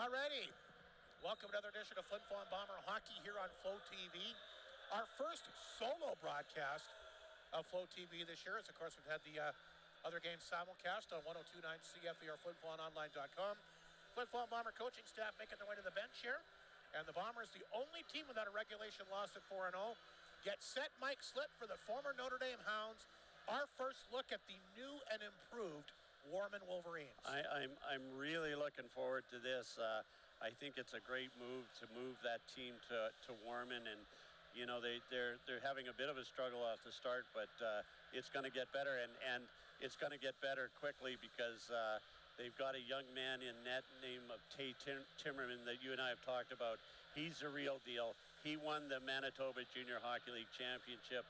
Alrighty, welcome to another edition of Flin Flon Bomber Hockey here on Flow TV. Our first solo broadcast of Flow TV this year, as of course we've had the other games simulcast on 102.9 CFE or FlinFlonOnline.com. Flin Flon Bomber coaching staff making their way to the bench here, and the Bombers, the only team without a regulation loss at 4-0. Get set, Mike Slitt, for the former Notre Dame Hounds. Our first look at the new and improved Warman Wolverines. I'm really looking forward to this. I think it's a great move to move that team to Warman, and you know they're having a bit of a struggle off the start, but it's going to get better, and it's going to get better quickly because they've got a young man in net named Tay Timmerman that you and I have talked about. He's the real deal. He won the Manitoba Junior Hockey League Championship.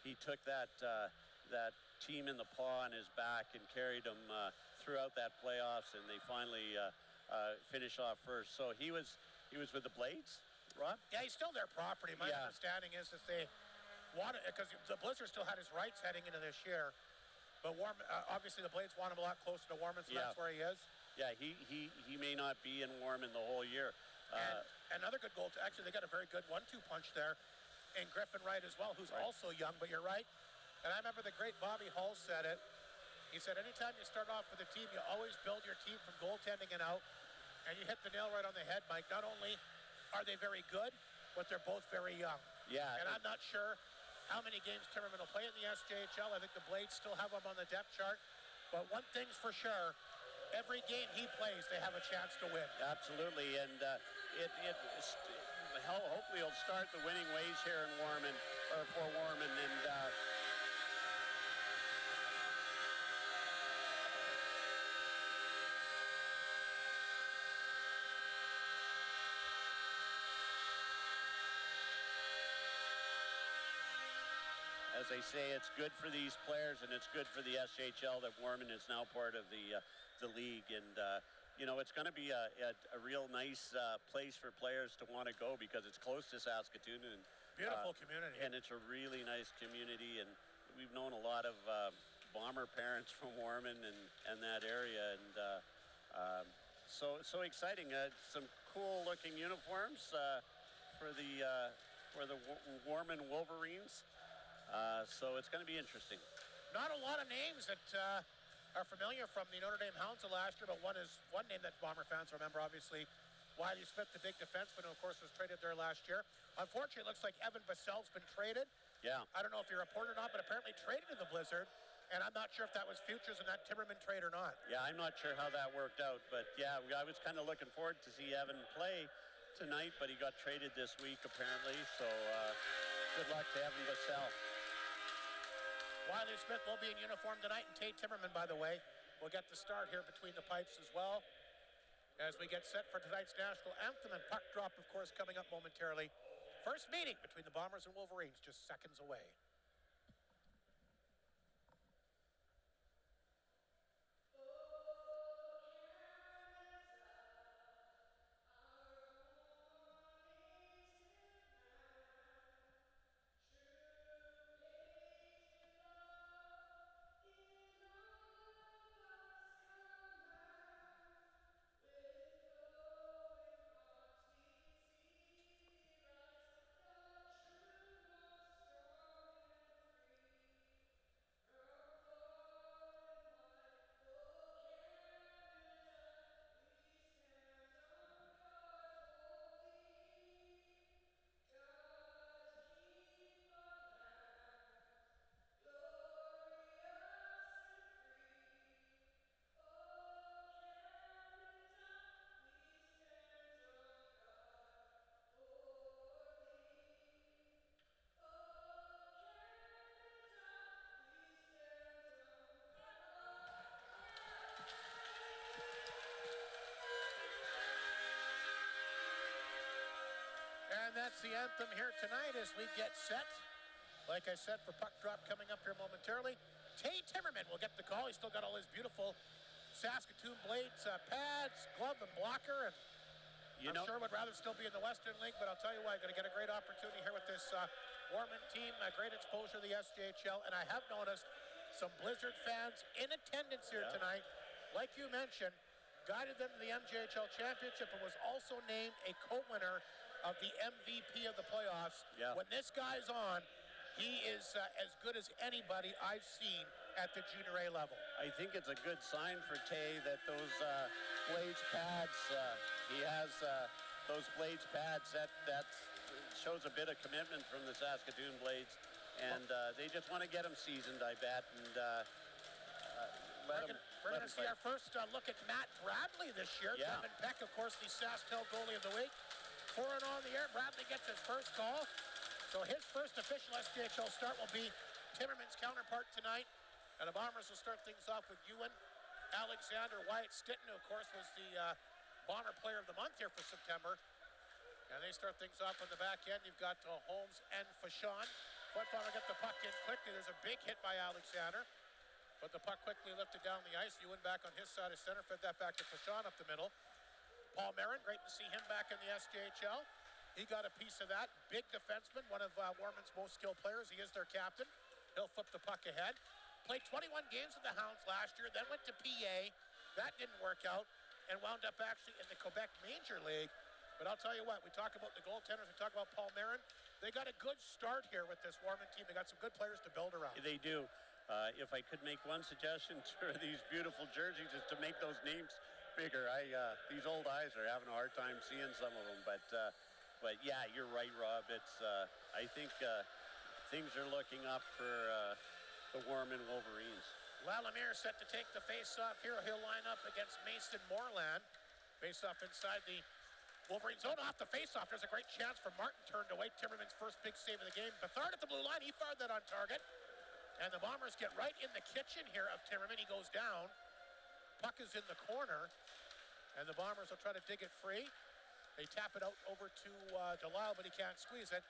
He took that team in the paw on his back and carried them throughout that playoffs, and they finally finished off first. So he was with the Blades, Rob? Yeah, he's still their property. My understanding is that they wanted, because the Blizzard still had his rights heading into this year, but obviously the Blades want him a lot closer to Warman, so that's where he is. Yeah, he may not be in Warman the whole year. And another good goal. Actually, they got a very good 1-2 punch there, and Griffin Wright as well, who's also young, but you're right. And I remember the great Bobby Hull said it. He said, anytime you start off with a team, you always build your team from goaltending and out. And you hit the nail right on the head, Mike. Not only are they very good, but they're both very young. Yeah. And I'm not sure how many games Timmerman will play in the SJHL. I think the Blades still have him on the depth chart. But one thing's for sure, every game he plays, they have a chance to win. Absolutely. And hopefully he'll start the winning ways here in Warman, or for Warman. And as I say, it's good for these players, and it's good for the SHL that Warman is now part of the league. And, you know, it's going to be a real nice place for players to want to go because it's close to Saskatoon. And beautiful community. And it's a really nice community. And we've known a lot of Bomber parents from Warman and that area. And so exciting. Some cool-looking uniforms for the Warman Wolverines. So it's going to be interesting. Not a lot of names that are familiar from the Notre Dame Hounds of last year, but one name that Bomber fans remember, obviously, Wiley Smith, the big defenseman, who, of course, was traded there last year. Unfortunately, it looks like Evan Vassell's been traded. Yeah. I don't know if you reported or not, but apparently traded to the Blizzard, and I'm not sure if that was futures in that Timmerman trade or not. Yeah, I'm not sure how that worked out, but, yeah, I was kind of looking forward to see Evan play tonight, but he got traded this week, apparently, so good luck to Evan Vassell. Wiley Smith will be in uniform tonight, and Tay Timmerman, by the way, will get the start here between the pipes as well as we get set for tonight's national anthem and puck drop, of course, coming up momentarily. First meeting between the Bombers and Wolverines just seconds away. And that's the anthem here tonight as we get set. Like I said, for puck drop coming up here momentarily. Tay Timmerman will get the call. He's still got all his beautiful Saskatoon Blades pads, glove, and blocker. And I'm sure would rather still be in the Western League, but I'll tell you what, going to get a great opportunity here with this Warman team. Great exposure to the SJHL. And I have noticed some Blizzard fans in attendance here tonight. Like you mentioned, guided them to the MJHL Championship, and was also named a co-winner of the MVP of the playoffs. Yeah. When this guy's on, he is as good as anybody I've seen at the junior A level. I think it's a good sign for Tay that those Blades pads, he has those Blades pads. That shows a bit of commitment from the Saskatoon Blades. And they just want to get him seasoned, I bet. And we're going to see our first look at Matt Bradley this year. Yeah. Kevin Peck, of course, the SaskTel goalie of the week. 4-0 on the air. Bradley gets his first call. So his first official SJHL start will be Timmerman's counterpart tonight. And the Bombers will start things off with Ewan Alexander. Wyatt Stitton, who, of course, was the Bomber Player of the Month here for September. And they start things off on the back end. You've got Holmes and Fashon. Flin Flon will get the puck in quickly. There's a big hit by Alexander. But the puck quickly lifted down the ice. Ewan back on his side of center. Fed that back to Fashon up the middle. Paul Marin, great to see him back in the SJHL. He got a piece of that. Big defenseman, one of Warman's most skilled players. He is their captain. He'll flip the puck ahead. Played 21 games with the Hounds last year, then went to PA. That didn't work out, and wound up actually in the Quebec Major League. But I'll tell you what, we talk about the goaltenders, we talk about Paul Marin. They got a good start here with this Warman team. They got some good players to build around. They do. If I could make one suggestion to these beautiful jerseys is to make those names bigger. These old eyes are having a hard time seeing some of them, but yeah, you're right, Rob. It's I think things are looking up for the Warman Wolverines. Lalamere set to take the face-off here. He'll line up against Mason Moreland. Face-off inside the Wolverine zone. Off the face-off, there's a great chance for Martin turned away. Timmerman's first big save of the game. Bethard at the blue line. He fired that on target. And the Bombers get right in the kitchen here of Timmerman. He goes down. Puck is in the corner. And the Bombers will try to dig it free. They tap it out over to Delisle, but he can't squeeze it.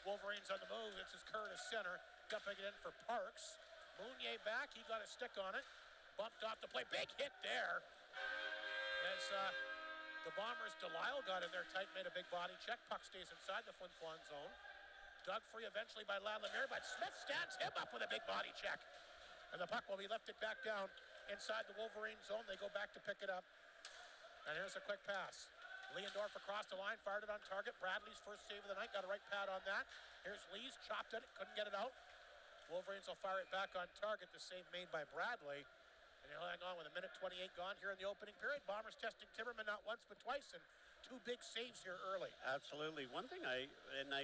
Wolverines on the move. This is Curtis center. Dumping it in for Parks. Mounier back. He got a stick on it. Bumped off the play. Big hit there. As the Bombers, Delisle got in there tight, made a big body check. Puck stays inside the Flin Flon zone. Dug free eventually by Lalamere, but Smith stands him up with a big body check. And the puck will be lifted back down inside the Wolverine zone. They go back to pick it up. And here's a quick pass. Leondorf across the line, fired it on target. Bradley's first save of the night, got a right pad on that. Here's Lees, chopped at it, couldn't get it out. Wolverines will fire it back on target, the save made by Bradley. And he'll hang on with a minute 28 gone here in the opening period. Bombers testing Timmerman not once but twice, and two big saves here early. Absolutely. One thing I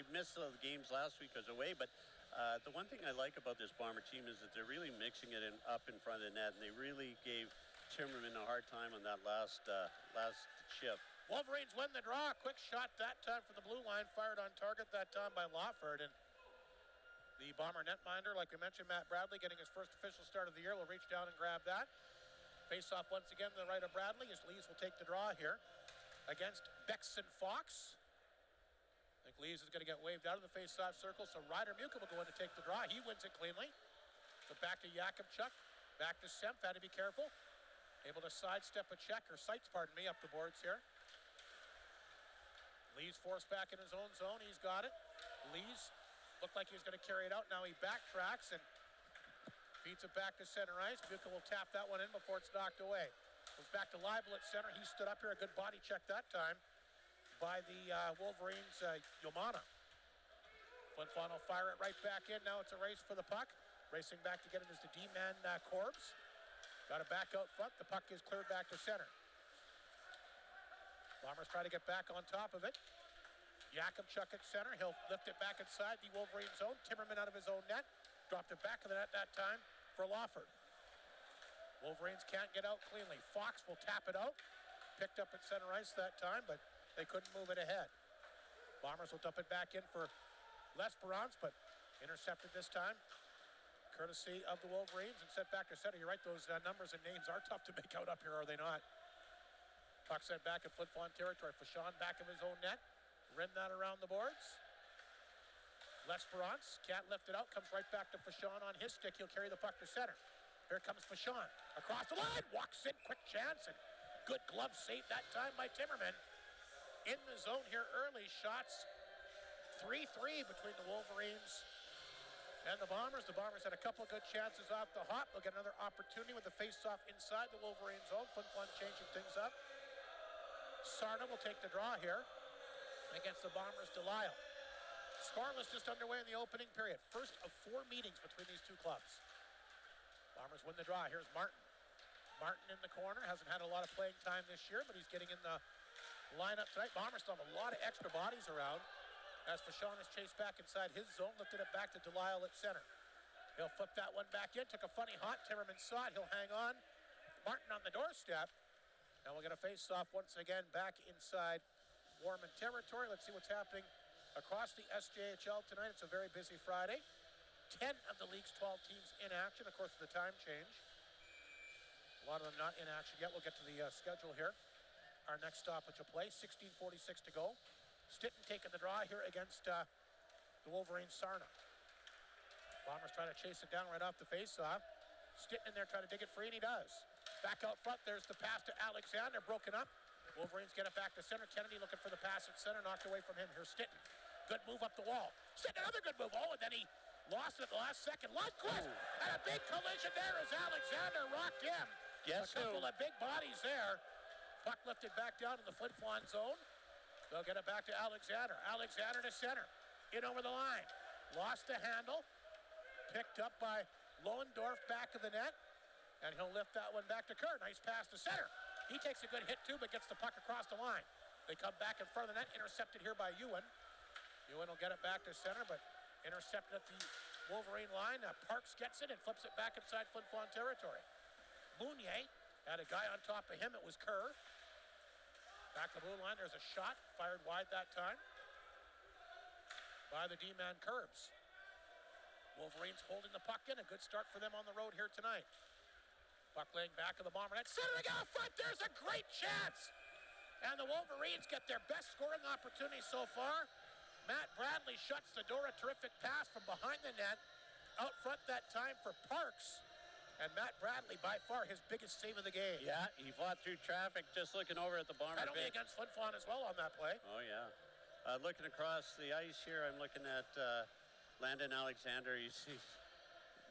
missed the games last week as away, but the one thing I like about this Bomber team is that they're really mixing it up in front of the net, and they really gave Timmerman a hard time on that last shift. Wolverines win the draw. Quick shot that time from the blue line, fired on target that time by Lawford. And the Bomber netminder, like we mentioned, Matt Bradley, getting his first official start of the year, will reach down and grab that. Face off once again to the right of Bradley as Lees will take the draw here against Bexon Fox. I think Lees is going to get waved out of the face-off circle, so Ryder Muka will go in to take the draw. He wins it cleanly. So back to Yakubchuk, back to Semp, had to be careful. Able to sidestep a check, or sights, pardon me, up the boards here. Lees forced back in his own zone. He's got it. Lees looked like he was going to carry it out. Now he backtracks and feeds it back to center ice. Buka will tap that one in before it's knocked away. Goes back to Leibel at center. He stood up here. A good body check that time by the Wolverines, Yomana. Flin Flon will fire it right back in. Now it's a race for the puck. Racing back to get it is the D-man Corbs. Got it back out front. The puck is cleared back to center. Bombers try to get back on top of it. Yakubchuk at center. He'll lift it back inside the Wolverine zone. Timmerman out of his own net. Dropped it back of the net that time for Lawford. Wolverines can't get out cleanly. Fox will tap it out. Picked up at center ice that time, but they couldn't move it ahead. Bombers will dump it back in for L'Esperance, but intercepted this time. Courtesy of the Wolverines and set back to center. You're right, those numbers and names are tough to make out up here, are they not? Puck sent back in Flin Flon territory. Fashon back of his own net. Rim that around the boards. L'Esperance can't lift it out. Comes right back to Fashon on his stick. He'll carry the puck to center. Here comes Fashon. Across the line. Walks in. Quick chance. And good glove save that time by Timmerman. In the zone here early. Shots 3-3 between the Wolverines And the Bombers had a couple of good chances off the hop. They'll get another opportunity with the face-off inside the Wolverine zone. Flin Flon changing things up. Sarna will take the draw here against the Bombers' Delisle. Scoreless just underway in the opening period. First of 4 meetings between these two clubs. Bombers win the draw. Here's Martin. Martin in the corner. Hasn't had a lot of playing time this year, but he's getting in the lineup tonight. Bombers still have a lot of extra bodies around. As Flin is chased back inside his zone, lifted it back to Delisle at center. He'll flip that one back in. Took a funny hot. Timmerman saw it. He'll hang on. Martin on the doorstep. And we'll get a face-off once again back inside Warman territory. Let's see what's happening across the SJHL tonight. It's a very busy Friday. 10 of the league's 12 teams in action, of course, with the time change. A lot of them not in action yet. We'll get to the schedule here. Our next stoppage of play, 16:46 to go. Stitton taking the draw here against the Wolverines Sarna. Bombers trying to chase it down right off the face-off. Stitton in there trying to dig it free, and he does. Back out front, there's the pass to Alexander, broken up. Wolverines get it back to center. Kennedy looking for the pass at center, knocked away from him. Here's Stitton. Good move up the wall. Stitton, another good move. Oh, and then he lost it at the last second. Lundqvist, and a big collision there as Alexander rocked him. Guess a couple of big bodies there. Puck lifted back down in the Flin Flon zone. They'll get it back to Alexander. Alexander to center. In over the line. Lost the handle. Picked up by Lohendorf back of the net. And he'll lift that one back to Kerr. Nice pass to center. He takes a good hit too, but gets the puck across the line. They come back in front of the net. Intercepted here by Ewan. Ewan will get it back to center, but intercepted at the Wolverine line. Parks gets it and flips it back inside Flin Flon territory. Mounier had a guy on top of him. It was Kerr. Back to the blue line. There's a shot fired wide that time by the D-man Curbs. Wolverines holding the puck in. A good start for them on the road here tonight. Puck laying back of the Bomber net. Centering out front. There's a great chance. And the Wolverines get their best scoring opportunity so far. Matt Bradley shuts the door. A terrific pass from behind the net. Out front that time for Parks. And Matt Bradley, by far, his biggest save of the game. Yeah, he fought through traffic just looking over at the Bomber Penalty against Flin Flon as well on that play. Oh, yeah. Looking across the ice here, I'm looking at Landon Alexander. He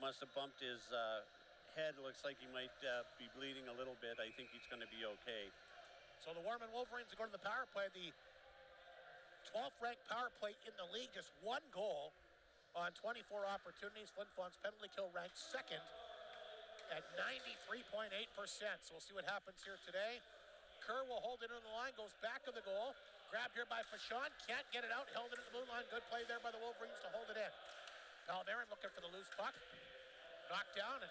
must have bumped his head. Looks like he might be bleeding a little bit. I think he's going to be okay. So the Warman Wolverines are going to the power play. The 12th ranked power play in the league. Just 1 goal on 24 opportunities. Flin Flon's penalty kill ranked second at 93.8%. So we'll see what happens here today. Kerr will hold it in the line, goes back of the goal. Grabbed here by Fashon, can't get it out, held it at the blue line. Good play there by the Wolverines to hold it in. Palmarin looking for the loose puck. Knocked down, and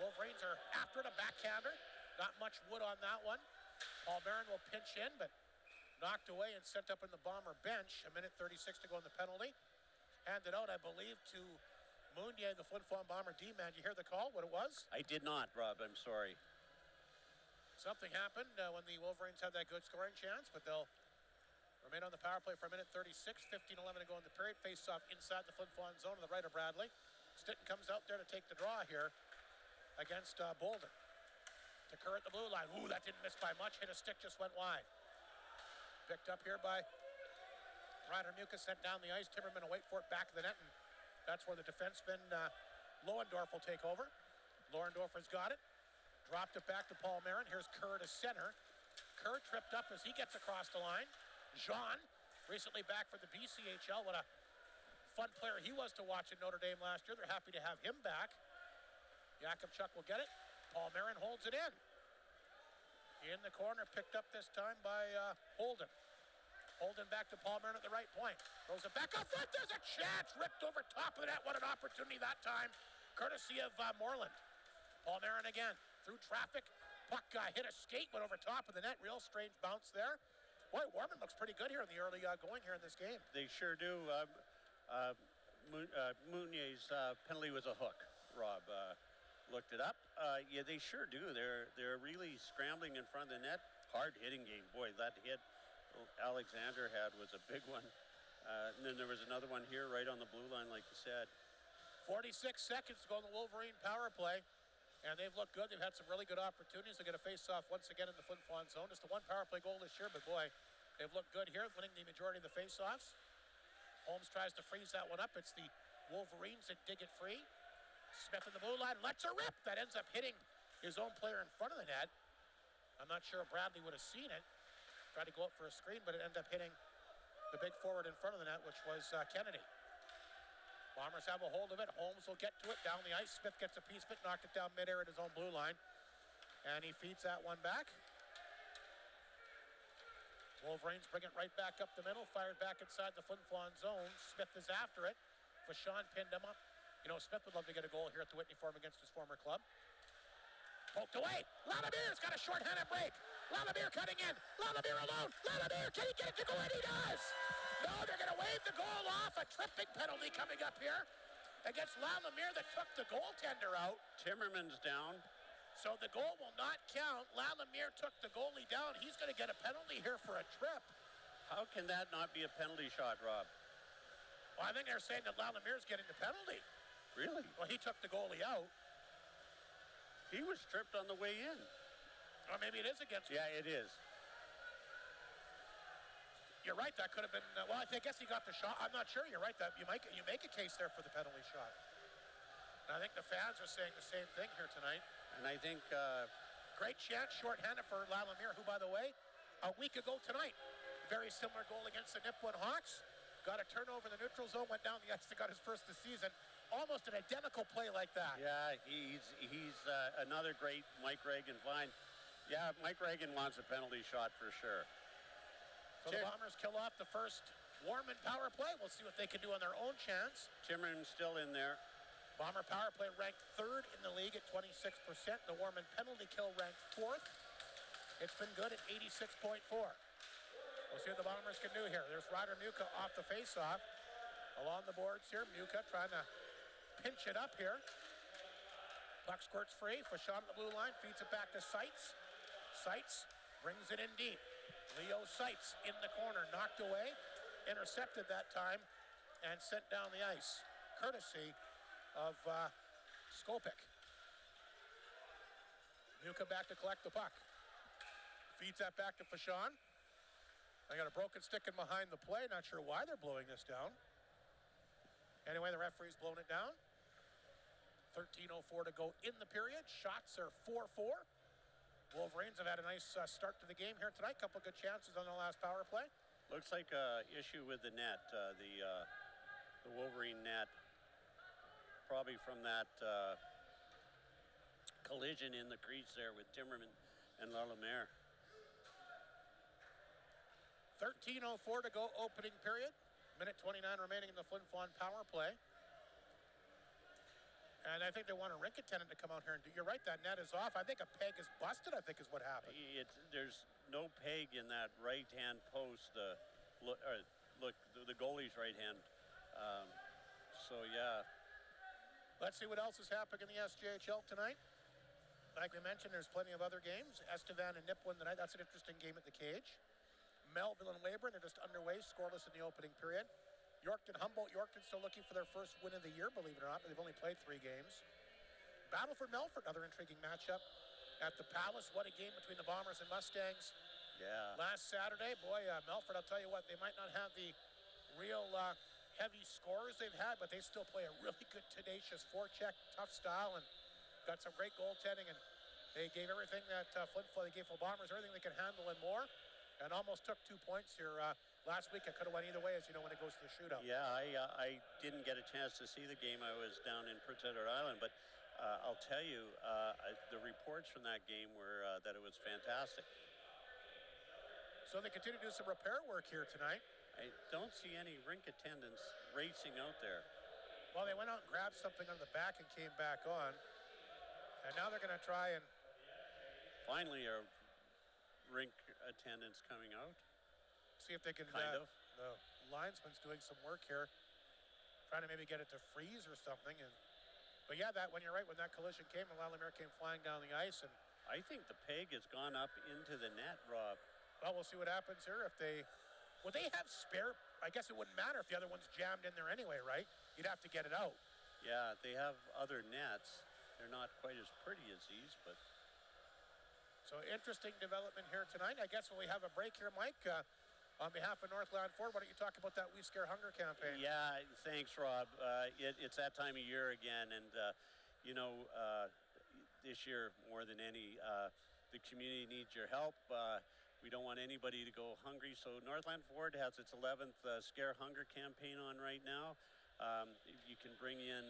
Wolverines are after it, a backhander. Not much wood on that one. Palmarin will pinch in, but knocked away and sent up in the Bomber bench. 1:36 to go in the penalty. Handed out, I believe, to Mounier, the Flin Flon Bomber D-man. Did you hear the call, what it was? I did not, Rob. I'm sorry. Something happened when the Wolverines had that good scoring chance, but they'll remain on the power play for 1:36. 15:11 to go in the period. Face off inside the Flin Flon zone on the right of Bradley. Stitton comes out there to take the draw here against Bolden. To Kerr at the blue line. Ooh, that didn't miss by much. Hit a stick, just went wide. Picked up here by Ryder Mucus, sent down the ice. Timmerman will wait for it back of the net, and that's where the defenseman Lohendorf will take over. Lohendorf has got it. Dropped it back to Paul Marin. Here's Kerr to center. Kerr tripped up as he gets across the line. Jean, recently back for the BCHL. What a fun player he was to watch at Notre Dame last year. They're happy to have him back. Jakubchuk will get it. Paul Marin holds it in. In the corner, picked up this time by Holden. Holden back to Paul Marin at the right point. Throws it back up front. There's a chance. Ripped over top of the net. What an opportunity that time. Courtesy of Moreland. Paul Marin again. Through traffic. Puck hit a skate. Went over top of the net. Real strange bounce there. Boy, Warman looks pretty good here in the early going here in this game. They sure do. Mounier's penalty was a hook, Rob. Looked it up. Yeah, they sure do. They're really scrambling in front of the net. Hard hitting game. Boy, that hit Alexander had was a big one. And then there was another one here right on the blue line, like you said. 46 seconds to go in the Wolverine power play. And they've looked good. They've had some really good opportunities. They're going to face off once again in the Flin Flon zone. Just the 1 power play goal this year, but boy, they've looked good here, winning the majority of the face-offs. Holmes tries to freeze that one up. It's the Wolverines that dig it free. Smith in the blue line lets her rip. That ends up hitting his own player in front of the net. I'm not sure if Bradley would have seen it. Tried to go up for a screen, but it ended up hitting the big forward in front of the net, which was Kennedy. Bombers have a hold of it. Holmes will get to it down the ice. Smith gets a piece of it, knocked it down midair at his own blue line. And he feeds that one back. Wolverines bring it right back up the middle, fired back inside the Flin Flon zone. Smith is after it. Vachon pinned him up. You know, Smith would love to get a goal here at the Whitney Forum against his former club. Poked away. Lalabeer's got a short-handed break. Lalabeer cutting in. Lalabeer alone. Lalabeer, can he get it to go in? He does. No, they're going to wave the goal off. A tripping penalty coming up here against Lalabeer that took the goaltender out. Timmerman's down. So the goal will not count. Lalabeer took the goalie down. He's going to get a penalty here for a trip. How can that not be a penalty shot, Rob? Well, I think they're saying that Lalabeer's getting the penalty. Really? Well, he took the goalie out. He was tripped on the way in. Or maybe it is against him. Yeah, it is. You're right. That could have been. Well, I guess he got the shot. I'm not sure. You're right. That you make a case there for the penalty shot. And I think the fans are saying the same thing here tonight. And I think great chance, shorthanded for Lalabeer, who, by the way, a week ago tonight, very similar goal against the Nipwood Hawks. Got a turnover in the neutral zone, went down the ice and got his first this season. Almost an identical play like that. Yeah, he's another great Mike Reagan find. Yeah, Mike Reagan wants a penalty shot for sure. So the Bombers kill off the first Warman power play. We'll see what they can do on their own chance. Timmerman's still in there. Bomber power play ranked third in the league at 26%. The Warman penalty kill ranked fourth. It's been good at 86.4. We'll see what the Bombers can do here. There's Ryder Muka off the faceoff. Along the boards here, Muka trying to pinch it up here. Puck squirts free. Vachon on the blue line, feeds it back to Seitz. Seitz brings it in deep. Leo Seitz in the corner, knocked away, intercepted that time, and sent down the ice, courtesy of Skopik. Muka back to collect the puck. Feeds that back to Vachon. They got a broken stick in behind the play. Not sure why they're blowing this down. Anyway, the referee's blown it down. 13:04 to go in the period. Shots are 4-4. Wolverines have had a nice start to the game here tonight. Couple good chances on the last power play. Looks like an issue with the net, the Wolverine net. Probably from that collision in the crease there with Timmerman and Lalabeer. 13:04 to go opening period. Minute 29 remaining in the Flin Flon power play. And I think they want a rink attendant to come out here and do. You're right, that net is off. I think a peg is busted, I think is what happened. There's no peg in that right-hand post. Look, the goalie's right hand. So, yeah. Let's see what else is happening in the SJHL tonight. Like we mentioned, there's plenty of other games. Estevan and Nipwood tonight. That's an interesting game at the cage. Melville and Weyburn, they're just underway, scoreless in the opening period. Yorkton, Humboldt. Yorkton still looking for their first win of the year, believe it or not, but they've only played 3 games. Battleford Melford, another intriguing matchup at the Palace. What a game between the Bombers and Mustangs. Yeah. Last Saturday, boy, Melford, I'll tell you what, they might not have the real heavy scores they've had, but they still play a really good, tenacious forecheck, tough style, and got some great goaltending, and they gave everything that Flin Flon, they gave the Bombers everything they could handle and more, and almost took 2 points here last week. It could have went either way, as you know, when it goes to the shootout. Yeah, I didn't get a chance to see the game. I was down in Prince Edward Island, but I'll tell you, the reports from that game were that it was fantastic. So they continue to do some repair work here tonight. I don't see any rink attendants racing out there. Well, they went out and grabbed something on the back and came back on. And now they're going to try and... Finally, our rink attendants coming out. See if they can... Kind of. The linesman's doing some work here. Trying to maybe get it to freeze or something. But yeah, when you're right, when that collision came, and Lalabeer came flying down the ice. And I think the peg has gone up into the net, Rob. Well, we'll see what happens here. If they... Would they have spare... I guess it wouldn't matter if the other one's jammed in there anyway, right? You'd have to get it out. Yeah, they have other nets. They're not quite as pretty as these, but... So interesting development here tonight. I guess when we have a break here, Mike, On behalf of Northland Ford, why don't you talk about that We Scare Hunger campaign? Yeah, thanks, Rob. It's that time of year again, and this year more than any, the community needs your help. We don't want anybody to go hungry, so Northland Ford has its 11th Scare Hunger campaign on right now. You can bring in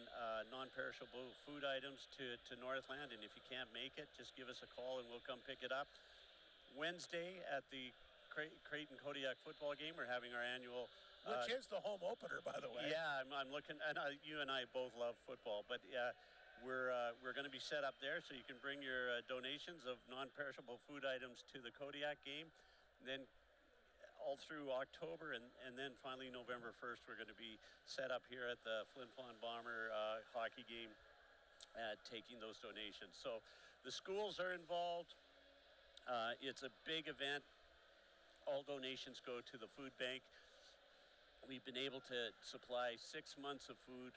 non-perishable food items to Northland, and if you can't make it, just give us a call and we'll come pick it up. Wednesday at the Creighton Kodiak football game, we're having our annual, which is the home opener, by the way. Yeah, I'm looking, and you and I both love football, but we're going to be set up there, so you can bring your donations of non-perishable food items to the Kodiak game. Then all through October, and then finally November 1st, we're going to be set up here at the Flin Flon Bomber hockey game, taking those donations. So the schools are involved. It's a big event. All donations go to the food bank. We've been able to supply 6 months of food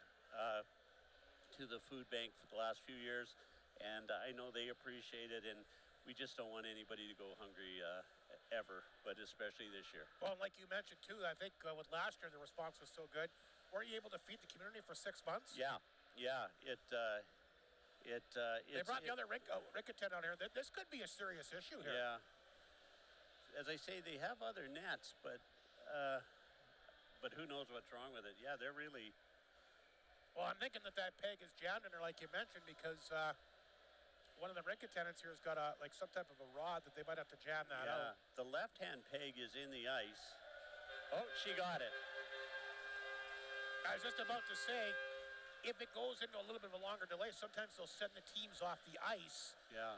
to the food bank for the last few years, and I know they appreciate it, and we just don't want anybody to go hungry ever, but especially this year. Well, like you mentioned too, I think with last year the response was so good. Were you able to feed the community for 6 months? Yeah. They brought the other Ricketon on here. This could be a serious issue here. Yeah. As I say, they have other nets, but who knows what's wrong with it? Yeah, they're really. Well, I'm thinking that peg is jammed in there, like you mentioned, because one of the rink attendants here has got some type of a rod that they might have to jam that out. The left-hand peg is in the ice. Oh, she got it. I was just about to say, if it goes into a little bit of a longer delay, sometimes they'll send the teams off the ice. Yeah.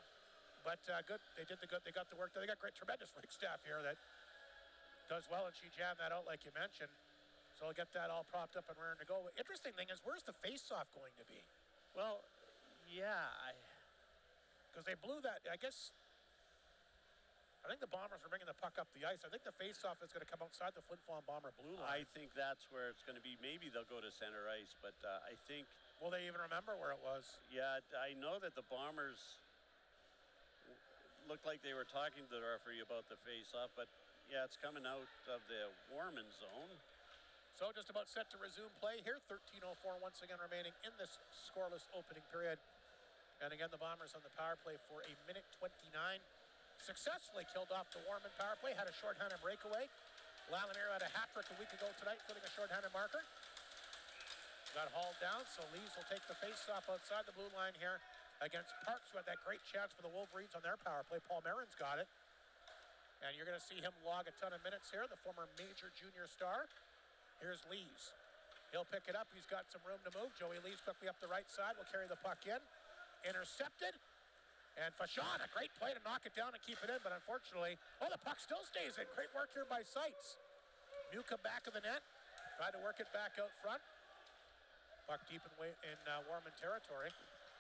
But good, they did the good. They got the work done. They got tremendous rink staff here that does well, and she jammed that out like you mentioned. So I'll get that all propped up and ready to go. Interesting thing is, where's the face-off going to be? Well, yeah, because they blew that. I think the Bombers are bringing the puck up the ice. I think the face-off is going to come outside the Flin Flon Bomber blue line. I think that's where it's going to be. Maybe they'll go to center ice, but I think. Will they even remember where it was? Yeah, I know that the Bombers looked like they were talking to the referee about the face-off, but yeah, it's coming out of the Warman zone. So just about set to resume play here. 13:04 once again remaining in this scoreless opening period. And again, the Bombers on the power play for a minute 29. Successfully killed off the Warman power play, had a shorthanded breakaway. Lanier had a hat-trick a week ago tonight, putting a shorthanded marker. Got hauled down, so Lees will take the face-off outside the blue line here against Parks, who had that great chance for the Wolverines on their power play. Paul Marin's got it. And you're going to see him log a ton of minutes here, the former major junior star. Here's Lees. He'll pick it up. He's got some room to move. Joey Lees quickly up the right side. Will carry the puck in. Intercepted. And Fashon, a great play to knock it down and keep it in, but unfortunately, the puck still stays in. Great work here by Seitz. Muka back of the net. Tried to work it back out front. Puck deep in Warman territory.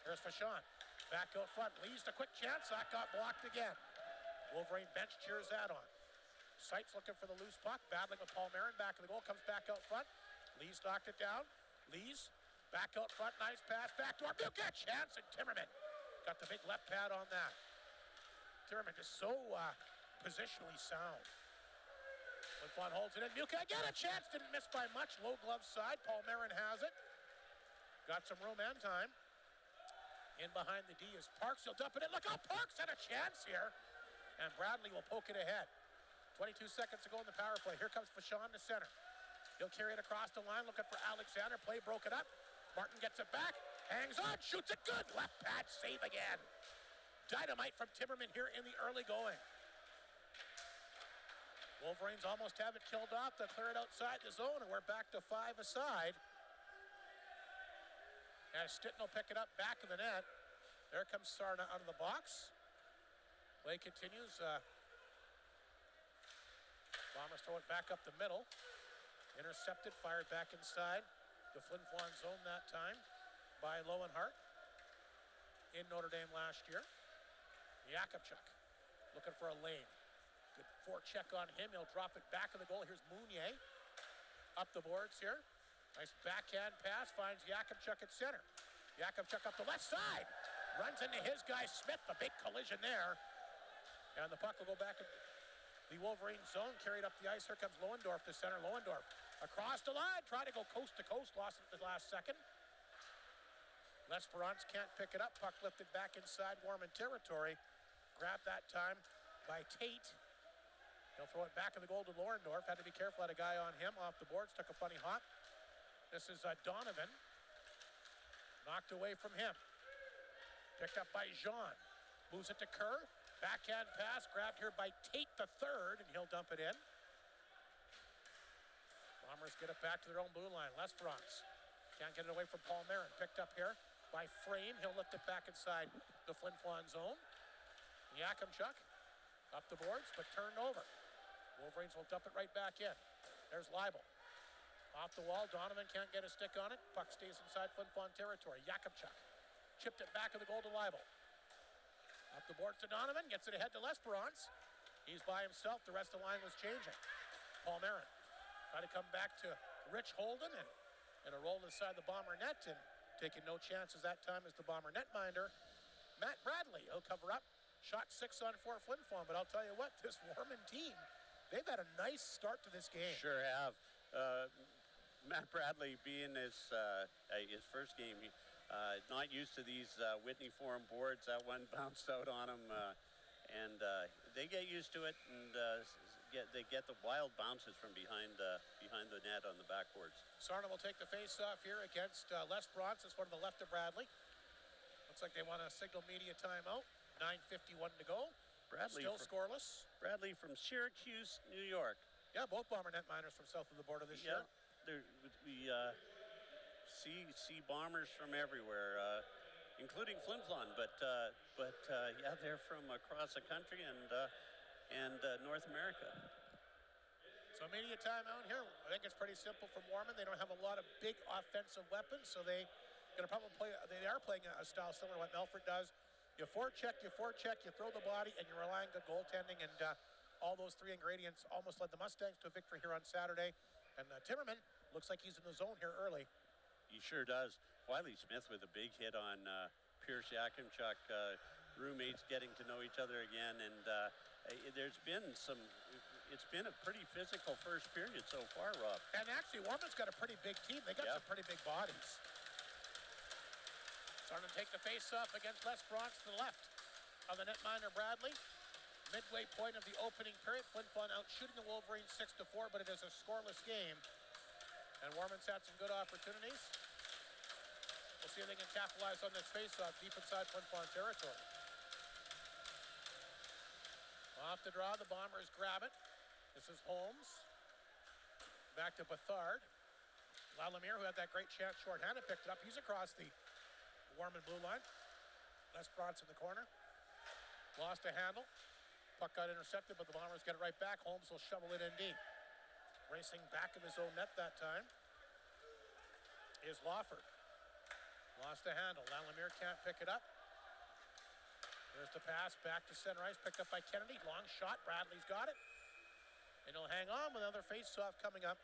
There's Fashon. Back out front. Lees the quick chance. That got blocked again. Wolverine bench cheers that on. Seitz looking for the loose puck. Battling with Paul Marin. Back of the goal. Comes back out front. Lees knocked it down. Lees back out front. Nice pass. Back door. Muka chance. And Timmerman got the big left pad on that. Timmerman just so positionally sound. Flin Flon holds it in. Muka again a chance. Didn't miss by much. Low glove side. Paul Marin has it. Got some room and time. In behind the D is Parks. He'll dump it in. Look how Parks had a chance here. And Bradley will poke it ahead. 22 seconds to go in the power play. Here comes Fashon to center. He'll carry it across the line, looking for Alexander. Play broken up. Martin gets it back. Hangs on. Shoots it good. Left pad. Save again. Dynamite from Timmerman here in the early going. Wolverines almost have it killed off. They'll clear it outside the zone, and we're back to 5 aside. And Stitton will pick it up back of the net. There comes Sarna out of the box. Play continues. Bombers throw it back up the middle. Intercepted, fired back inside the Flin Flon zone that time by Lowenhart in Notre Dame last year. Jakubchuk looking for a lane. Good forecheck on him. He'll drop it back in the goal. Here's Mounier up the boards here. Nice backhand pass, finds Jakubchuk at center. Jakubchuk up the left side. Runs into his guy, Smith. A big collision there. And the puck will go back The Wolverine zone carried up the ice. Here comes Lohendorf to center. Lohendorf across the line, trying to go coast to coast, lost it at the last second. L'Esperance can't pick it up. Puck lifted back inside Warman territory. Grabbed that time by Tate. He'll throw it back in the goal to Lohendorf. Had to be careful, had a guy on him off the boards, took a funny hop. This is Donovan. Knocked away from him. Picked up by Jean. Moves it to Kerr. Backhand pass, grabbed here by Tate the third, and he'll dump it in. Bombers get it back to their own blue line. L'Esperance can't get it away from Paul Marin. Picked up here by Frame. He'll lift it back inside the Flin Flon zone. Yakimchuk up the boards, but turned over. Wolverines will dump it right back in. There's Leibel. Off the wall, Donovan can't get a stick on it. Puck stays inside Flin Flon territory. Yakimchuk chipped it back of the goal to Leibel. Up the boards to Donovan, gets it ahead to L'Esperance. He's by himself, the rest of the line was changing. Paul Marin trying to come back to Rich Holden and a roll inside the Bomber net, and taking no chances that time is the Bomber netminder, Matt Bradley. He'll cover up. Shot 6 on 4 Flin Flon, but I'll tell you what, this Warman team, they've had a nice start to this game. Sure have. Matt Bradley being his first game, not used to these Whitney Forum boards. That one bounced out on him, and they get used to it, and they get the wild bounces from behind the net on the backboards. Sarna will take the face-off here against L'Esperance. It's one to the left of Bradley. Looks like they want a signal media timeout. 9:51 to go. Bradley still scoreless. Bradley from Syracuse, New York. Yeah, both Bomber netminders from south of the border this year. We see Bombers from everywhere, including Flin Flon, but yeah, they're from across the country and North America. So media timeout here. I think it's pretty simple from Warman. They don't have a lot of big offensive weapons, so they're going to probably play. They are playing a style similar to what Melford does. You forecheck, you throw the body, and you're relying on good goaltending, and all those three ingredients almost led the Mustangs to a victory here on Saturday. And Timmerman looks like he's in the zone here early. He sure does. Wiley Smith with a big hit on Pierce Yakimchuk. Roommates getting to know each other again, and it's been a pretty physical first period so far, Rob. And actually, Warman's got a pretty big team. They got some pretty big bodies. Starting to take the face-off against L'Esperance to the left of the netminder Bradley. Midway point of the opening period. Flin Flon out shooting the Wolverines 6-4, but it is a scoreless game. And Warman's had some good opportunities. We'll see if they can capitalize on this face-off deep inside Flin Flon territory. Off the draw, the Bombers grab it. This is Holmes. Back to Bethard. Lalamier, who had that great chance shorthanded, picked it up. He's across the Warman blue line. L'Esperance in the corner. Lost a handle. Puck got intercepted, but the Bombers get it right back. Holmes will shovel it in deep. Racing back of his own net that time is Lawford. Lost a handle. Lalamier can't pick it up. There's the pass back to center ice, picked up by Kennedy. Long shot. Bradley's got it. And he'll hang on with another face-off coming up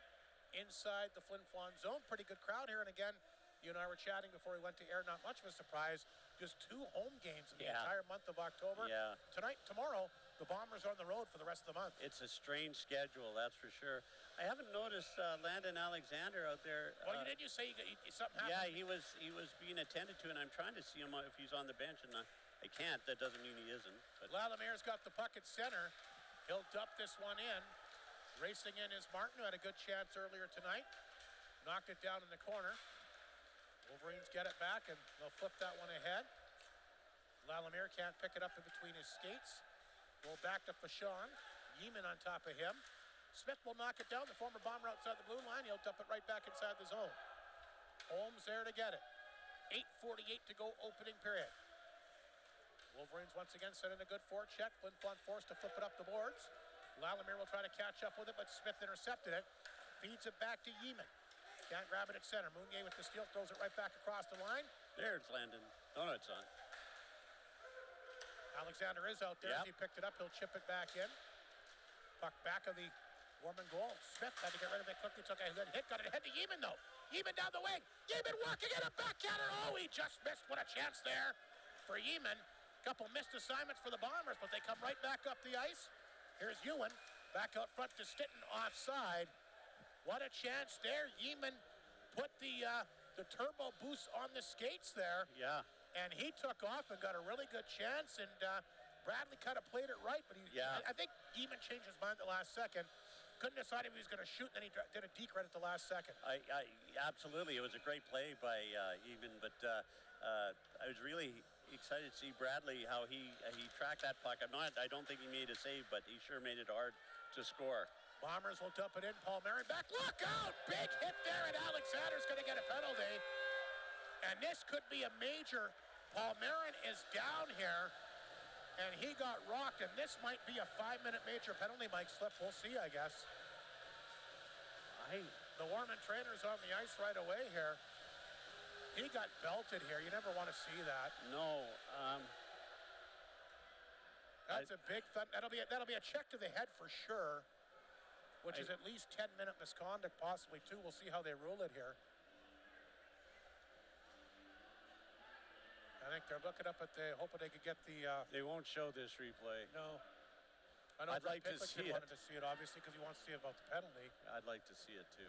inside the Flin Flon zone. Pretty good crowd here. And again, you and I were chatting before we went to air. Not much of a surprise. Just 2 home games in the entire month of October. Yeah. Tonight, tomorrow, the Bombers are on the road for the rest of the month. It's a strange schedule, that's for sure. I haven't noticed Landon Alexander out there. Well, didn't you say something happened? Yeah, he was being attended to, and I'm trying to see him if he's on the bench, and I can't. That doesn't mean he isn't. But Lalamier's got the puck at center. He'll dump this one in. Racing in is Martin, who had a good chance earlier tonight. Knocked it down in the corner. Wolverines get it back, and they'll flip that one ahead. Lalamier can't pick it up in between his skates. Go back to Fashon. Yeeman on top of him. Smith will knock it down. The former Bomber outside the blue line. He'll dump it right back inside the zone. Holmes there to get it. 8:48 to go, opening period. Wolverines once again send in a good forecheck. Flin Flon forced to flip it up the boards. Lalamier will try to catch up with it, but Smith intercepted it. Feeds it back to Yeeman. Can't grab it at center. Mounier with the steal throws it right back across the line. There's Landon. Oh, no, it's on. Alexander is out there. As he picked it up, he'll chip it back in. Puck back of the Warman goal. Smith had to get rid of it quickly. Took a good hit. Got it ahead to Yeeman, though. Yeeman down the wing. Yeeman working at a backhander. Oh, he just missed. What a chance there for Yeeman. Couple missed assignments for the Bombers, but they come right back up the ice. Here's Ewan. Back out front to Stitton, offside. What a chance there. Yeeman put the turbo boost on the skates there. Yeah. And he took off and got a really good chance. And Bradley kind of played it right. But I think Yeeman changed his mind at the last second. Couldn't decide if he was going to shoot. And then he did a deke right at the last second. Absolutely. It was a great play by Yeeman. But I was really excited to see Bradley, how he tracked that puck. I don't think he made a save, but he sure made it hard to score. Bombers will dump it in. Paul Marin back. Look out! Big hit there, and Alexander's going to get a penalty. And this could be a major. Paul Marin is down here, and he got rocked. And this might be a 5-minute major penalty, Mike Slip. We'll see, I guess. The Warman trainer's on the ice right away here. He got belted here. You never want to see that. No. That's a big thing. That'll be a check to the head for sure, which is at least 10-minute misconduct, possibly two. We'll see how they rule it here. I think they're looking up at hoping they could get the. They won't show this replay. No. I know I'd like to see it. Wanted to see it, obviously, because he wants to see about the penalty. I'd like to see it too.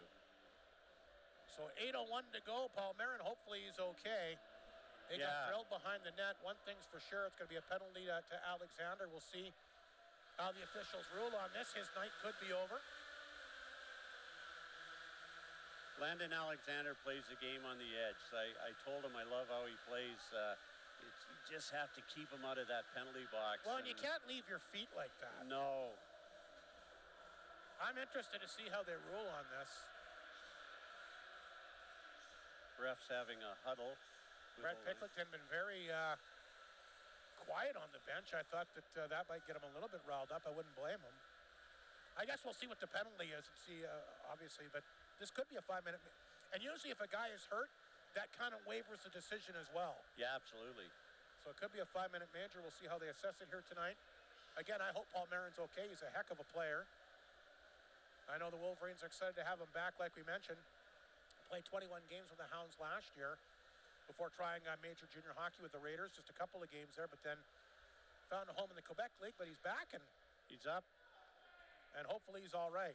So 8:01 to go. Paul Marin, hopefully he's okay. They got drilled behind the net. One thing's for sure, it's going to be a penalty to Alexander. We'll see how the officials rule on this. His night could be over. Landon Alexander plays the game on the edge. I told him I love how he plays. You just have to keep him out of that penalty box. Well, and you can't leave your feet like that. No. I'm interested to see how they rule on this. Refs having a huddle. Brett Picklington been very quiet on the bench. I thought that might get him a little bit riled up. I wouldn't blame him. I guess we'll see what the penalty is and see, obviously, but this could be a 5-minute. And usually if a guy is hurt, that kind of wavers the decision as well. Yeah, absolutely. So it could be a 5-minute major. We'll see how they assess it here tonight. Again, I hope Paul Marin's okay. He's a heck of a player. I know the Wolverines are excited to have him back, like we mentioned. Played 21 games with the Hounds last year before trying major junior hockey with the Raiders. Just a couple of games there, but then found a home in the Quebec League. But he's back, and he's up. And hopefully he's all right.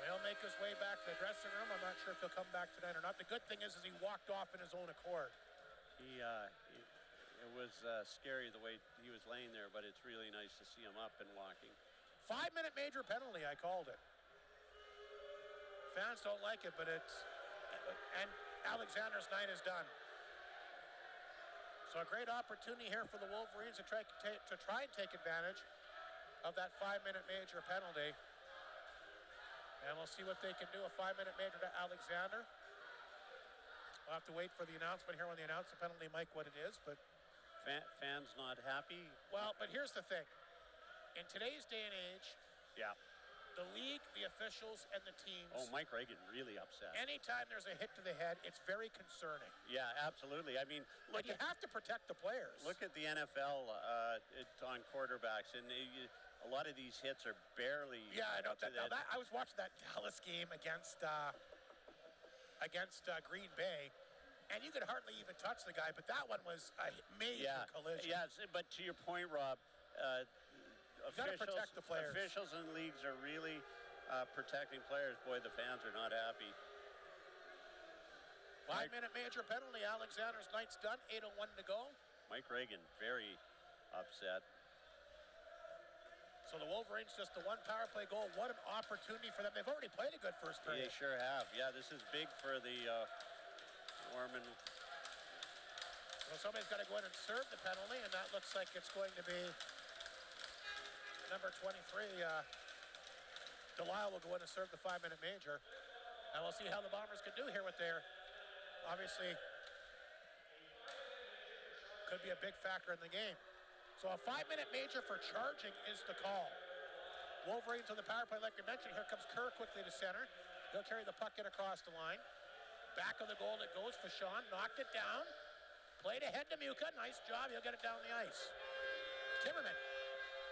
He'll make his way back to the dressing room. I'm not sure if he'll come back tonight or not. The good thing is he walked off in his own accord. It was scary the way he was laying there, but it's really nice to see him up and walking. 5-minute major penalty, I called it. Fans don't like it, but and Alexander's night is done. So a great opportunity here for the Wolverines to try and take advantage of that 5-minute major penalty. And we'll see what they can do. A 5-minute major to Alexander. We'll have to wait for the announcement here when they announce the penalty, Mike, what it is. But fans not happy? Well, but here's the thing. In today's day and age, the league, the officials, and the teams. Oh, Mike Reagan really upset. Anytime there's a hit to the head, it's very concerning. Yeah, absolutely. I mean, but you have to protect the players. Look at the NFL on quarterbacks, and a lot of these hits are barely. Yeah, I know that. I was watching that Dallas game against Green Bay, and you could hardly even touch the guy. But that one was a major collision. Yes, but to your point, Rob. You got to protect the players. Officials and leagues are really protecting players. Boy, the fans are not happy. 5-minute major penalty. Alexander's night's done. 8:01 to go. Mike Reagan very upset. So the Wolverines just the one power play goal. What an opportunity for them. They've already played a good first period. They sure have. Yeah, this is big for the Warman. Well, somebody's got to go in and serve the penalty, and that looks like it's going to be number 23. Delisle will go in and serve the 5-minute major. And we'll see how the Bombers can do here with their, obviously, could be a big factor in the game. So a 5-minute major for charging is the call. Wolverines on the power play, like we mentioned. Here comes Kerr quickly to center. He'll carry the puck in across the line. Back of the goal it goes for Sean. Knocked it down. Played ahead to Muka. Nice job. He'll get it down the ice. Timmerman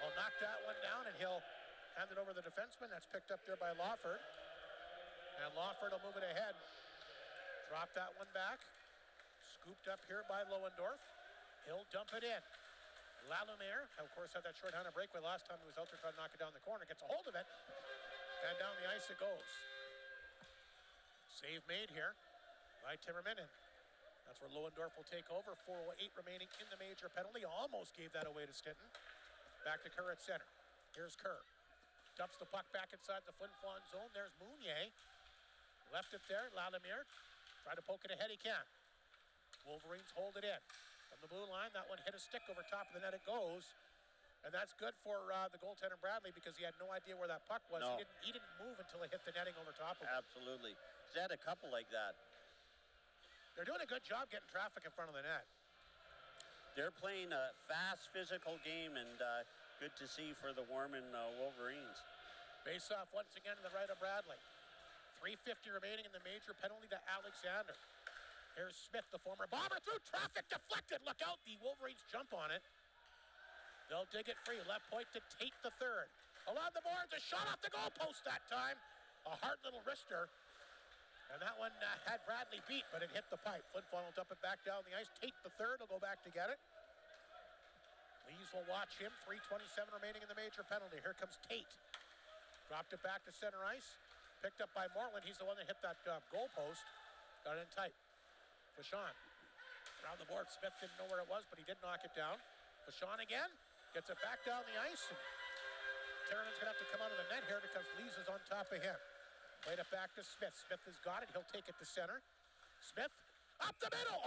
will knock that one down, and he'll hand it over to the defenseman. That's picked up there by Lawford. And Lawford will move it ahead. Drop that one back. Scooped up here by Lohendorf. He'll dump it in. Lalumere, of course, had that short-handed breakaway last time he was out there trying to knock it down the corner. Gets a hold of it, and down the ice it goes. Save made here by Timmerman, and that's where Lohendorf will take over. 4:08 remaining in the major penalty. Almost gave that away to Stinton. Back to Kerr at center. Here's Kerr. Dumps the puck back inside the Flin Flon zone. There's Mounier. Left it there. Lalumere. Try to poke it ahead. He can't. Wolverines hold it in. From the blue line, that one hit a stick over top of the net. It goes. And that's good for the goaltender Bradley because he had no idea where that puck was. No. He didn't move until it hit the netting over top of him. Absolutely. He's had a couple like that. They're doing a good job getting traffic in front of the net. They're playing a fast, physical game, and good to see for the Warman Wolverines. Face off once again to the right of Bradley. 3:50 remaining in the major penalty to Alexander. Here's Smith, the former Bomber, through traffic, deflected. Look out, the Wolverines jump on it. They'll dig it free. Left point to Tate the third. Along the boards, a shot off the goalpost that time. A hard little wrister. And that one had Bradley beat, but it hit the pipe. Flin Flon will dump it back down the ice. Tate the third will go back to get it. Lees will watch him. 3:27 remaining in the major penalty. Here comes Tate. Dropped it back to center ice. Picked up by Moreland. He's the one that hit that goalpost. Got it in tight. Fashon. Around the board. Smith didn't know where it was, but he did knock it down. Fashon again. Gets it back down the ice. And Tierna's going to have to come out of the net here because Lees is on top of him. Played it back to Smith. Smith has got it. He'll take it to center. Smith up the middle.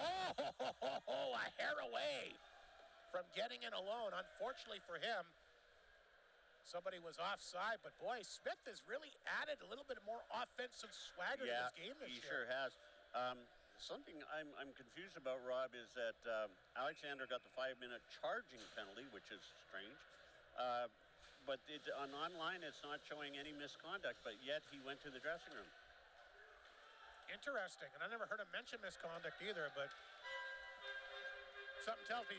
Oh, a hair away from getting in alone. Unfortunately for him, somebody was offside. But boy, Smith has really added a little bit more offensive swagger to his game this year. He sure has. Something I'm confused about, Rob, is that Alexander got the 5-minute charging penalty, which is strange. But online, it's not showing any misconduct, but yet he went to the dressing room. Interesting, and I never heard him mention misconduct either, but something tells me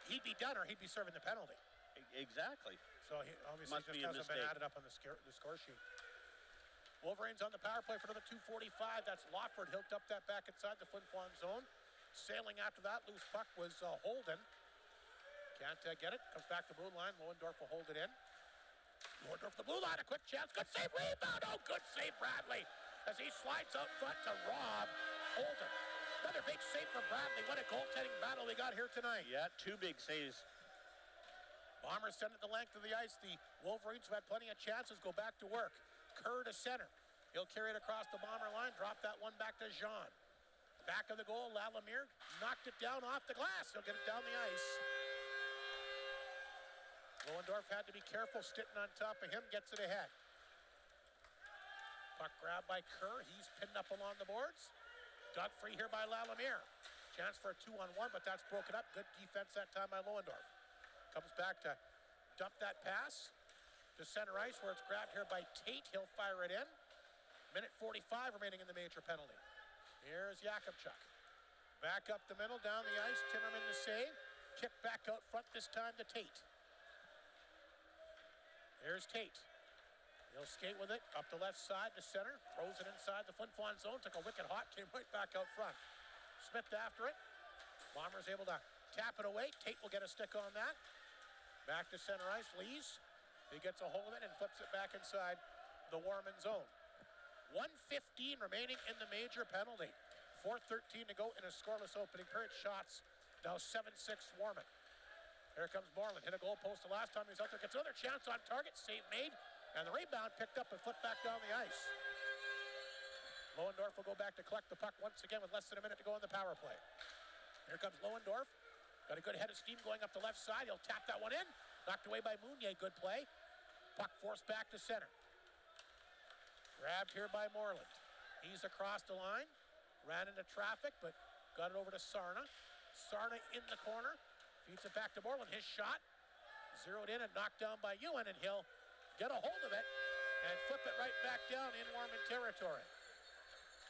he'd be done or he'd be serving the penalty. Exactly. So he obviously just hasn't been added up on the score sheet. Wolverines on the power play for another 2:45. That's Lawford. He'll dump that back inside the Flin Flon zone. Sailing after that, loose puck was Holden. Can't get it. Comes back to blue line. Lohendorf will hold it in. Lohendorf, the blue line, a quick chance. Good save, rebound. Oh, good save, Bradley. As he slides out front to Rob Holden. Another big save from Bradley. What a goaltending battle we got here tonight. Yeah, two big saves. Bombers send it the length of the ice. The Wolverines, who had plenty of chances, go back to work. Kerr to center. He'll carry it across the Bomber line. Drop that one back to Jean. Back of the goal, Lalumere knocked it down off the glass. He'll get it down the ice. Lohendorf had to be careful. Stinton on top of him gets it ahead. Puck grabbed by Kerr. He's pinned up along the boards. Dug free here by Lalumere. Chance for a 2-on-1, but that's broken up. Good defense that time by Lohendorf. Comes back to dump that pass to center ice where it's grabbed here by Tate. He'll fire it in. Minute 45 remaining in the major penalty. Here's Jakubchuk. Back up the middle, down the ice. Timmerman to save. Kick back out front, this time to Tate. There's Tate. He'll skate with it up the left side to center. Throws it inside the Flin Flon zone. Took a wicked hot, came right back out front. Smith after it. Bombers able to tap it away. Tate will get a stick on that. Back to center ice. Lees. He gets a hold of it and flips it back inside the Warman zone. 1:15 remaining in the major penalty. 4:13 to go in a scoreless opening period. Shots now 7-6 Warman. Here comes Moreland. Hit a goal post the last time he was out there. Gets another chance on target. Save made. And the rebound picked up and flipped back down the ice. Lohendorf will go back to collect the puck once again with less than a minute to go on the power play. Here comes Lohendorf. Got a good head of steam going up the left side. He'll tap that one in. Knocked away by Mounier. Good play. Puck forced back to center. Grabbed here by Moreland. He's across the line. Ran into traffic, but got it over to Sarna. Sarna in the corner. Feeds it back to Moreland. His shot. Zeroed in and knocked down by Ewan, and he'll get a hold of it and flip it right back down in Warman territory.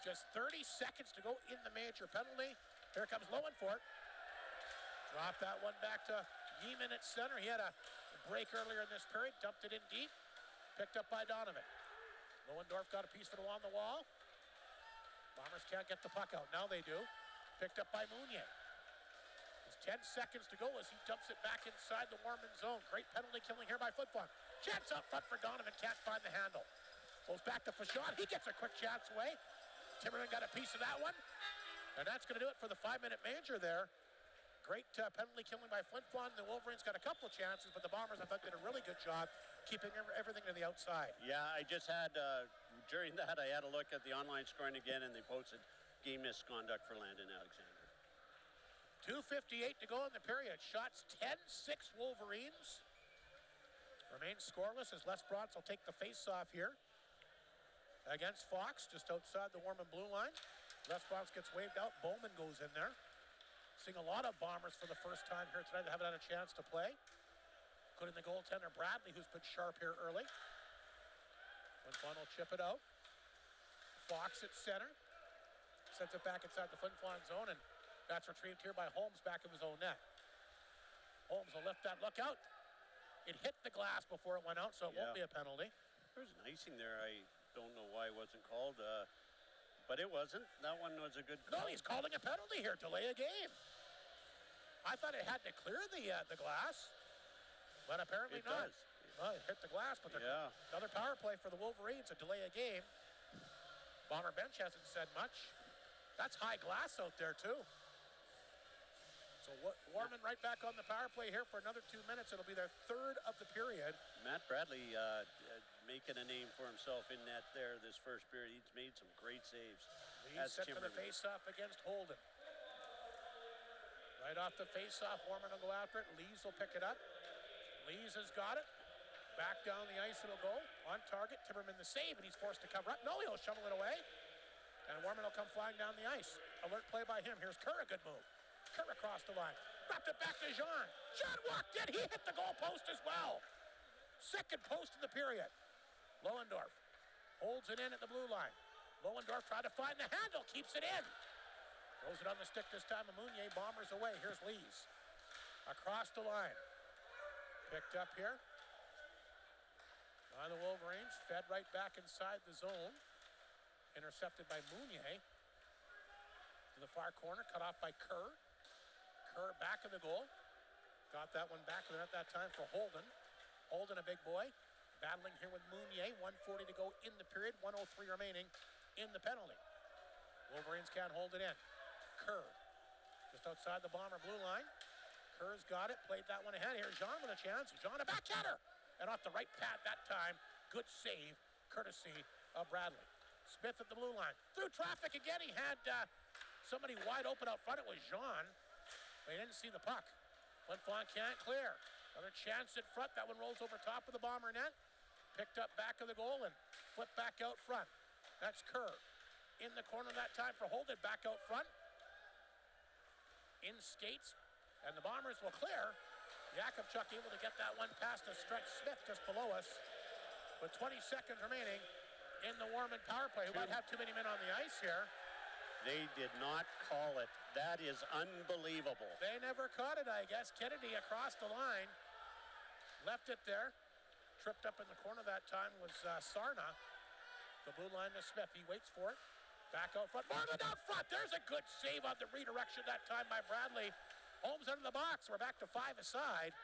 Just 30 seconds to go in the major penalty. Here comes Lowenfort. Dropped that one back to Yeeman at center. He had a break earlier in this period. Dumped it in deep. Picked up by Donovan. Lohendorf got a piece of it along the wall. Bombers can't get the puck out. Now they do. Picked up by Mounier. His 10 seconds to go as he dumps it back inside the Warman zone. Great penalty killing here by Flin Flon. Chance up front for Donovan, can't find the handle. Goes back to Flin. He gets a quick chance away. Timmerman got a piece of that one. And that's going to do it for the 5-minute major there. Great penalty killing by Flin Flon. The Wolverines got a couple of chances, but the Bombers, I thought, did a really good job keeping everything to the outside. Yeah, I just had, during that, I had a look at the online scoring again, and they posted game misconduct for Landon Alexander. 2:58 to go in the period. Shots 10-6 Wolverines. Remains scoreless as Les Bronx will take the face-off here against Fox, just outside the Warman blue line. Les Bronx gets waved out. Bowman goes in there. Seeing a lot of Bombers for the first time here tonight that haven't had a chance to play. Including the goaltender Bradley, who's been sharp here early. Flin Flon will chip it out. Fox at center. Sends it back inside the Flin Flon zone, and that's retrieved here by Holmes back of his own net. Holmes will lift that. Look out. It hit the glass before it went out, so it won't be a penalty. There's an icing there. I don't know why it wasn't called, but it wasn't. That one was a good call. No, he's calling a penalty here. Delay a game. I thought it had to clear the glass, but apparently not. Does. Well, it hit the glass, but another power play for the Wolverines, a delay a game. Bomber bench hasn't said much. That's high glass out there, too. So Warman right back on the power play here for another 2 minutes. It'll be their third of the period. Matt Bradley making a name for himself in net there this first period. He's made some great saves. Lee's set for the face-off against Holden. Right off the face-off, Warman will go after it. Lees will pick it up. Lees has got it. Back down the ice it'll go. On target, Timmerman the save, and he's forced to cover up. No, he'll shovel it away. And Warman will come flying down the ice. Alert play by him. Here's Kerr, a good move. Kerr across the line. Dropped it back to Jean. Jean walked in. He hit the goal post as well. Second post of the period. Lohendorf holds it in at the blue line. Lohendorf tried to find the handle. Keeps it in. Throws it on the stick this time. Amunier Bombers away. Here's Lees. Across the line. Picked up here by the Wolverines. Fed right back inside the zone. Intercepted by Mounier. To the far corner. Cut off by Kerr. Kerr back of the goal. Got that one back at that time for Holden. Holden, a big boy. Battling here with Mounier. 1:40 to go in the period. 1:03 remaining in the penalty. Wolverines can't hold it in. Kerr. Just outside the Bomber blue line. Kerr's got it. Played that one ahead. Here's Jean with a chance. Jean a backhander. And off the right pad that time. Good save. Courtesy of Bradley. Smith at the blue line. Through traffic again. He had somebody wide open out front. It was Jean. But he didn't see the puck. Flin Flon can't clear. Another chance in front. That one rolls over top of the Bomber net. Picked up back of the goal and flipped back out front. That's Kerr. In the corner that time for Holden. Back out front. In skates. And the Bombers will clear. Jakubchuk able to get that one past a stretch Smith just below us. With 20 seconds remaining in the Warman power play. We might have too many men on the ice here. They did not call it. That is unbelievable. They never caught it, I guess. Kennedy across the line. Left it there. Tripped up in the corner that time was Sarna. The blue line to Smith. He waits for it. Back out front. Marlin out front. There's a good save on the redirection that time by Bradley. Holmes under the box. We're back to 5 aside.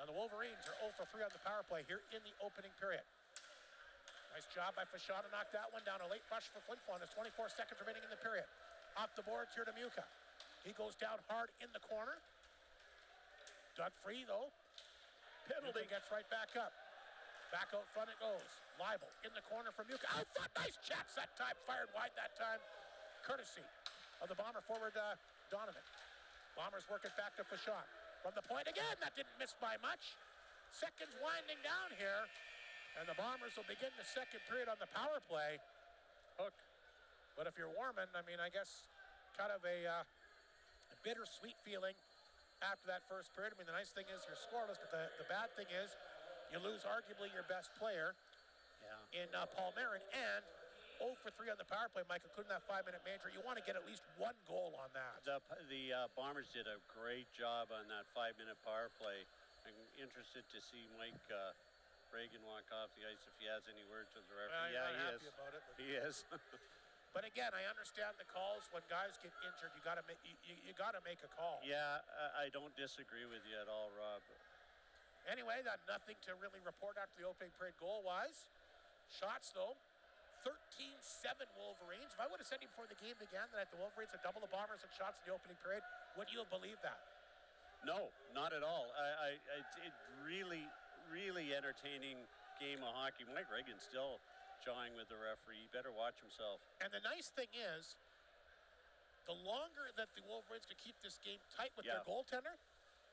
And the Wolverines are 0 for 3 on the power play here in the opening period. Nice job by Fashon to knock that one down. A late rush for Flin Flon. There's 24 seconds remaining in the period. Off the boards here to Muka. He goes down hard in the corner. Dug free, though. Penalty gets right back up. Back out front it goes. Leibel in the corner for Muka. Out front, nice chance that time. Fired wide that time. Courtesy of the Bomber forward, Donovan. Bombers work it back to Fashon. From the point again, that didn't miss by much. Seconds winding down here. And the Bombers will begin the second period on the power play. Hook. But if you're Warman, I mean, I guess kind of a bittersweet feeling after that first period. I mean, the nice thing is you're scoreless, but the bad thing is you lose arguably your best player in Paul Marin, and 0 for 3 on the power play, Mike, including that 5-minute major. You want to get at least one goal on that. The Bombers did a great job on that 5-minute power play. I'm interested to see Mike Reagan walk off the ice if he has any words with the referee. Well, yeah, he is. About it, he is. But again, I understand the calls when guys get injured. You got to make you got to make a call. Yeah, I don't disagree with you at all, Rob. Anyway, that nothing to really report after the opening period goal-wise. Shots, though, 13-7 Wolverines. If I would have said before the game began that the Wolverines would double the Bombers in shots in the opening period, would you have believed that? No, not at all. It really, really entertaining game of hockey. Mike Reagan's still jawing with the referee. He better watch himself. And the nice thing is, the longer that the Wolverines could keep this game tight with their goaltender,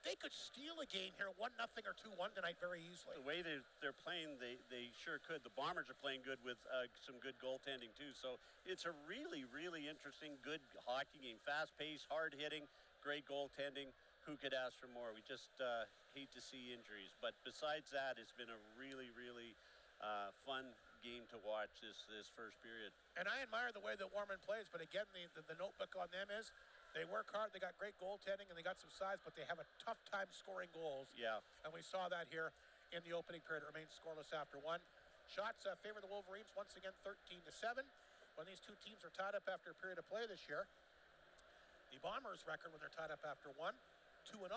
they could steal a game here 1-0 or 2-1 tonight very easily. The way they're playing, they sure could. The Bombers are playing good with some good goaltending too. So it's a really, really interesting, good hockey game. Fast-paced, hard-hitting, great goaltending. Who could ask for more? We just hate to see injuries. But besides that, it's been a really, really fun game to watch this first period. And I admire the way that Warman plays. But again, the notebook on them is they work hard, they got great goaltending, and they got some size, but they have a tough time scoring goals. Yeah. And we saw that here in the opening period. It remains scoreless after one. Shots favor the Wolverines once again 13-7. When these two teams are tied up after a period of play this year, the Bombers' record when they're tied up after one, 2-0.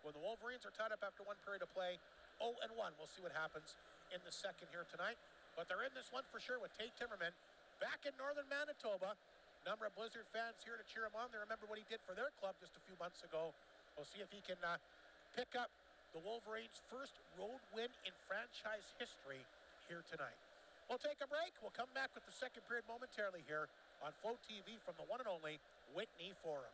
When the Wolverines are tied up after one period of play, 0-1. We'll see what happens in the second here tonight. But they're in this one for sure with Tate Timmerman back in northern Manitoba. Number of Blizzard fans here to cheer him on. They remember what he did for their club just a few months ago. We'll see if he can pick up the Wolverines' first road win in franchise history here tonight. We'll take a break. We'll come back with the second period momentarily here on Flow TV from the one and only Whitney Forum.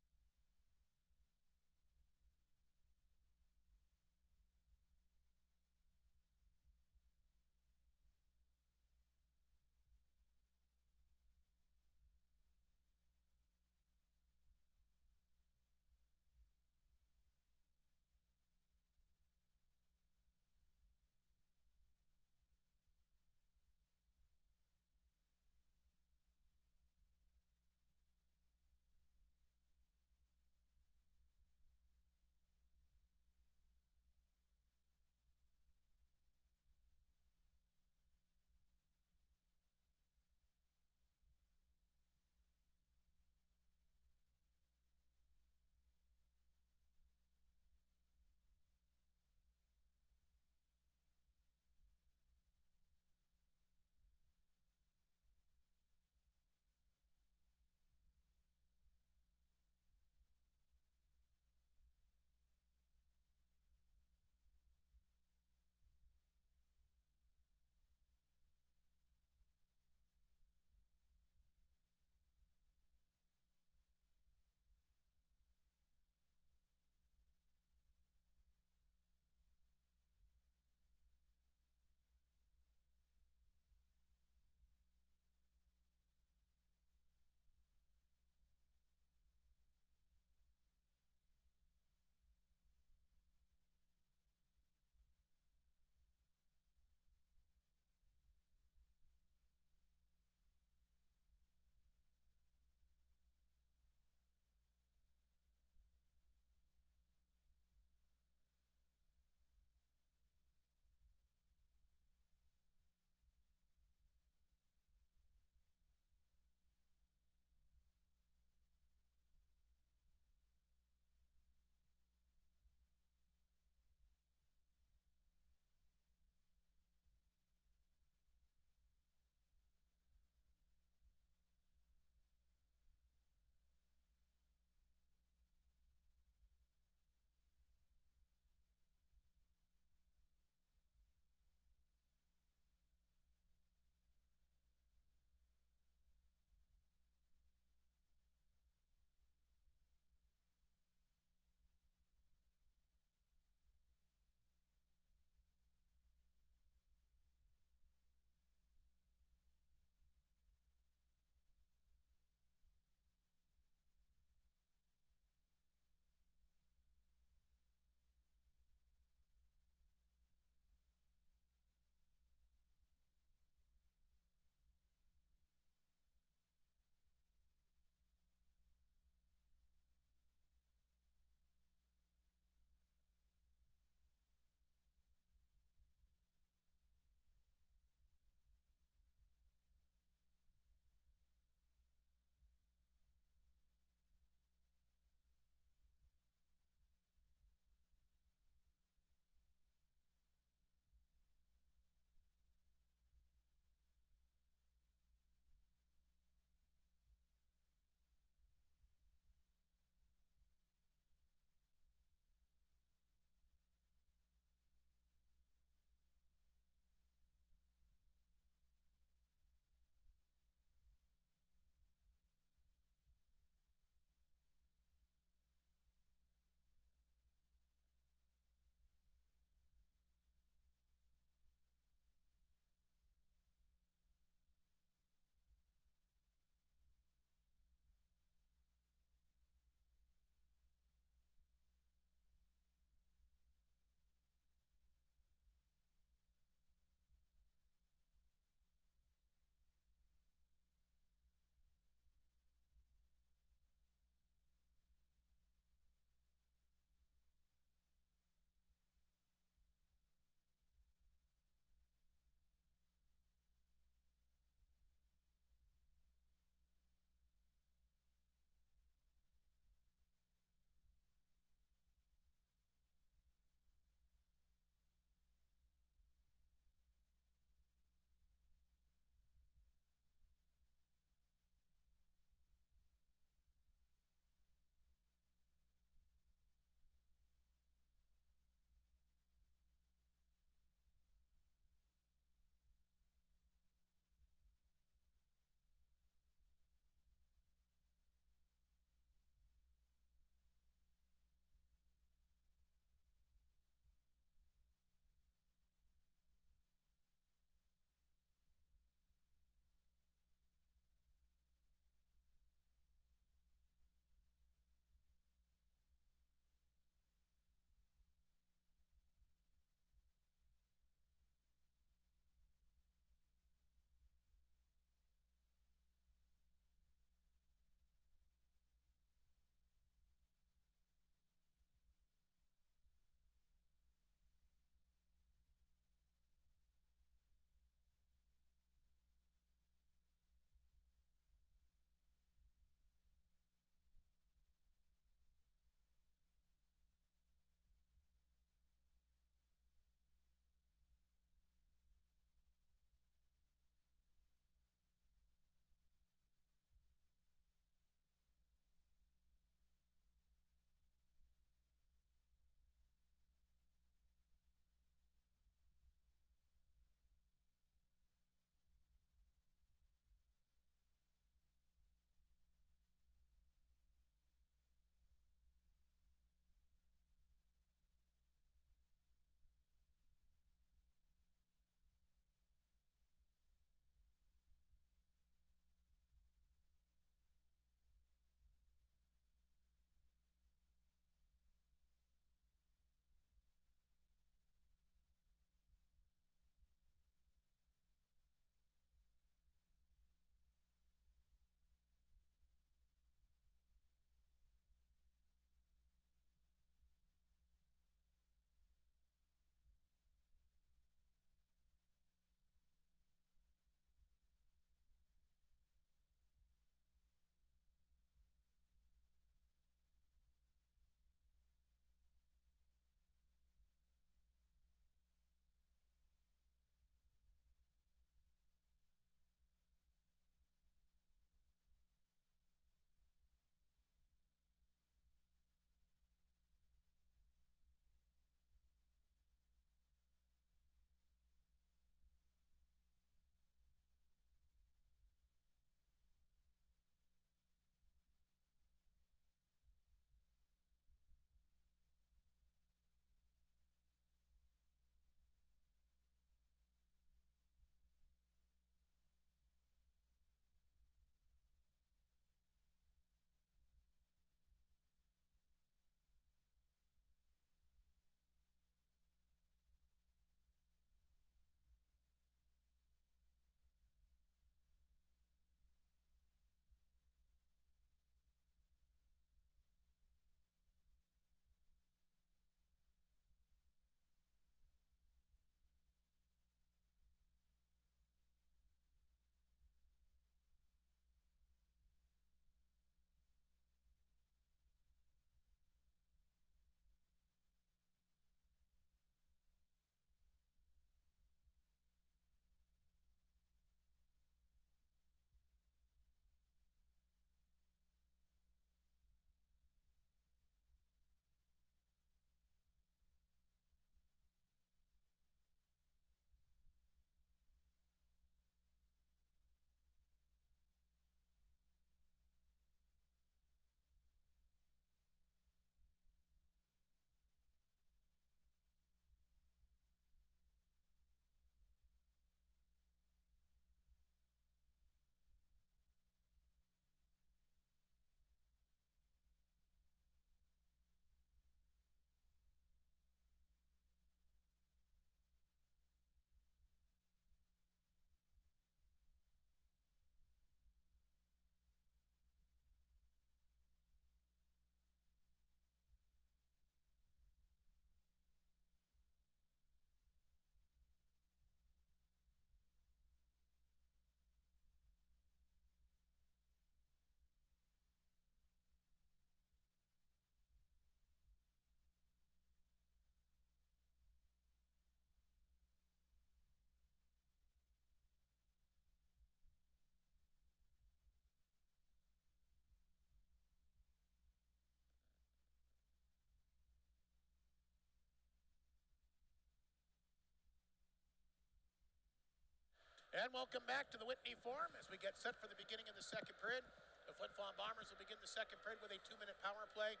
And welcome back to the Whitney Forum as we get set for the beginning of the second period. The Flin Flon Bombers will begin the second period with a 2-minute power play.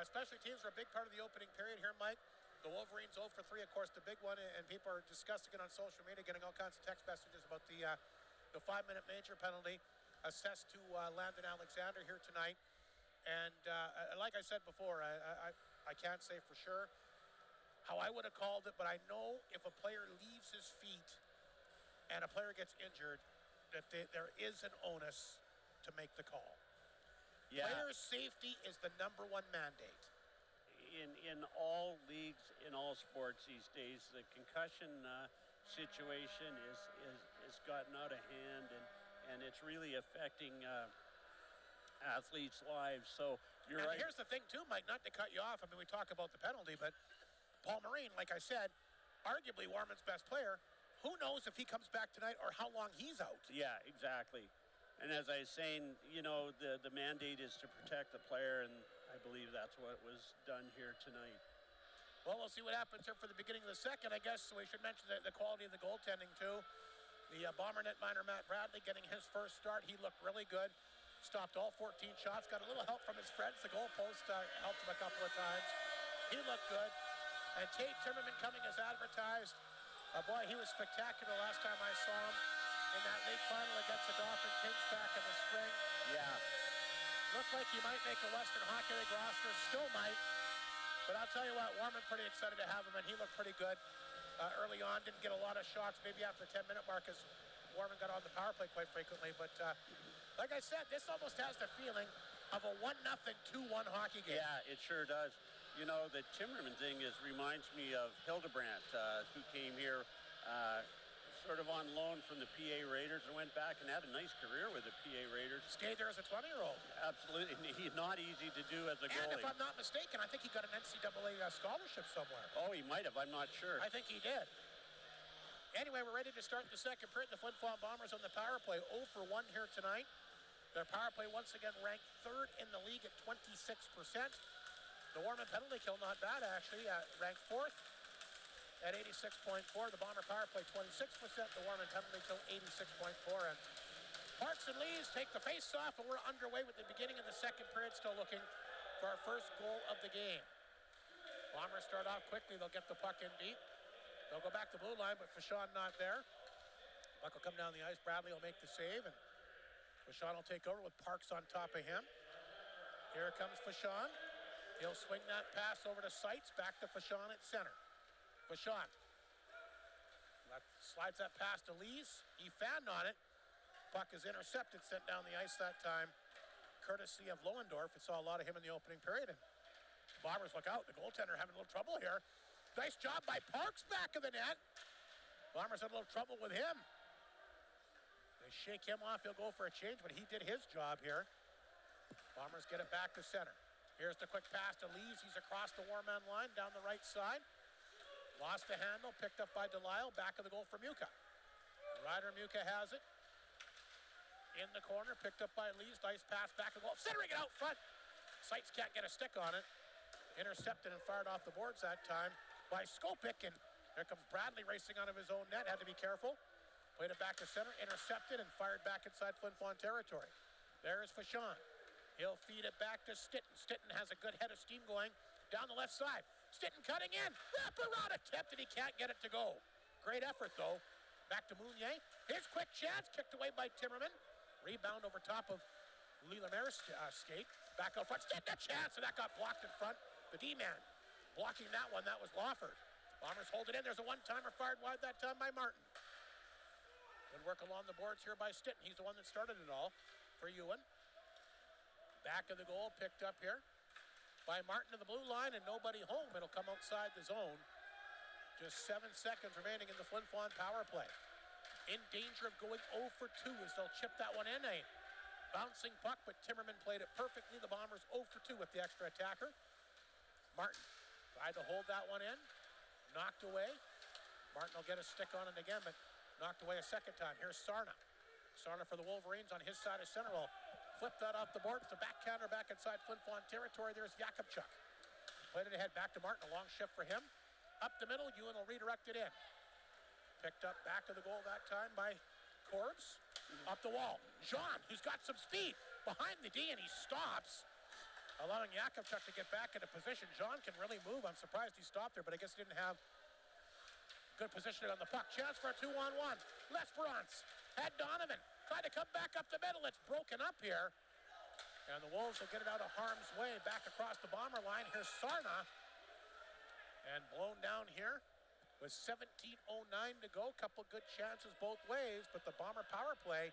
Special teams are a big part of the opening period here, Mike. The Wolverines 0 for 3, of course, the big one, and people are discussing it on social media, getting all kinds of text messages about the 5-minute major penalty assessed to Landon Alexander here tonight. And like I said before, I can't say for sure how I would have called it, but I know if a player leaves his feet and a player gets injured, that there is an onus to make the call. Yeah. Player safety is the number one mandate. In all leagues, in all sports these days, the concussion situation is gotten out of hand, and it's really affecting athletes' lives. So you're right. Here's the thing too, Mike, not to cut you off. I mean, we talk about the penalty, but Paul Marine, like I said, arguably Warman's best player. Who knows if he comes back tonight or how long he's out? Yeah, exactly. And as I was saying, you know, the mandate is to protect the player, and I believe that's what was done here tonight. Well, we'll see what happens here for the beginning of the second. I guess we should mention the quality of the goaltending, too. The Bomber netminder, Matt Bradley, getting his first start. He looked really good. Stopped all 14 shots. Got a little help from his friends. The goalpost helped him a couple of times. He looked good. And Tate Timmerman coming as advertised. Boy, he was spectacular last time I saw him in that league final against the Dauphin Kings back in the spring. Yeah. Looked like he might make a Western Hockey League roster. Still might. But I'll tell you what, Warman pretty excited to have him, and he looked pretty good early on. Didn't get a lot of shots, maybe after the 10-minute mark, as Warman got on the power play quite frequently. But like I said, this almost has the feeling of a 1-0, 2-1 hockey game. Yeah, it sure does. You know, the Timmerman thing reminds me of Hildebrandt, who came here sort of on loan from the PA Raiders and went back and had a nice career with the PA Raiders. Stayed there as a 20-year-old. Absolutely. He's not easy to do as a goalie. And if I'm not mistaken, I think he got an NCAA scholarship somewhere. Oh, he might have. I'm not sure. I think he did. Anyway, we're ready to start the second period. The Flin Flon Bombers on the power play 0 for 1 here tonight. Their power play once again ranked 3rd in the league at 26%. The Warman penalty kill, not bad actually, ranked 4th at 86.4. The Bomber power play 26%. The Warman penalty kill 86.4. And Parks and Lees take the face-off, and we're underway with the beginning of the second period, still looking for our first goal of the game. Bombers start off quickly. They'll get the puck in deep. They'll go back to blue line, but Fashon not there. Puck will come down the ice. Bradley will make the save, and Fashon will take over with Parks on top of him. Here comes Fashon. He'll swing that pass over to Seitz, back to Fashon at center. Fashon slides that pass to Lees. He fanned on it. Puck is intercepted, sent down the ice that time, courtesy of Lohendorf. We saw a lot of him in the opening period, and Bombers look out. The goaltender having a little trouble here. Nice job by Parks back of the net. Bombers had a little trouble with him. They shake him off. He'll go for a change, but he did his job here. Bombers get it back to center. Here's the quick pass to Lees. He's across the Warman line down the right side. Lost the handle, picked up by Delisle. Back of the goal for Muka. Ryder Muka has it. In the corner, picked up by Lees. Nice pass back of the goal. Centering it out front. Seitz can't get a stick on it. Intercepted and fired off the boards that time by Skopik. And here comes Bradley racing out of his own net. Had to be careful. Played it back to center. Intercepted and fired back inside Flin Flon territory. There's Fashon. He'll feed it back to Stitten. Stitten has a good head of steam going down the left side. Stitten cutting in. Wraparound attempt, and he can't get it to go. Great effort, though. Back to Mounier. His quick chance, kicked away by Timmerman. Rebound over top of Lillemer's skate. Back out front. Stitten a chance, and that got blocked in front. The D-man blocking that one. That was Lawford. Bombers hold it in. There's a one-timer fired wide that time by Martin. Good work along the boards here by Stitten. He's the one that started it all for Ewan. Back of the goal, picked up here by Martin to the blue line, and nobody home. It'll come outside the zone. Just 7 seconds remaining in the Flin Flon power play. In danger of going 0 for 2 as they'll chip that one in. A bouncing puck, but Timmerman played it perfectly. The Bombers 0 for 2 with the extra attacker. Martin tried to hold that one in. Knocked away. Martin will get a stick on it again, but knocked away a second time. Here's Sarna. Sarna for the Wolverines on his side of center. Will flip that off the board. It's a backhander back inside Flin Flon territory. There's Jakubchuk. Played it ahead back to Martin. A long shift for him. Up the middle, Ewan will redirect it in. Picked up back of the goal that time by Corbs. Up the wall. Jean, who's got some speed behind the D, and he stops, allowing Yakovchuk to get back into position. Jean can really move. I'm surprised he stopped there, but I guess he didn't have good positioning on the puck. Chance for a 2-on-1. L'Esperance had Donovan. Tried to come back up the middle. It's broken up here. And the Wolves will get it out of harm's way back across the Bomber line. Here's Sarna. And blown down here with 17:09 to go. Couple good chances both ways, but the Bomber power play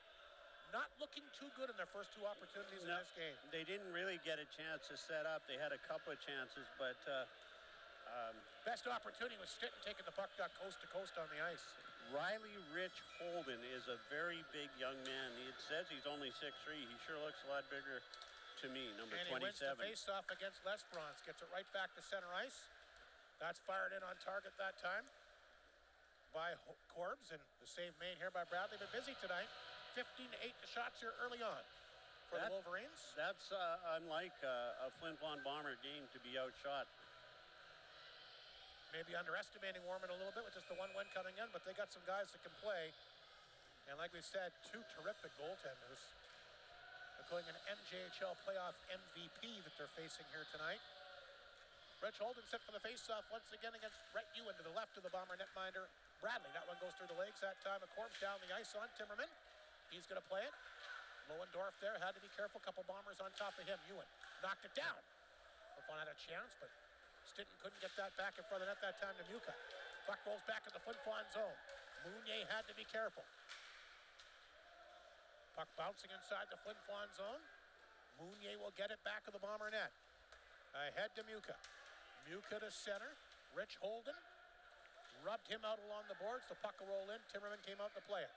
not looking too good in their first two opportunities in this game. They didn't really get a chance to set up. They had a couple of chances, but best opportunity was Stitton taking the puck down coast to coast on the ice. Riley Rich Holden is a very big young man. It says he's only 6'3". He sure looks a lot bigger to me, number 27. And he wins the face-off against L'Esperance. Gets it right back to center ice. That's fired in on target that time by Corbs, and the save made here by Bradley. Been busy tonight. 15-8 the shots here early on for the Wolverines. That's unlike a Flin Flon Bomber game to be outshot. Maybe underestimating Warman a little bit with just the one win coming in, but they got some guys that can play. And like we said, two terrific goaltenders, including an MJHL playoff MVP that they're facing here tonight. Rich Holden set for the faceoff once again against Rhett Ewan to the left of the Bomber netminder Bradley. That one goes through the legs that time. A Corbs down the ice on Timmerman. He's going to play it. Lowendorf there had to be careful. Couple Bombers on top of him. Ewan knocked it down. Flin had a chance, but Stitton couldn't get that back in front of the net that time to Muka. Puck rolls back in the Flin Flon zone. Mounier had to be careful. Puck bouncing inside the Flin Flon zone. Mounier will get it back of the Bomber net. Ahead to Muka. Muka to center. Rich Holden rubbed him out along the boards. The puck will roll in. Timmerman came out to play it.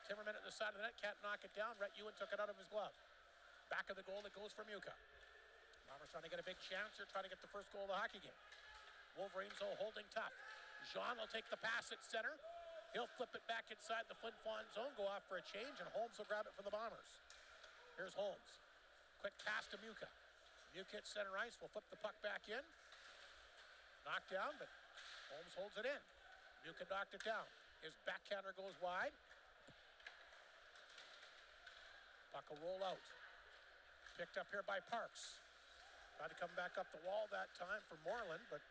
Timmerman at the side of the net, can't knock it down. Rhett Ewan took it out of his glove. Back of the goal, it goes for Muka. Bombers trying to get a big chance. They're trying to get the first goal of the hockey game. Wolverines all holding tough. Jean will take the pass at center. He'll flip it back inside the Flin Flon zone, go off for a change, and Holmes will grab it for the Bombers. Here's Holmes. Quick pass to Muka. Muka at center ice will flip the puck back in. Knocked down, but Holmes holds it in. Muka knocked it down. His backhander goes wide. Puck will roll out. Picked up here by Parks. Tried to come back up the wall that time for Moreland, but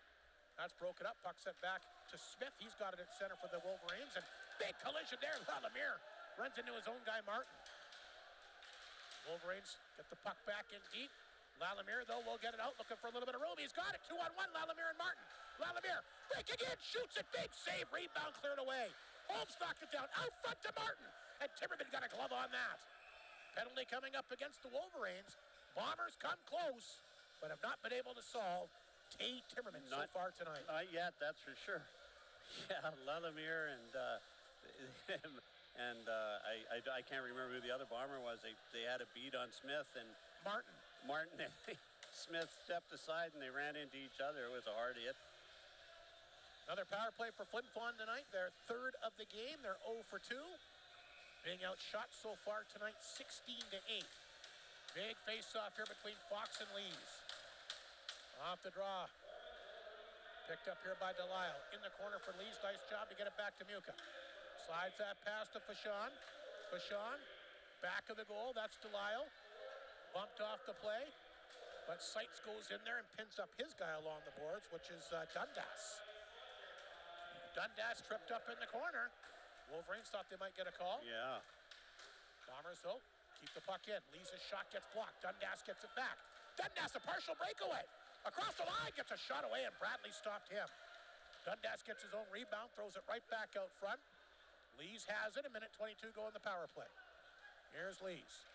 that's broken up. Puck sent back to Smith. He's got it at center for the Wolverines, and big collision there. Lalamier runs into his own guy, Martin. Wolverines get the puck back in deep. Lalamier, though, will get it out, looking for a little bit of room. He's got it. 2-on-1, Lalamier and Martin. Lalamier breaking in, shoots it, big save, rebound cleared away. Holmes knocked it down, out front to Martin, and Timmerman got a glove on that. Penalty coming up against the Wolverines. Bombers come close, but have not been able to solve Tay Timmerman so far tonight. Not yet, that's for sure. Yeah, Lalamier and I can't remember who the other Bomber was. They had a beat on Smith and Martin and Smith stepped aside and they ran into each other. It was a hard hit. Another power play for Flin Flon tonight. Their third of the game. They're 0 for 2. Being outshot so far tonight, 16-8. Big face-off here between Fox and Lees. Off the draw. Picked up here by Delisle. In the corner for Lees. Nice job to get it back to Muka. Slides that pass to Fashon. Fashon, back of the goal. That's Delisle. Bumped off the play. But Seitz goes in there and pins up his guy along the boards, which is Dundas. Dundas tripped up in the corner. Wolverines thought they might get a call. Yeah. Bombers, though, keep the puck in. Lee's shot gets blocked. Dundas gets it back. Dundas, a partial breakaway. Across the line, gets a shot away, and Bradley stopped him. Dundas gets his own rebound, throws it right back out front. Lees has it. 1:22 go in the power play. Here's Lees.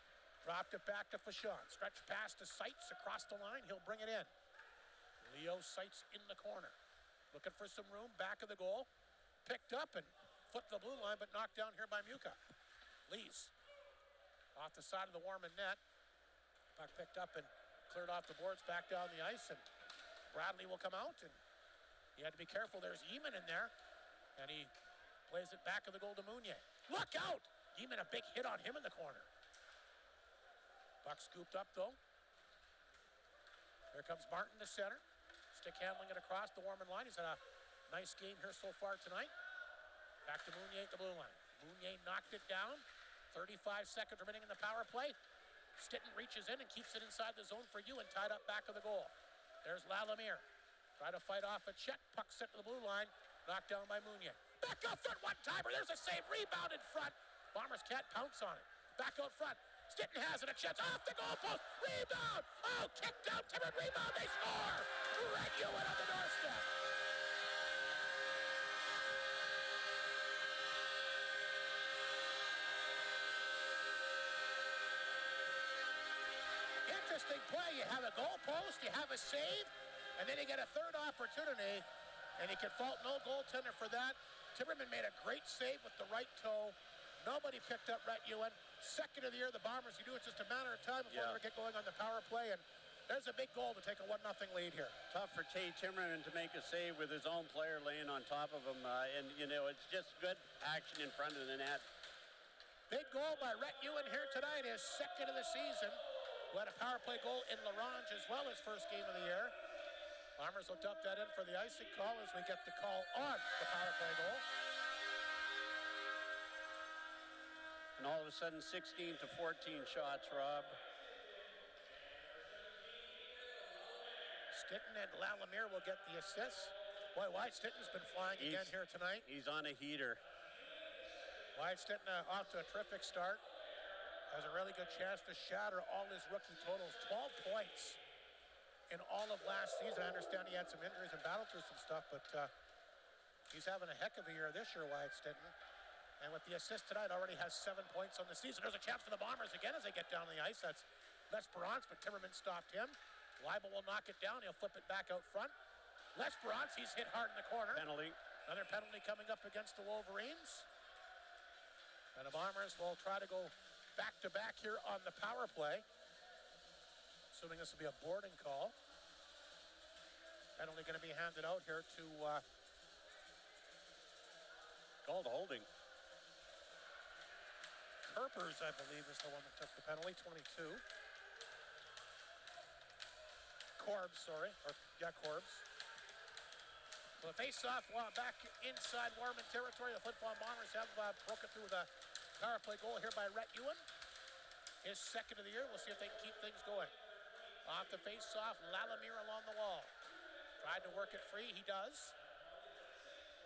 Dropped it back to Fashon. Stretch pass to Seitz across the line. He'll bring it in. Leo Seitz in the corner. Looking for some room. Back of the goal. Picked up and flipped the blue line, but knocked down here by Muka. Lees. Off the side of the Warman net. Puck picked up and cleared off the boards back down the ice. And Bradley will come out. And he had to be careful. There's Eamon in there. And he plays it back of the goal to Mounier. Look out! Eamon, a big hit on him in the corner. Puck scooped up, though. Here comes Martin to center. Stick handling it across the Warman line. He's had a nice game here so far tonight. Back to Mounier at the blue line. Mounier knocked it down. 35 seconds remaining in the power play. Stitton reaches in and keeps it inside the zone for Ewan, tied up back of the goal. There's Lalamier. Try to fight off a check. Puck sent to the blue line. Knocked down by Mounier. Back out front, one-timer. There's a save. Rebound in front. Bombers can't pounce on it. Back out front. Stitton has it. A chance off the goalpost. Rebound. Oh, kicked out. Timmins rebound. They score. Red Ewan on the doorstep. Interesting play. You have a goal post, you have a save, and then you get a third opportunity, and you can fault no goaltender for that. Timmerman made a great save with the right toe. Nobody picked up Rhett Ewan. Second of the year, the Bombers, you do it just a matter of time before they get going on the power play, and there's a big goal to take a 1-0 lead here. Tough for Tate Timmerman to make a save with his own player laying on top of him, and, you know, it's just good action in front of the net. Big goal by Rhett Ewan here tonight, his second of the season. Who had a power play goal in LaRange as well as first game of the year. Bombers will dump that in for the icing call as we get the call on the power play goal. And all of a sudden, 16 to 14 shots, Rob. Stitton and Lalamier will get the assists. Boy, Wyatt Stitton's been flying again here tonight. He's on a heater. Wyatt Stitton off to a terrific start. Has a really good chance to shatter all his rookie totals. 12 points in all of last season. I understand he had some injuries and battled through some stuff, but he's having a heck of a year this year, Wyatt Stitton. And with the assist tonight, already has 7 points on the season. There's a chance for the Bombers again as they get down the ice. That's L'Esperance, but Timmerman stopped him. Leibel will knock it down. He'll flip it back out front. L'Esperance, he's hit hard in the corner. Penalty. Another penalty coming up against the Wolverines. And the Bombers will try to go back-to-back here on the power play. Assuming this will be a boarding call. Penalty going to be handed out here to Called holding. Kerpers, I believe, is the one that took the penalty, 22. Corbs, sorry. Corbs. So the face-off back inside Warman territory. The Flin Flon Bombers have broken through the power play goal here by Rhett Ewan. His second of the year. We'll see if they can keep things going. Off the face-off, Lalamier along the wall. Tried to work it free. He does.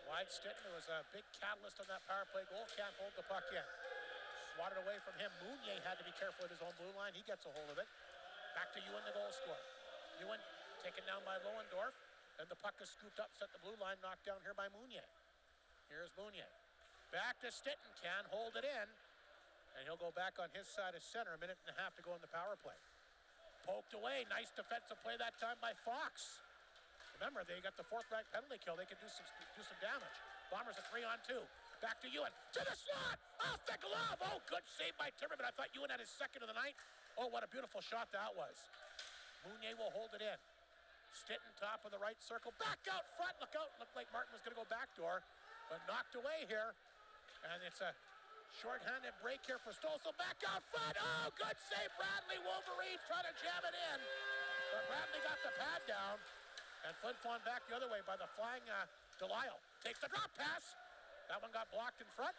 Wyatt Stitton, who was a big catalyst on that power play goal, can't hold the puck in. Swatted away from him. Mounier had to be careful at his own blue line. He gets a hold of it. Back to Ewan, the goal scorer. Ewan taken down by Lohendorf. And the puck is scooped up, set the blue line, knocked down here by Mounier. Here's Mounier. Back to Stitton, can hold it in. And he'll go back on his side of center. A minute and a half to go in the power play. Poked away. Nice defensive play that time by Fox. Remember, they got the fourth-ranked penalty kill. They can do some damage. Bombers a 3-on-2. Back to Ewan. To the slot! Off the glove! Oh, good save by Timmerman. I thought Ewan had his second of the night. Oh, what a beautiful shot that was. Mounier will hold it in. Stitton, top of the right circle. Back out front. Look out. Looked like Martin was going to go backdoor. But knocked away here. And it's a short-handed break here for Stolzel. Back out front. Oh, good save. Bradley Wolverines trying to jam it in. But Bradley got the pad down. And Flin Flon back the other way by the flying Delisle. Takes the drop pass. That one got blocked in front.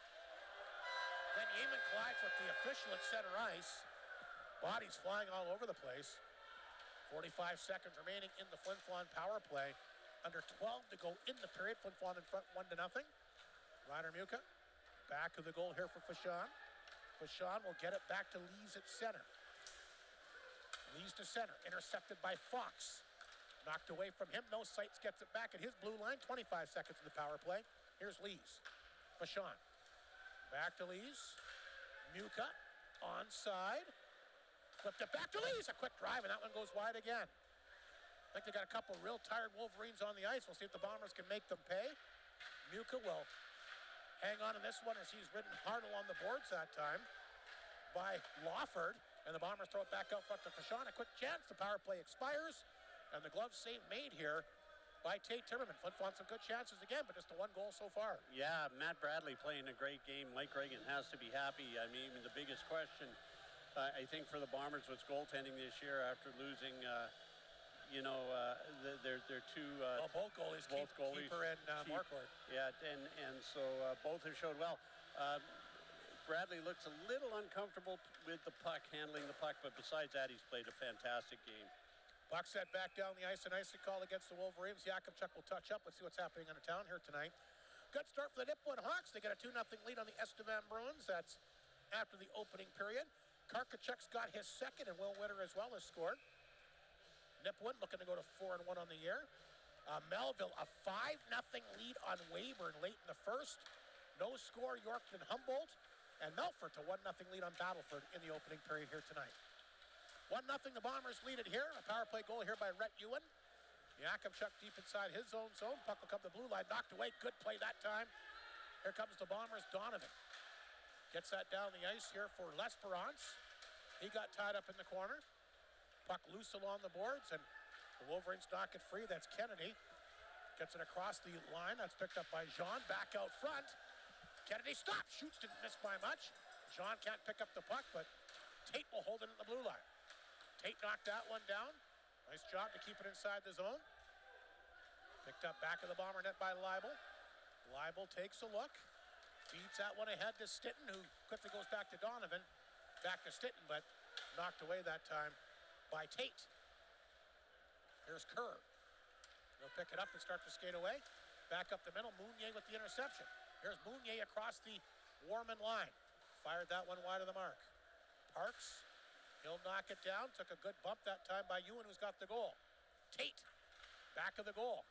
Then Yeaman collides with the official at center ice. Bodies flying all over the place. 45 seconds remaining in the Flin Flon power play. Under 12 to go in the period. Flin Flon in front 1-0. Ryder Muka back of the goal here for Fashon. Fashon will get it back to Lees at center. Lees to center. Intercepted by Fox. Knocked away from him. No Sights gets it back at his blue line. 25 seconds in the power play. Here's Lees. Fashon. Back to Lees. Muka onside. Flipped it back to Lees. A quick drive, and that one goes wide again. I think they got a couple real tired Wolverines on the ice. We'll see if the Bombers can make them pay. Muka will hang on in this one as he's ridden hard along the boards that time by Lawford. And the Bombers throw it back out front to Fashon. A quick chance. The power play expires. And the glove save made here by Tate Timmerman. Flin Flon some good chances again, but just the one goal so far. Yeah, Matt Bradley playing a great game. Mike Reagan has to be happy. I mean, the biggest question, I think, for the Bombers was goaltending this year after losing, their two... both goalies, both goalies, Keeper and Marquardt. Yeah, and so both have showed well. Bradley looks a little uncomfortable with the puck, handling the puck, but besides that, he's played a fantastic game. Puck set back down the ice, an icy call against the Wolverines. Yakubchuk will touch up. Let's see what's happening in the town here tonight. Good start for the Nipwood Hawks. They get a 2-0 lead on the Estevan Bruins. That's after the opening period. Karkachuk's got his second, and Will Witter as well has scored. Nipwood looking to go to 4-1 on the year. Melville, a 5-0 lead on Weyburn late in the first. No score, Yorkton Humboldt. And Melfort to 1-0 lead on Battleford in the opening period here tonight. 1-0, the Bombers lead it here. A power play goal here by Rhett Ewan. Yakubchuk deep inside his own zone. Puck will come to the blue line, knocked away. Good play that time. Here comes the Bombers, Donovan. Gets that down the ice here for L'Esperance. He got tied up in the corner. Puck loose along the boards, and the Wolverines knock it free. That's Kennedy. Gets it across the line. That's picked up by Jean. Back out front. Kennedy stops. Shoots, didn't miss by much. Jean can't pick up the puck, but Tate will hold it in the blue line. Tate knocked that one down. Nice job to keep it inside the zone. Picked up back of the Bomber net by Leibel. Leibel takes a look. Feeds that one ahead to Stitton, who quickly goes back to Donovan. Back to Stitton, but knocked away that time by Tate. Here's Kerr. He'll pick it up and start to skate away. Back up the middle, Mounier with the interception. Here's Mounier across the Warman line. Fired that one wide of the mark. Parks, he'll knock it down. Took a good bump that time by Ewan, who's got the goal. Tate, back of the goal.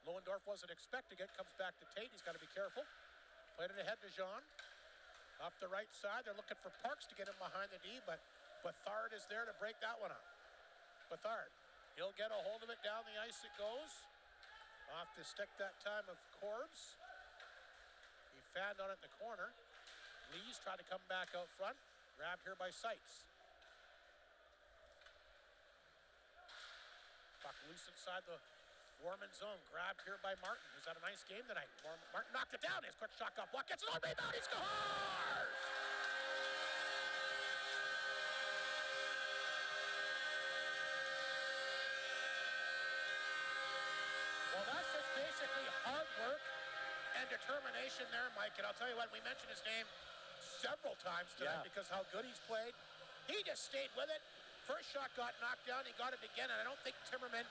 Lohendorf wasn't expecting it. Comes back to Tate. He's got to be careful. Played it ahead to Jean. Up the right side. They're looking for Parks to get him behind the D, but Bethard is there to break that one up. Bethard, he'll get a hold of it. Down the ice it goes. Off the stick that time of Corbs. He fanned on it in the corner. Lees tried to come back out front. Grabbed here by Seitz. Puck loose inside the Warman zone. Grabbed here by Martin, who's had a nice game tonight. Martin knocked it down. His quick shot got blocked. Gets it on rebound. He scores! Well, that's just basically hard work and determination there, Mike. And I'll tell you what, we mentioned his name several times tonight because how good he's played. He just stayed with it. First shot got knocked down. He got it again, and I don't think Timmerman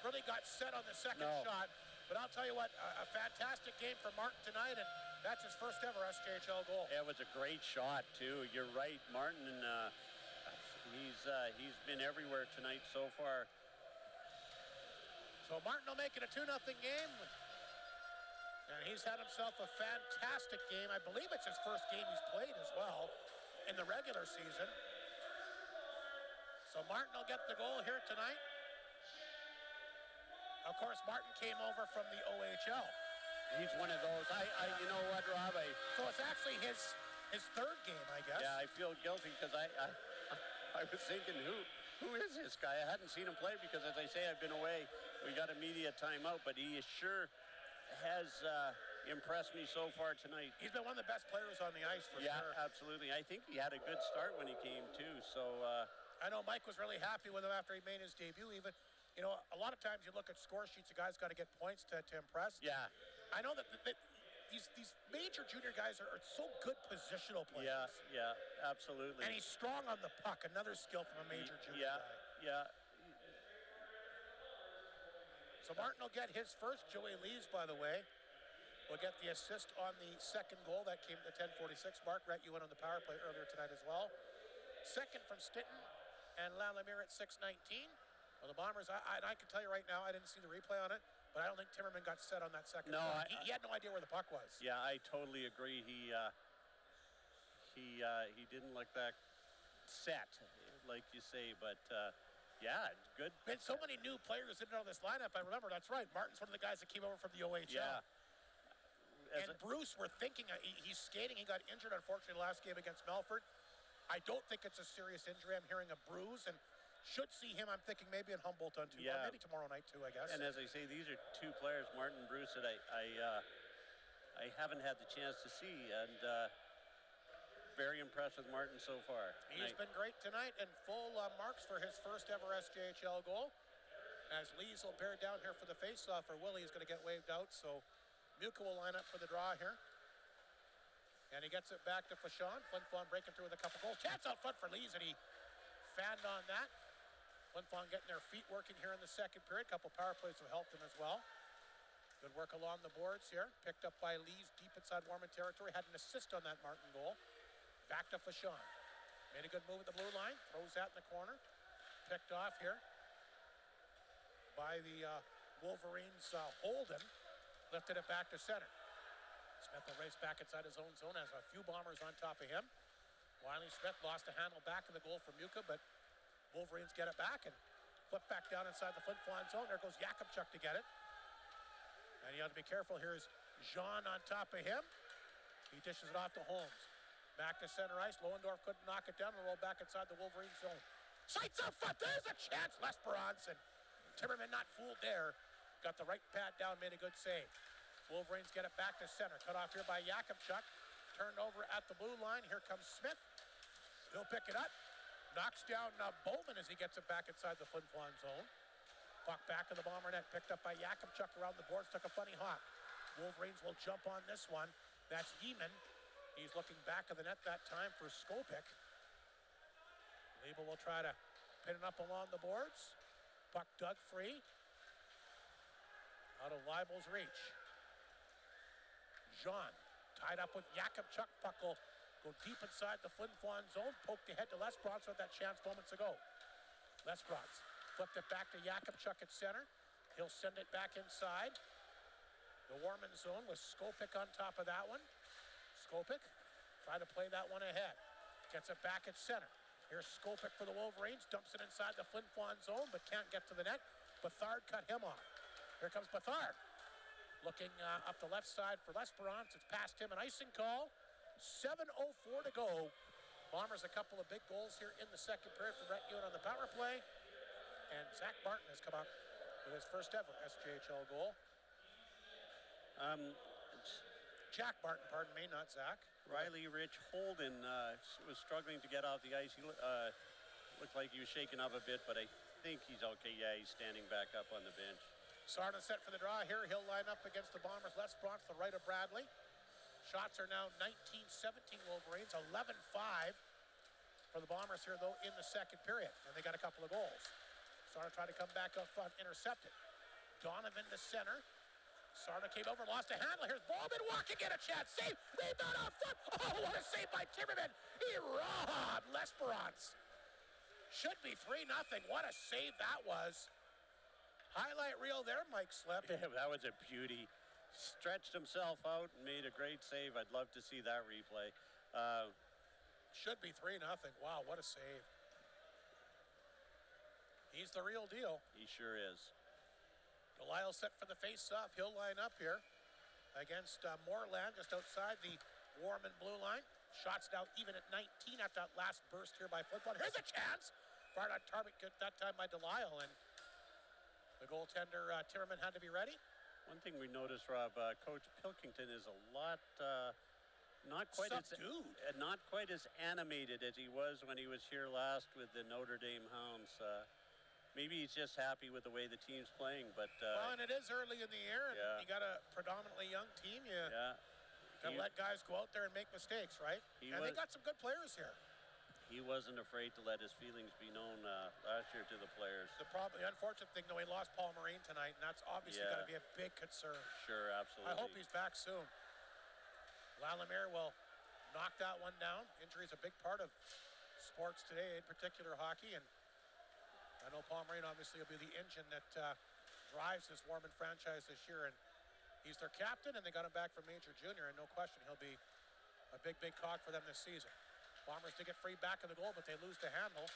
really got set on the second shot. But I'll tell you what, a fantastic game for Martin tonight, and that's his first ever SJHL goal. Yeah, it was a great shot, too. You're right, Martin. He's been everywhere tonight so far. So Martin will make it a 2-0 game. And he's had himself a fantastic game. I believe it's his first game he's played as well in the regular season. So Martin will get the goal here tonight. Of course, Martin came over from the OHL. He's one of those. You know what, Rob? So it's actually his third game, I guess. Yeah, I feel guilty because I was thinking, who is this guy? I hadn't seen him play because, as I say, I've been away. We got immediate timeout, but he sure has impressed me so far tonight. He's been one of the best players on the ice for sure. Yeah, absolutely. I think he had a good start when he came too. So I know Mike was really happy with him after he made his debut. Even, you know, a lot of times you look at score sheets, a guy's got to get points to impress. Yeah. I know that these major junior guys are so good positional players. Yeah, absolutely. And he's strong on the puck. Another skill from a major junior guy. Yeah. So Martin will get his first. Joey Lees, by the way, will get the assist on the second goal. That came at the 10:46 mark. Rhett Ewan on the power play earlier tonight as well. Second from Stitton and Lalamere at 6:19. Well, the Bombers, I can tell you right now, I didn't see the replay on it, but I don't think Timmerman got set on that second shot. He had no idea where the puck was. Yeah, I totally agree. He didn't look that set, like you say, but yeah, good. Been so many new players in on this lineup. I remember, that's right. Martin's one of the guys that came over from the OHL. Yeah. And Bruce, we're thinking he's skating. He got injured, unfortunately, last game against Melfort. I don't think it's a serious injury. I'm hearing a bruise, and should see him, I'm thinking, maybe in Humboldt on Tuesday. Maybe tomorrow night, too, I guess. And as I say, these are two players, Martin and Bruce, that I haven't had the chance to see, and very impressed with Martin so far. He's been great tonight, and full marks for his first ever SJHL goal. As Lees will bear down here for the faceoff, or Willie is going to get waved out, so Muka will line up for the draw here. And he gets it back to Flin Flon breaking through with a couple goals. Chance out front for Lees, and he fanned on that. Flin Flon getting their feet working here in the second period. A couple power plays have helped them as well. Good work along the boards here. Picked up by Lees deep inside Warman territory. Had an assist on that Martin goal. Back to Flin. Made a good move at the blue line. Throws that in the corner. Picked off here by the Wolverines. Holden lifted it back to center. Smith will race back inside his own zone. Has a few Bombers on top of him. Wiley Smith lost a handle back in the goal from Muka, but Wolverines get it back and flip back down inside the Flin Flon zone. There goes Jakubchuk to get it. And you have to be careful. Here's Jean on top of him. He dishes it off to Holmes. Back to center ice. Lohendorf couldn't knock it down and roll back inside the Wolverines zone. Sights out front. There's a chance. Lesperance and Timmerman not fooled there. Got the right pad down, made a good save. Wolverines get it back to center. Cut off here by Jakubchuk. Turned over at the blue line. Here comes Smith. He'll pick it up. Knocks down Bowman as he gets it back inside the Flin Flon zone. Puck back of the Bomber net. Picked up by Jakubchuk around the boards. Took a funny hop. Wolverines will jump on this one. That's Yeeman. He's looking back of the net that time for Skopik. Liebel will try to pin it up along the boards. Puck dug free. Out of Leibel's reach. Jean tied up with Jakubchuk. Puck will go deep inside the Flin Flon zone. Poked ahead to Lesperance with that chance moments ago. Lesperance flipped it back to Jakubchuk at center. He'll send it back inside the Warman zone with Skopik on top of that one. Skopik try to play that one ahead. Gets it back at center. Here's Skopik for the Wolverines. Dumps it inside the Flin Flon zone, but can't get to the net. Bethard cut him off. Here comes Bethard. Looking up the left side for Lesperance. It's past him, an icing call. 7:04 to go. Bombers a couple of big goals here in the second period from Brett Ewan on the power play. And Zach Martin has come up with his first ever SJHL goal. Jack Martin, pardon me, not Zach. Riley Rich Holden was struggling to get off the ice. He looked like he was shaken up a bit, but I think he's okay. Yeah, he's standing back up on the bench. Sarna set for the draw here. He'll line up against the Bombers. Lesperance to the right of Bradley. Shots are now 19-17 Wolverines, 11-5 for the Bombers here, though, in the second period. And they got a couple of goals. Sarna tried to come back up front, intercepted. Donovan to center. Sarna came over, lost a handle. Here's Bowman walking, get a chance. Save, rebound out front. Oh, what a save by Timmerman. He robbed Lesperance. Should be 3-0. What a save that was. Highlight reel there, Mike Slip. Yeah, that was a beauty. Stretched himself out and made a great save. I'd love to see that replay. Should be 3-0. Wow, what a save. He's the real deal. He sure is. Delisle set for the face-off. He'll line up here against Moreland just outside the Warman blue line. Shots now even at 19 after that last burst here by Flin Flon. Here's a chance. Fired on target that time by Delisle, and the goaltender, Timmerman, had to be ready. One thing we noticed, Rob, Coach Pilkington is a lot not quite as animated as he was when he was here last with the Notre Dame Hounds. Maybe he's just happy with the way the team's playing, but well, and it is early in the year, and you got a predominantly young team. You gotta let guys go out there and make mistakes, right? They got some good players here. He wasn't afraid to let his feelings be known last year to the players. The unfortunate thing, though, he lost Paul Marine tonight, and that's obviously going to be a big concern. Sure, absolutely. I hope he's back soon. Lalamere will knock that one down. Injury is a big part of sports today, in particular hockey, and I know Paul Marine obviously will be the engine that drives this Warman franchise this year, and he's their captain, and they got him back from Major Junior, and no question he'll be a big cog for them this season. Bombers to get free back of the goal, but they lose the handle.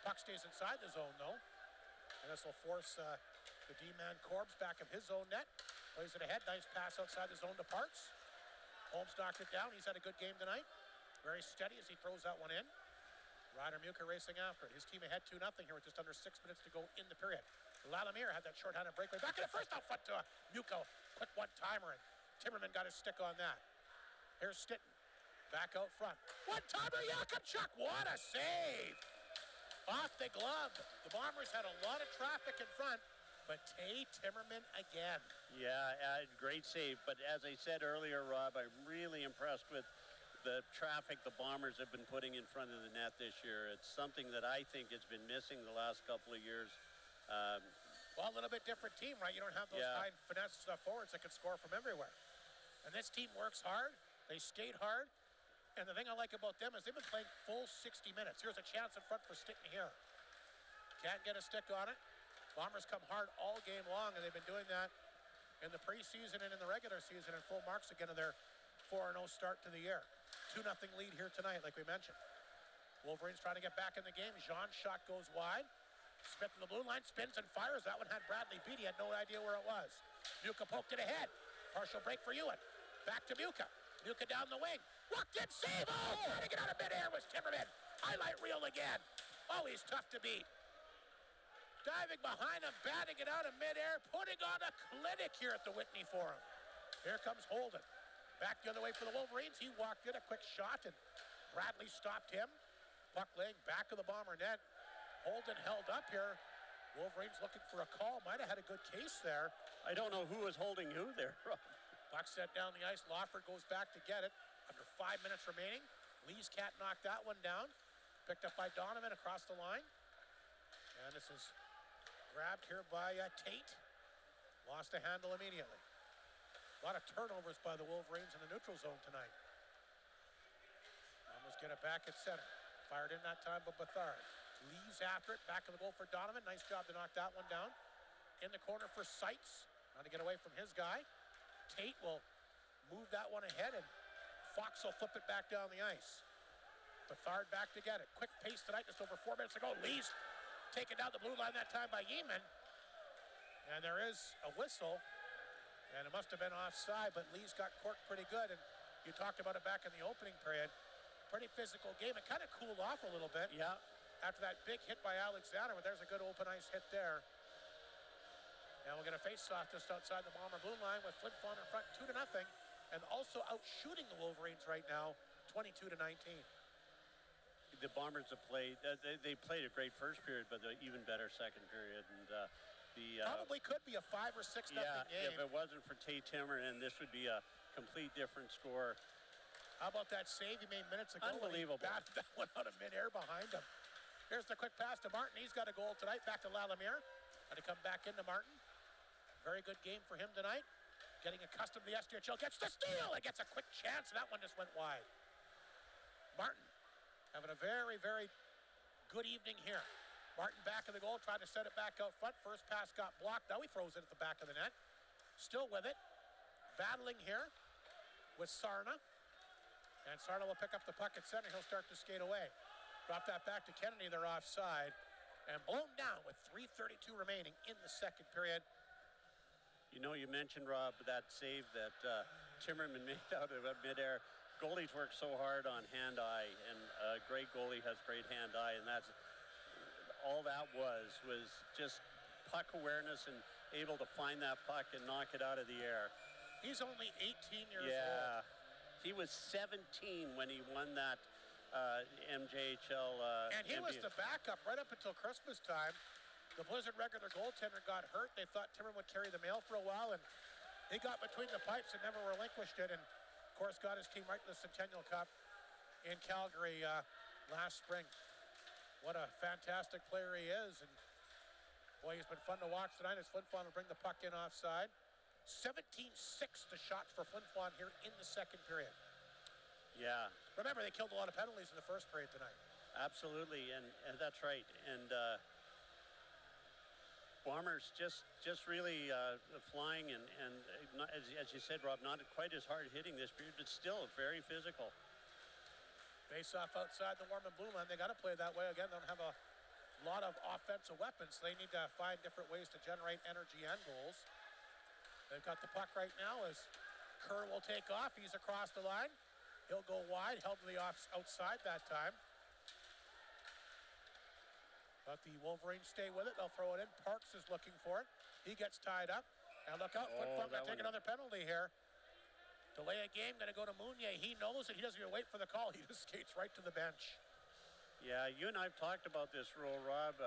Puck stays inside the zone, though. And this will force the D-man Corbs back of his own net. Plays it ahead. Nice pass outside the zone to Parks. Holmes knocked it down. He's had a good game tonight. Very steady as he throws that one in. Ryder Muka racing after it. His team ahead 2-0 here with just under 6 minutes to go in the period. Lalamere had that short-handed breakaway. Back in the first out front to Muka. Quick one-timer, and Timmerman got his stick on that. Here's Stitton. Back out front. One-timer, Jakubchuk. What a save. Off the glove. The Bombers had a lot of traffic in front, but Timmerman again. Yeah, great save. But as I said earlier, Rob, I'm really impressed with the traffic the Bombers have been putting in front of the net this year. It's something that I think has been missing the last couple of years. Well, a little bit different team, right? You don't have those high finesse forwards that can score from everywhere. And this team works hard. They skate hard. And the thing I like about them is they've been playing full 60 minutes. Here's a chance in front for Stickney here. Can't get a stick on it. Bombers come hard all game long, and they've been doing that in the preseason and in the regular season, and full marks again in their 4-0 start to the year. 2-0 lead here tonight, like we mentioned. Wolverines trying to get back in the game. Jean's shot goes wide. Smith in the blue line, spins and fires. That one had Bradley beat. He had no idea where it was. Muka poked it ahead. Partial break for Ewan. Back to Muka. Muka down the wing. Walked in, save! Oh, trying to get out of midair was Timmerman. Highlight reel again. Oh, he's tough to beat. Diving behind him, batting it out of midair, putting on a clinic here at the Whitney Forum. Here comes Holden. Back the other way for the Wolverines. He walked in, a quick shot, and Bradley stopped him. Puck laying back of the Bomber net. Holden held up here. Wolverines looking for a call. Might have had a good case there. I don't know who was holding who there. Puck set down the ice. Lawford goes back to get it. Under 5 minutes remaining. Lee's cat knocked that one down. Picked up by Donovan across the line. And this is grabbed here by Tate. Lost a handle immediately. A lot of turnovers by the Wolverines in the neutral zone tonight. Almost get it back at center. Fired in that time by Bethard. Lee's after it. Back of the goal for Donovan. Nice job to knock that one down. In the corner for Seitz. Trying to get away from his guy. Tate will move that one ahead, and Fox will flip it back down the ice. Bethard back to get it. Quick pace tonight, just over 4 minutes to go. Lee's taken down the blue line that time by Yeeman. And there is a whistle, and it must have been offside, but Lee's got corked pretty good, and you talked about it back in the opening period. Pretty physical game. It kind of cooled off a little bit. Yeah. After that big hit by Alexander, but there's a good open ice hit there. Now we're going to face off just outside the Bomber blue line with Flin Flon in front 2-0, and also out shooting the Wolverines right now, 22-19. The Bombers have played. They played a great first period, but an even better second period. And probably could be a 5 or 6 nothing game. If it wasn't for Tate Timmerman, this would be a complete different score. How about that save he made minutes ago? Unbelievable. When he batted that one out of midair behind him. Here's the quick pass to Martin. He's got a goal tonight. Back to Lalemire. And to come back into Martin. Very good game for him tonight. Getting accustomed to the SDHL. Gets the steal. It gets a quick chance. And that one just went wide. Martin having a very, very good evening here. Martin back of the goal. Trying to set it back out front. First pass got blocked. Now he throws it at the back of the net. Still with it. Battling here with Sarna. And Sarna will pick up the puck at center. He'll start to skate away. Drop that back to Kennedy. They're offside. And blown down with 3:32 remaining in the second period. You know, you mentioned, Rob, that save that Timmerman made out of midair. Goalies work so hard on hand-eye, and a great goalie has great hand-eye, and that's all that was just puck awareness and able to find that puck and knock it out of the air. He's only 18 years old. Yeah. He was 17 when he won that MJHL. And he was the backup right up until Christmas time. The Blizzard regular goaltender got hurt. They thought Timmerman would carry the mail for a while, and he got between the pipes and never relinquished it, and of course got his team right to the Centennial Cup in Calgary last spring. What a fantastic player he is, and boy, he's been fun to watch tonight as Flin Flon will bring the puck in offside. 17-6 the shots for Flin Flon here in the second period. Yeah. Remember, they killed a lot of penalties in the first period tonight. Absolutely, and that's right. And Bombers just really flying and not, as you said, Rob, not quite as hard hitting this period, but still very physical. Face off outside the Warman blue line. They got to play that way. Again, they don't have a lot of offensive weapons. So they need to find different ways to generate energy and goals. They've got the puck right now as Kerr will take off. He's across the line. He'll go wide, held to the outside that time. But the Wolverines stay with it. They'll throw it in. Parks is looking for it. He gets tied up. And look out, Flin Flon going to take another penalty here. Delay a game, going to go to Mounier. He knows it. He doesn't even wait for the call. He just skates right to the bench. Yeah, you and I have talked about this rule, Rob.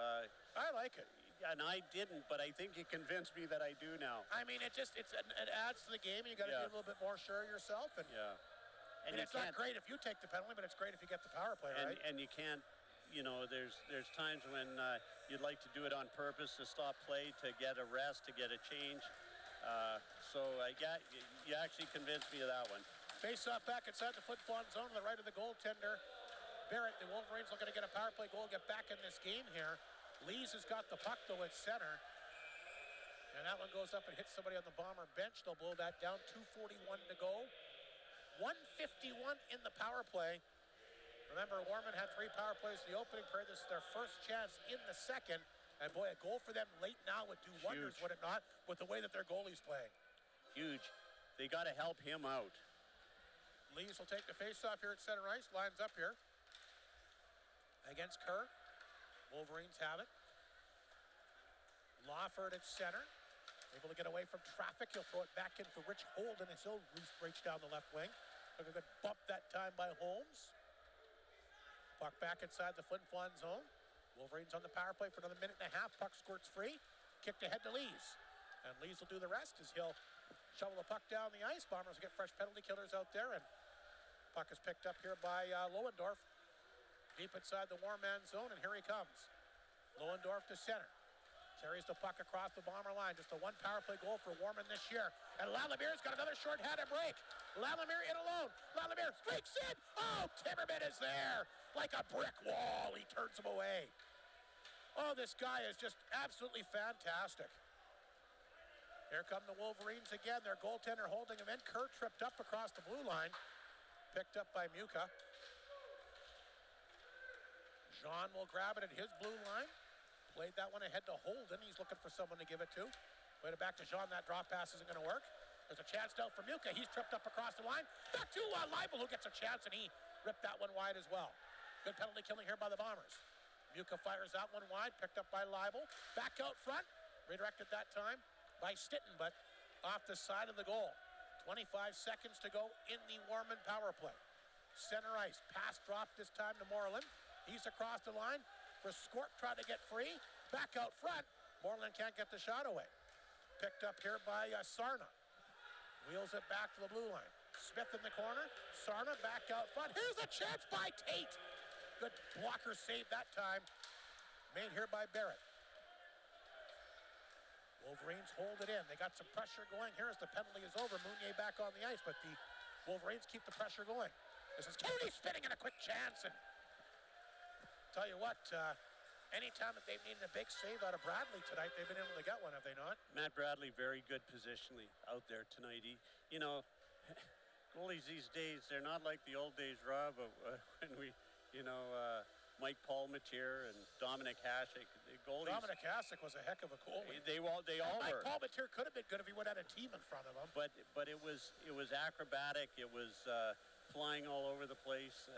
I like it. And I didn't, but I think you convinced me that I do now. I mean, it adds to the game, and you got to be a little bit more sure of yourself. And yeah. And it's not great if you take the penalty, but it's great if you get the power play, right? And you can't, there's times when you'd like to do it on purpose to stop play, to get a rest, to get a change. You actually convinced me of that one. Face off back inside the Flin Flon zone to the right of the goaltender. Barrett, the Wolverines looking to get a power play goal, get back in this game here. Lees has got the puck though at center. And that one goes up and hits somebody on the Bomber bench. They'll blow that down. 2:41 to go. 1:51 in the power play. Remember, Warman had 3 power plays in the opening period. This is their first chance in the second. And boy, a goal for them late now would do wonders, would it not, with the way that their goalie's playing. Huge. They got to help him out. Lees will take the face-off here at center ice. Lines up here against Kerr. Wolverines have it. Lawford at center. Able to get away from traffic. He'll throw it back in for Rich Holden as he'll reach down the left wing. Took a good bump that time by Holmes. Puck back inside the Flin Flon zone. Wolverines on the power play for another minute and a half. Puck squirts free. Kicked ahead to Lees. And Lees will do the rest as he'll shovel the puck down the ice. Bombers will get fresh penalty killers out there. And puck is picked up here by Lohendorf. Deep inside the Warman zone, and here he comes. Lohendorf to center. Carries the puck across the Bomber line. Just a 1 power play goal for Warman this year. And Lalamir's got another short-handed break. Lalamir in alone. Lalamir streaks in. Oh, Timmerman is there. Like a brick wall. He turns him away. Oh, this guy is just absolutely fantastic. Here come the Wolverines again. Their goaltender holding him in. Kerr tripped up across the blue line. Picked up by Muka. Jean will grab it at his blue line. Played that one ahead to Holden. He's looking for someone to give it to. Played it back to Jean. That drop pass isn't going to work. There's a chance now for Muka. He's tripped up across the line. Back to Leibel, who gets a chance, and he ripped that one wide as well. Good penalty killing here by the Bombers. Muka fires that one wide, picked up by Leibel. Back out front. Redirected that time by Stitten, but off the side of the goal. 25 seconds to go in the Warman power play. Center ice. Pass dropped this time to Moreland. He's across the line. For Scorp trying to get free. Back out front. Moreland can't get the shot away. Picked up here by Sarna. Wheels it back to the blue line. Smith in the corner. Sarna back out front. Here's a chance by Tate. Good blocker save that time. Made here by Barrett. Wolverines hold it in. They got some pressure going here as the penalty is over. Mounier back on the ice, but the Wolverines keep the pressure going. This is Kennedy spinning in a quick chance, and tell you what, anytime that they've needed a big save out of Bradley tonight, they've been able to get one, have they not? Matt Bradley, very good positionally out there tonight. Goalies these days, they're not like the old days, Rob, when we, Mike Palmatier and Dominic Hasek. The goalies. Dominic Hasek was a heck of a goalie. They all Mike were. Palmatier could have been good if he would have had a team in front of him. But it was acrobatic. It was flying all over the place.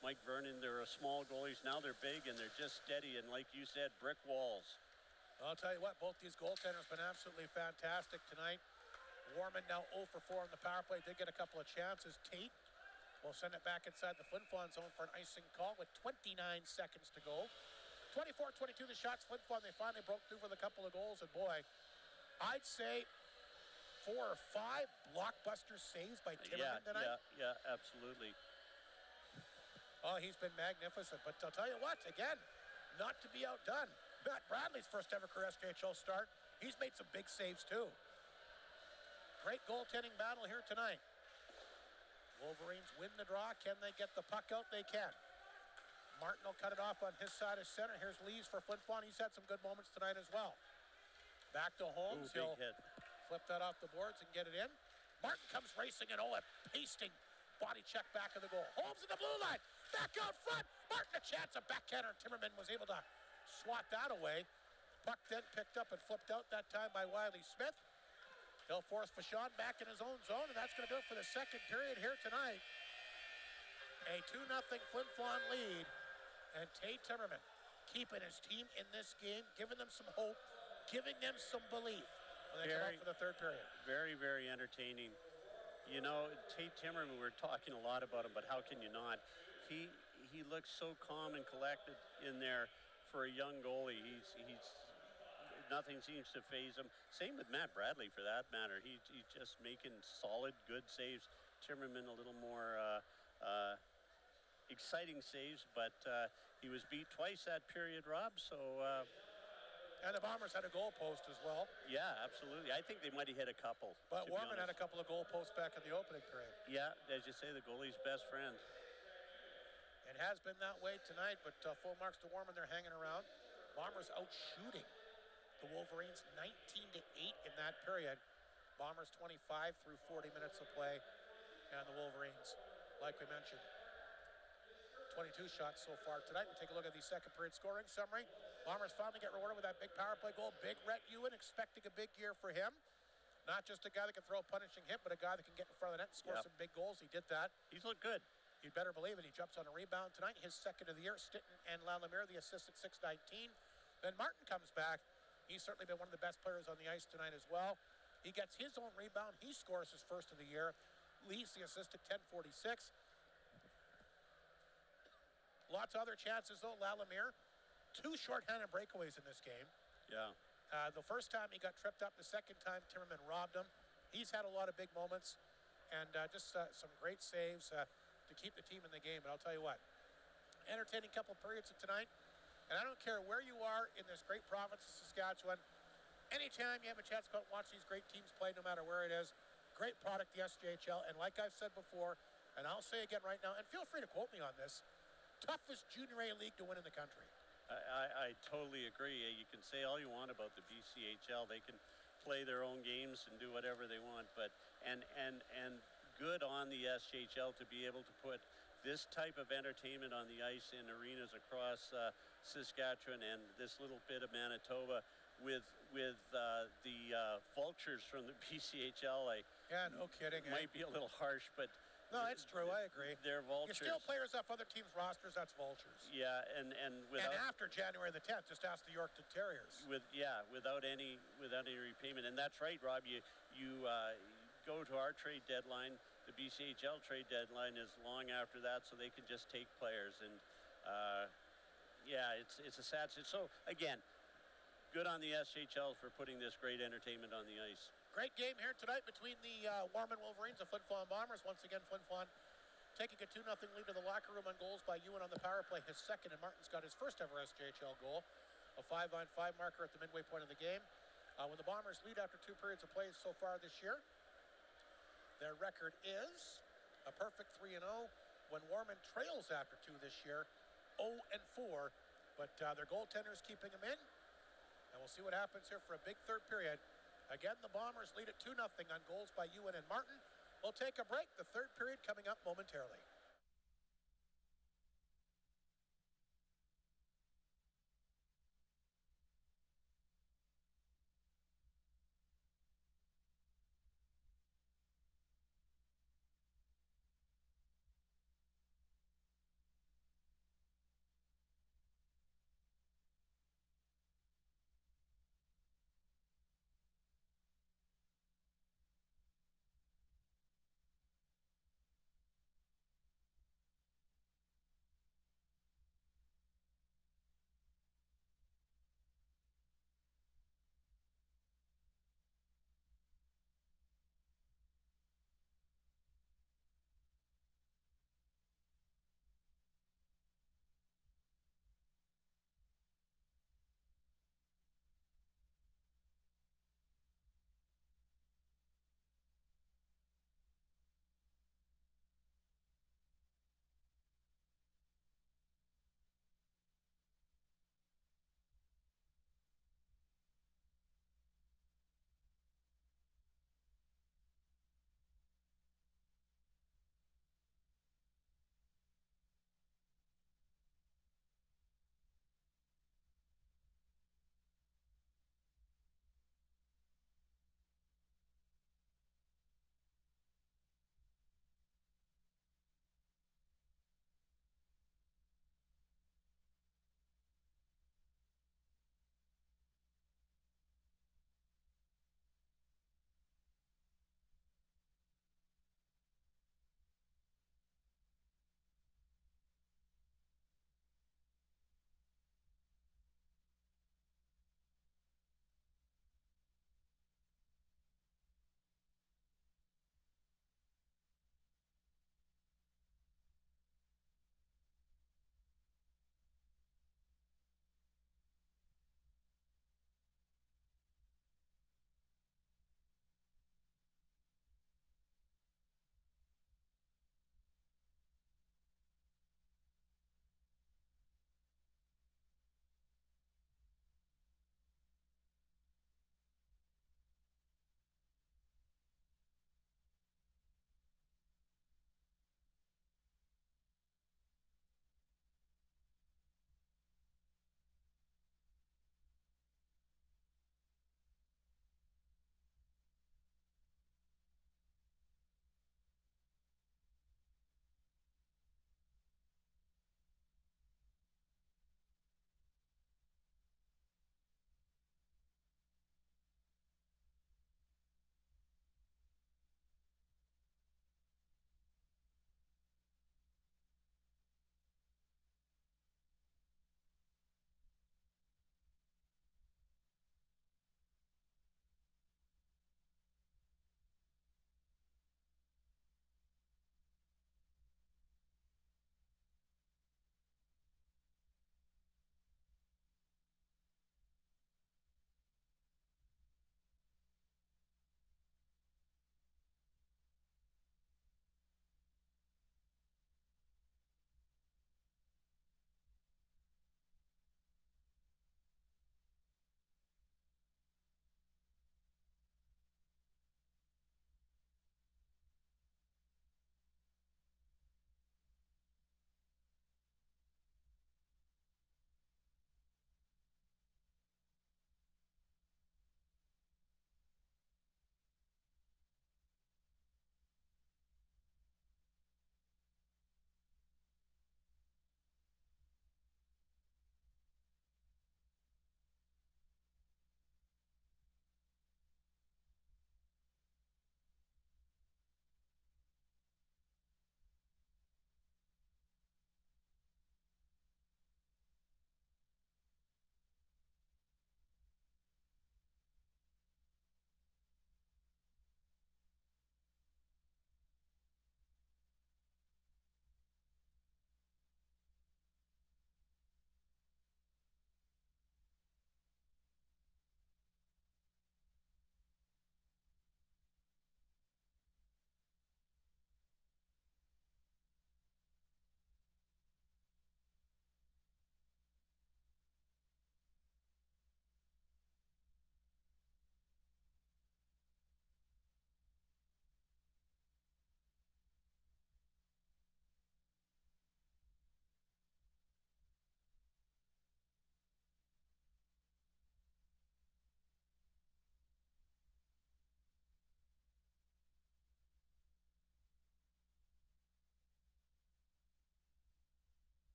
Mike Vernon, they're small goalies. Now they're big and they're just steady. And like you said, brick walls. I'll tell you what, both these goaltenders have been absolutely fantastic tonight. Warman now 0 for 4 on the power play. Did get a couple of chances. Tate will send it back inside the Flin Flon zone for an icing call with 29 seconds to go. 24-22 the shots. Flin Flon, they finally broke through with a couple of goals. And boy, I'd say 4 or 5 blockbuster saves by Timmerman tonight. Yeah, absolutely. Oh, he's been magnificent. But I'll tell you what, again, not to be outdone. Matt Bradley's first ever career SKHL start. He's made some big saves too. Great goaltending battle here tonight. Wolverines win the draw. Can they get the puck out? They can. Martin will cut it off on his side of center. Here's Lees for Flin Flon. He's had some good moments tonight as well. Back to Holmes. Big He'll hit. flip that off the boards and get it in. Martin comes racing and a pasting body check back of the goal. Holmes in the blue line. Back out front. Martin a chance. A backhander. Timmerman was able to swat that away. Puck then picked up and flipped out that time by Wiley Smith. He'll force Vachon back in his own zone, and that's going to do it for the second period here tonight. A 2-0 Flin Flon lead, and Tate Timmerman keeping his team in this game, giving them some hope, giving them some belief when they come out for the third period. Very, very entertaining. Tate Timmerman, we're talking a lot about him, but how can you not? He looks so calm and collected in there for a young goalie. He's nothing seems to faze him. Same with Matt Bradley, for that matter. He's just making solid, good saves. Timmerman a little more exciting saves, but he was beat twice that period, Rob. So. And the Bombers had a goal post as well. Yeah, absolutely. I think they might have hit a couple. But Warman had a couple of goal posts back in the opening period. Yeah, as you say, the goalie's best friend. It has been that way tonight, but full marks to Warman. They're hanging around. Bombers out shooting the Wolverines 19-8 in that period. Bombers 25 through 40 minutes of play. And the Wolverines, like we mentioned, 22 shots so far tonight. We'll take a look at the second period scoring summary. Bombers finally get rewarded with that big power play goal. Big Rhett Ewan, expecting a big year for him. Not just a guy that can throw a punishing hit, but a guy that can get in front of the net and score some big goals. He did that. He's looked good. You'd better believe it. He jumps on a rebound tonight. His second of the year. Stitton and Lalemire, the assist at 6:19. Then Martin comes back. He's certainly been one of the best players on the ice tonight as well. He gets his own rebound. He scores his first of the year. Leads the assist at 10:46. Lots of other chances, though. Lalemire, 2 shorthanded breakaways in this game. Yeah. The first time he got tripped up. The second time Timmerman robbed him. He's had a lot of big moments and just some great saves to keep the team in the game. But I'll tell you what, entertaining couple periods of tonight. And I don't care where you are in this great province of Saskatchewan. Anytime you have a chance to go out and watch these great teams play, no matter where it is, great product, the SJHL. And like I've said before, and I'll say again right now, and feel free to quote me on this, toughest junior A league to win in the country. I totally agree. You can say all you want about the BCHL. They can play their own games and do whatever they want, but and good on the SJHL to be able to put this type of entertainment on the ice in arenas across Saskatchewan and this little bit of Manitoba with the vultures from the BCHL. Yeah, no kidding. Might be a little harsh, but no, it's true. I agree. They're vultures. You steal players off other teams' rosters. That's vultures. Yeah, and after January the 10th, just ask the Yorkton Terriers. Without any repayment, and that's right, Rob. You go to our trade deadline. The BCHL trade deadline is long after that, so they can just take players. And it's a sad situation. So again, good on the SHL for putting this great entertainment on the ice. Great game here tonight between the Warman Wolverines and Flin Flon Bombers. Once again, Flin Flon taking a 2-0 lead to the locker room on goals by Ewan on the power play, his second, and Martin's got his first ever SJHL goal, a 5-on-5 marker at the midway point of the game. When the Bombers lead after 2 periods of play so far this year, their record is a perfect 3-0. When Warman trails after 2 this year, 0-4, but their goaltender's keeping them in. And we'll see what happens here for a big third period. Again, the Bombers lead at 2-0 on goals by Ewan and Martin. We'll take a break. The third period coming up momentarily.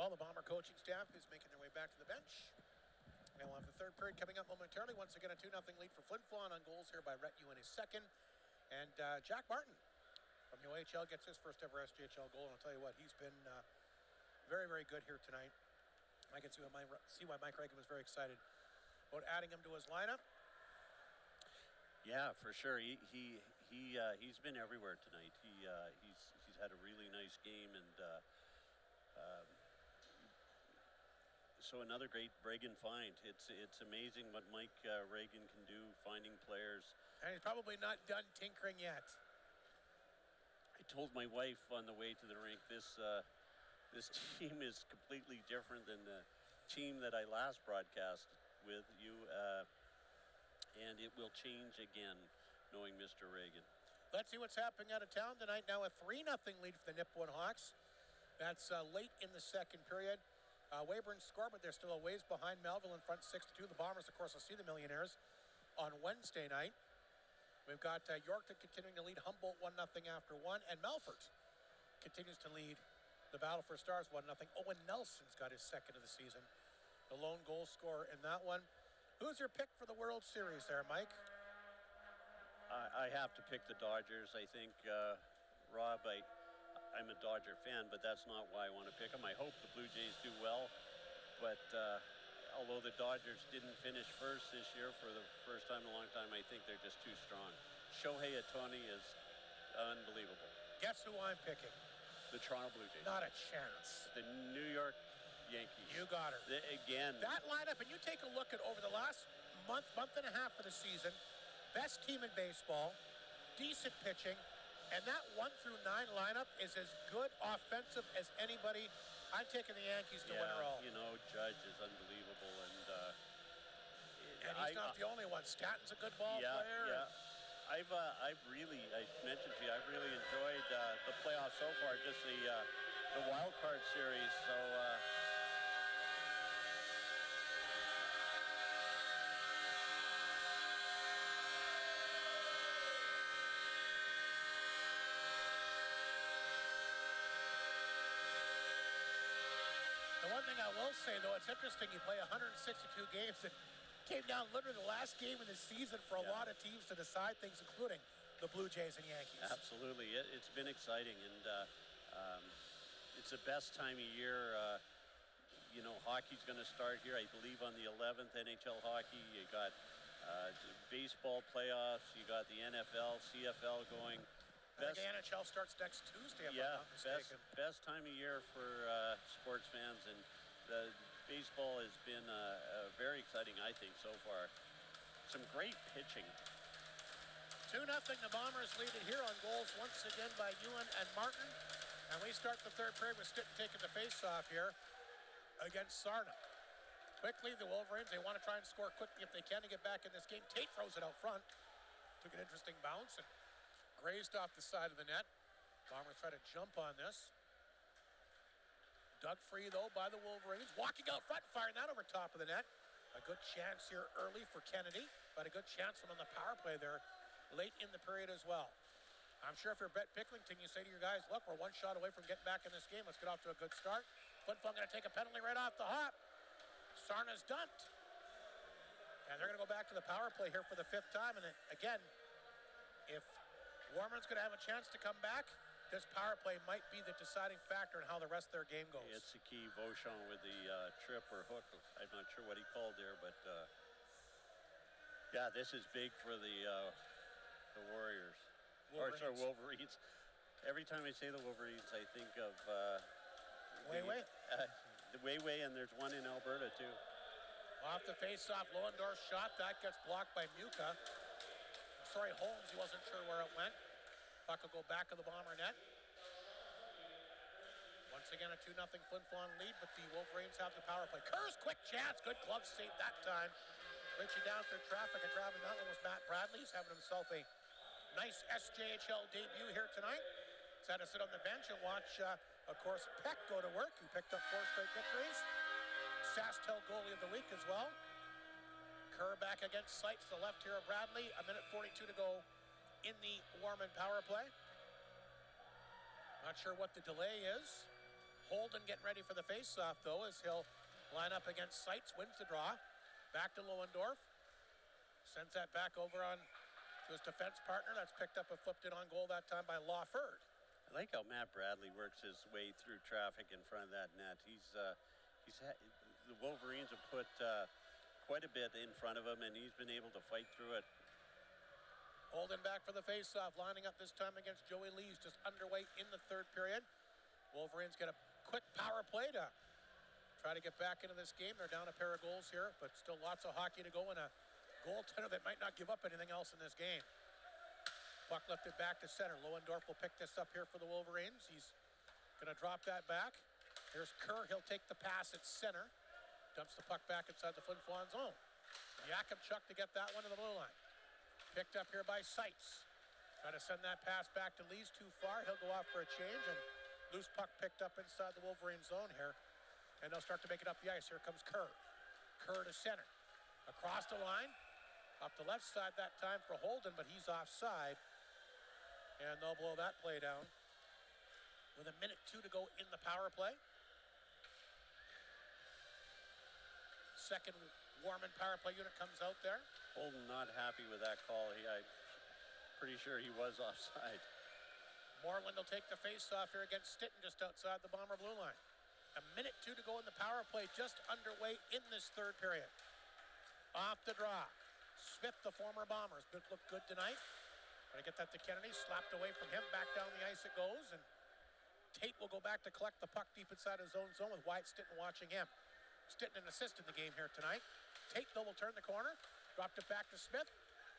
Well, the Bomber coaching staff is making their way back to the bench. And we'll have the third period coming up momentarily. Once again, a 2-0 lead for Flin Flon on goals here by Rhett Ewan his second. And Jack Martin from the OHL gets his first ever SJHL goal. And I'll tell you what, he's been very, very good here tonight. I can see why Mike Reagan was very excited about adding him to his lineup. Yeah, for sure. He's been everywhere tonight. He's had a really nice game, and so another great Reagan find. It's amazing what Mike Reagan can do finding players. And he's probably not done tinkering yet. I told my wife on the way to the rink, this team is completely different than the team that I last broadcast with you, and it will change again, knowing Mr. Reagan. Let's see what's happening out of town tonight. Now a 3-0 lead for the Nipawin Hawks. That's late in the second period. Weyburn scored, but they're still a ways behind Melville in front 6-2. The Bombers, of course, will see the Millionaires on Wednesday night. We've got Yorkton continuing to lead Humboldt 1-0 after 1, and Melfort continues to lead the Battle for Stars 1-0. Owen Nelson's got his second of the season, the lone goal scorer in that one. Who's your pick for the World Series there, Mike? I have to pick the Dodgers. I think, Rob, I'm a Dodger fan, but that's not why I want to pick them. I hope the Blue Jays do well, but although the Dodgers didn't finish first this year for the first time in a long time, I think they're just too strong. Shohei Ohtani is unbelievable. Guess who I'm picking? The Toronto Blue Jays. Not a chance. The New York Yankees. You got her. Again. That lineup, and you take a look at over the last month and a half of the season, best team in baseball, decent pitching, and that 1 through 9 lineup is as good offensive as anybody. I'm taking the Yankees to win it all. You know, Judge is unbelievable, and he's not the only one. Stanton's a good ball player. Yeah. I mentioned to you, I've really enjoyed the playoffs so far, just the wild card series. So. The one thing I will say, though, it's interesting. You play 162 games and came down literally the last game of the season for a lot of teams to decide things, including the Blue Jays and Yankees. Absolutely. It's been exciting, and it's the best time of year. Hockey's going to start here, I believe, on the 11th, NHL hockey. You got baseball playoffs. You got the NFL, CFL going. I think the NHL starts next Tuesday, if I'm not mistaken. Best time of year for sports fans, and the baseball has been very exciting, I think, so far. Some great pitching. 2-0, the Bombers lead it here on goals once again by Ewan and Martin. And we start the third period with Stitton taking the face-off here against Sarna. Quickly, the Wolverines, they want to try and score quickly if they can to get back in this game. Tate throws it out front. Took an interesting bounce and grazed off the side of the net. Bombers try to jump on this. Dug free, though, by the Wolverines. Walking out front, firing that over top of the net. A good chance here early for Kennedy, but a good chance from on the power play there late in the period as well. I'm sure if you're Brett Picklington, you say to your guys, look, we're one shot away from getting back in this game. Let's get off to a good start. Flin Flon going to take a penalty right off the hop. Sarna's dumped. And they're going to go back to the power play here for the 5th time. And again, if Warman's going to have a chance to come back, this power play might be the deciding factor in how the rest of their game goes. It's the key. Vauchon with the trip or hook. I'm not sure what he called there, but this is big for the Warriors. Wolverines. Every time I say the Wolverines, I think of Wei-Wei. The Wei-Wei, and there's one in Alberta too. Off the face-off, Lohendor's shot. That gets blocked by Muka. Sorry, Holmes, he wasn't sure where it went. Puck will go back of the Bomber net. Once again, a 2-0 Flin Flon lead, but the Wolverines have the power play. Kerr's quick chance. Good glove save that time. Reaching down through traffic and grabbing that one was Matt Bradley. He's having himself a nice SJHL debut here tonight. He's had to sit on the bench and watch, of course, Peck go to work, who picked up 4 straight victories. Sastel goalie of the week as well. Kerr back against Sites, the left here of Bradley. 1:42 to go in the Warman power play. Not sure what the delay is. Holden getting ready for the face-off, though, as he'll line up against Seitz, wins the draw. Back to Lohendorf. Sends that back over on to his defense partner. That's picked up and flipped in on goal that time by Lawford. I like how Matt Bradley works his way through traffic in front of that net. The Wolverines have put quite a bit in front of him, and he's been able to fight through it. Holden back for the face-off, lining up this time against Joey Lees, just underway in the third period. Wolverines get a quick power play to try to get back into this game. They're down a pair of goals here, but still lots of hockey to go, and a goaltender that might not give up anything else in this game. Puck lifted back to center. Lohendorf will pick this up here for the Wolverines. He's going to drop that back. Here's Kerr. He'll take the pass at center. Dumps the puck back inside the Flin Flon zone. Yakubchuk to get that one to the blue line. Picked up here by Seitz. Trying to send that pass back to Lees too far. He'll go off for a change, and loose puck picked up inside the Wolverine zone here. And they'll start to make it up the ice. Here comes Kerr. Kerr to center. Across the line. Up the left side that time for Holden, but he's offside. And they'll blow that play down. With 1:02 to go in the power play. Second Warman power play unit comes out there. Holden not happy with that call. I'm pretty sure he was offside. Moreland will take the face-off here against Stitton just outside the Bomber blue line. 1:02 to go in the power play, just underway in this third period. Off the draw. Smith, the former Bombers, looked good tonight. Trying to get that to Kennedy, slapped away from him, back down the ice it goes, and Tate will go back to collect the puck deep inside his own zone with Wyatt Stitton watching him. Stitton an assist in the game here tonight. Tate, though, will turn the corner, dropped it back to Smith,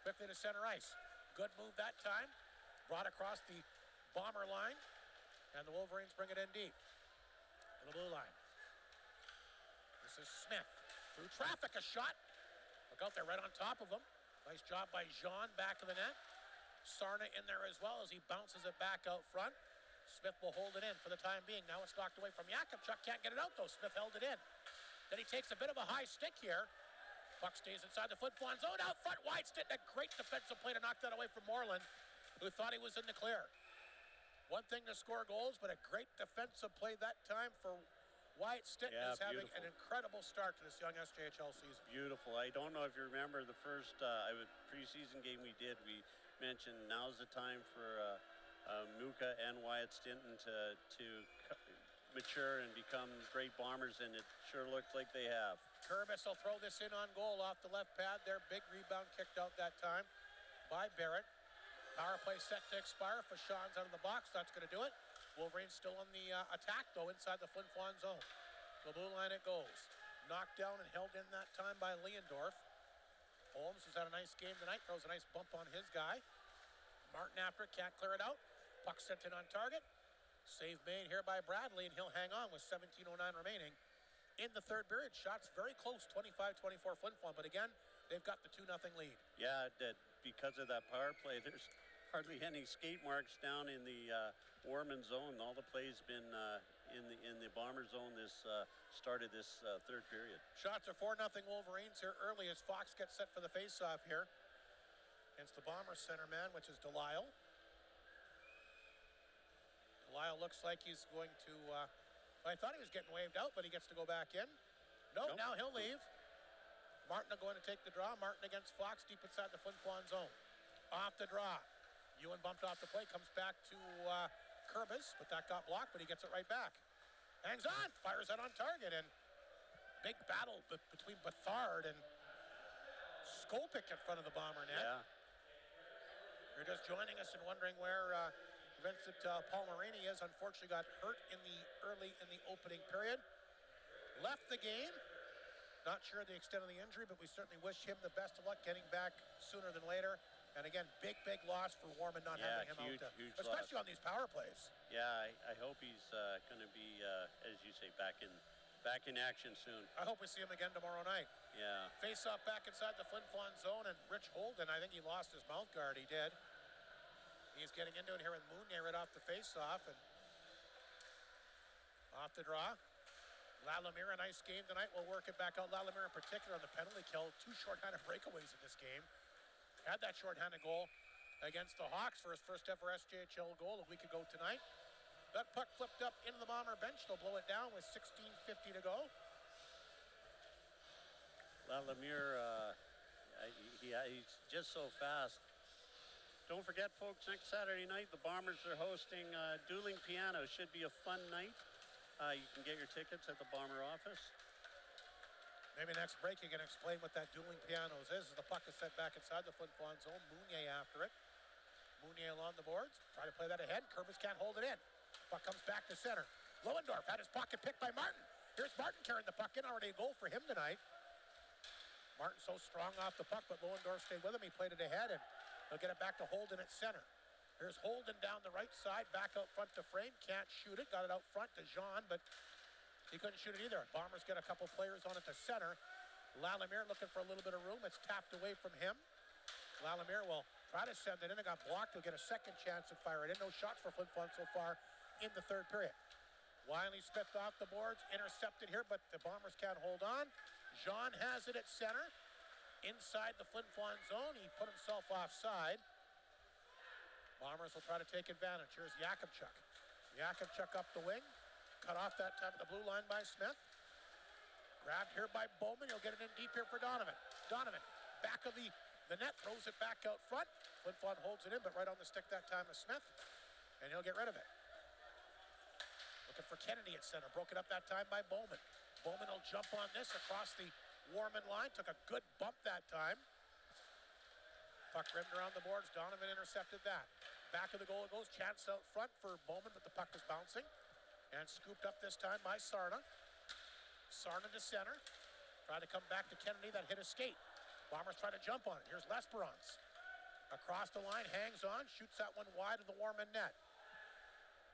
quickly to center ice. Good move that time, brought across the Bomber line, and the Wolverines bring it in deep. To the blue line. This is Smith. Through traffic, a shot. Look out there, right on top of him. Nice job by Jean, back of the net. Sarna in there as well as he bounces it back out front. Smith will hold it in for the time being. Now it's knocked away from Yakubchuk. Can't get it out, though. Smith held it in. Then he takes a bit of a high stick here. Puck stays inside the Flin Flon zone. Out front, Wyatt Stitton. A great defensive play to knock that away from Moreland, who thought he was in the clear. One thing to score goals, but a great defensive play that time for Wyatt Stitton. Yeah, is having beautiful. an incredible start to this young SJHL season. Beautiful. I don't know if you remember the first preseason game we did. We mentioned now's the time for Muka and Wyatt Stitton to mature and become great Bombers, and it sure looks like they have. Kurbis will throw this in on goal off the left pad there. Big rebound kicked out that time by Barrett. Power play set to expire. Fashon's out of the box. That's going to do it. Wolverines still on the attack, though, inside the Flin Flon zone. The blue line it goes. Knocked down and held in that time by Leondorf. Holmes has had a nice game tonight. Throws a nice bump on his guy. Martin after it, can't clear it out. Puck sent in on target. Save made here by Bradley, and he'll hang on with 17:09 remaining in the third period. Shots very close, 25-24 Flin Flon, but again, they've got the 2-0 lead. Yeah, because of that power play, there's hardly any skate marks down in the Warman zone. All the plays been in the Bomber zone started this third period. Shots are 4-0 Wolverines here early as Fox gets set for the face-off here against the Bomber center man, which is Delisle. Delisle looks like he's going to, I thought he was getting waved out, but he gets to go back in. Nope. Now he'll leave. Martin going to take the draw. Martin against Fox deep inside the Flin Flon zone. Off the draw. Ewan bumped off the play, comes back to Kurbis, but that got blocked, but he gets it right back. Hangs on, fires out on target, and big battle between Bethard and Skolpik in front of the Bomber net. Yeah. You're just joining us and wondering where Vincent Palmerini is. Unfortunately got hurt in the opening period. Left the game. Not sure the extent of the injury, but we certainly wish him the best of luck getting back sooner than later. And again, big loss for Warman not having him huge, out there, huge especially loss on these power plays. Yeah, I hope he's going to be, as you say, back in action soon. I hope we see him again tomorrow night. Yeah. Face off back inside the Flin Flon zone, and Rich Holden, I think he lost his mouth guard. He did. He's getting into it here with Mounier right off the face off, and off the draw. Lalamir, a nice game tonight. We'll work it back out. Lalamir in particular on the penalty kill. 2 shorthanded breakaways in this game. Had that shorthanded goal against the Hawks for his first ever SJHL goal a week ago tonight. That puck flipped up into the Bomber bench. They'll blow it down with 16:50 to go. Lemire, he's just so fast. Don't forget, folks, next Saturday night, the Bombers are hosting Dueling Piano. Should be a fun night. You can get your tickets at the Bomber office. Maybe next break you can explain what that Dueling Pianos is. As the puck is set back inside the Flin Flon zone. Mounier after it. Mounier along the boards. Try to play that ahead. Kerbis can't hold it in. Puck comes back to center. Lohendorf had his pocket picked by Martin. Here's Martin carrying the puck in. Already a goal for him tonight. Martin so strong off the puck, but Lohendorf stayed with him. He played it ahead, and he'll get it back to Holden at center. Here's Holden down the right side, back out front to Frame. Can't shoot it. Got it out front to Jean, but he couldn't shoot it either. Bombers get a couple players on it to center. Lemire looking for a little bit of room. It's tapped away from him. Lemire will try to send it in. It got blocked. He'll get a second chance to fire it in. No shots for Flin Flon so far in the third period. Wiley Smith off the boards, intercepted here, but the Bombers can't hold on. Jean has it at center. Inside the Flin Flon zone, he put himself offside. Bombers will try to take advantage. Here's Jakubchuk. Jakubchuk up the wing. Cut off that time at the blue line by Smith. Grabbed here by Bowman. He'll get it in deep here for Donovan. Donovan, back of the net, throws it back out front. Flin Flon holds it in, but right on the stick that time is Smith, and he'll get rid of it. Looking for Kennedy at center. Broke it up that time by Bowman. Bowman will jump on this across the Warman line. Took a good bump that time. Puck rimmed around the boards. Donovan intercepted that. Back of the goal it goes. Chance out front for Bowman, but the puck was bouncing. And scooped up this time by Sarna. Sarna to center. Tried to come back to Kennedy. That hit a skate. Bombers try to jump on it. Here's L'Esperance. Across the line, hangs on. Shoots that one wide of the Warman net.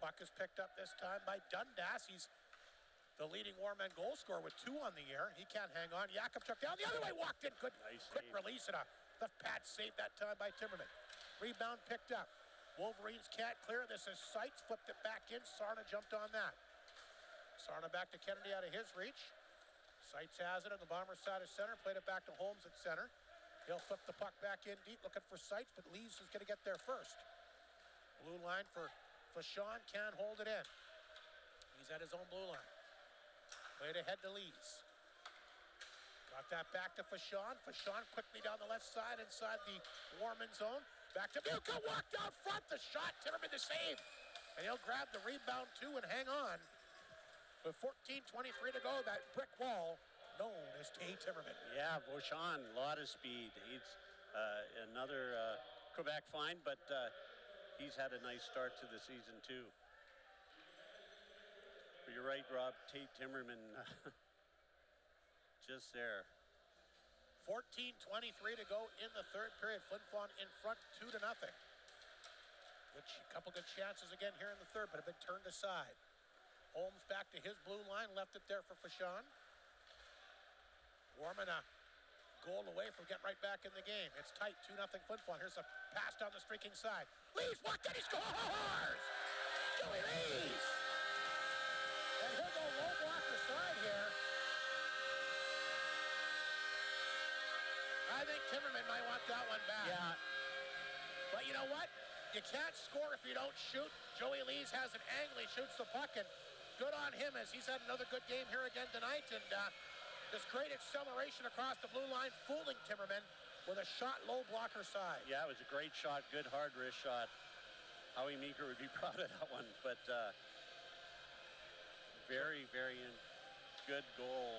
Puck is picked up this time by Dundas. He's the leading Warman goal scorer with 2 on the year. He can't hang on. Jakubchuk down the other way, walked in. Good, nice quick save. release and a left pad save that time by Timmerman. Rebound picked up. Wolverines can't clear. This is Seitz. Flipped it back in. Sarna jumped on that. Sarna back to Kennedy out of his reach. Seitz has it on the Bombers side of center. Played it back to Holmes at center. He'll flip the puck back in deep, looking for Seitz, but Lees is going to get there first. Blue line for Sean, can't hold it in. He's at his own blue line. Played ahead to Lees. Got that back to Fashon. Fashon quickly down the left side inside the Warman zone. Back to Muka, walked out front. The shot, Timmerman the save. And he'll grab the rebound too and hang on. With 14:23 to go, that brick wall known as Tay Timmerman. Yeah, Vauchon, a lot of speed. He's another Quebec find, but he's had a nice start to the season too. But you're right, Rob. Tate Timmerman, just there. 14:23 to go in the third period. Flin Flon in front 2-0. Which a couple good chances again here in the third, but have been turned aside. Holmes back to his blue line, left it there for Fashon. Warman a goal away from getting right back in the game. It's tight, 2-0 Flin Flon. Here's a pass down the streaking side. Lees walked in, he scores! Joey Lees! And he'll go low blocker side here. I think Timmerman might want that one back. Yeah. But you know what? You can't score if you don't shoot. Joey Lees has an angle. He shoots the puck, and good on him as he's had another good game here again tonight. And this great acceleration across the blue line, fooling Timmerman with a shot low blocker side. Yeah, it was a great shot, good hard wrist shot. Howie Meeker would be proud of that one, but very, very good goal.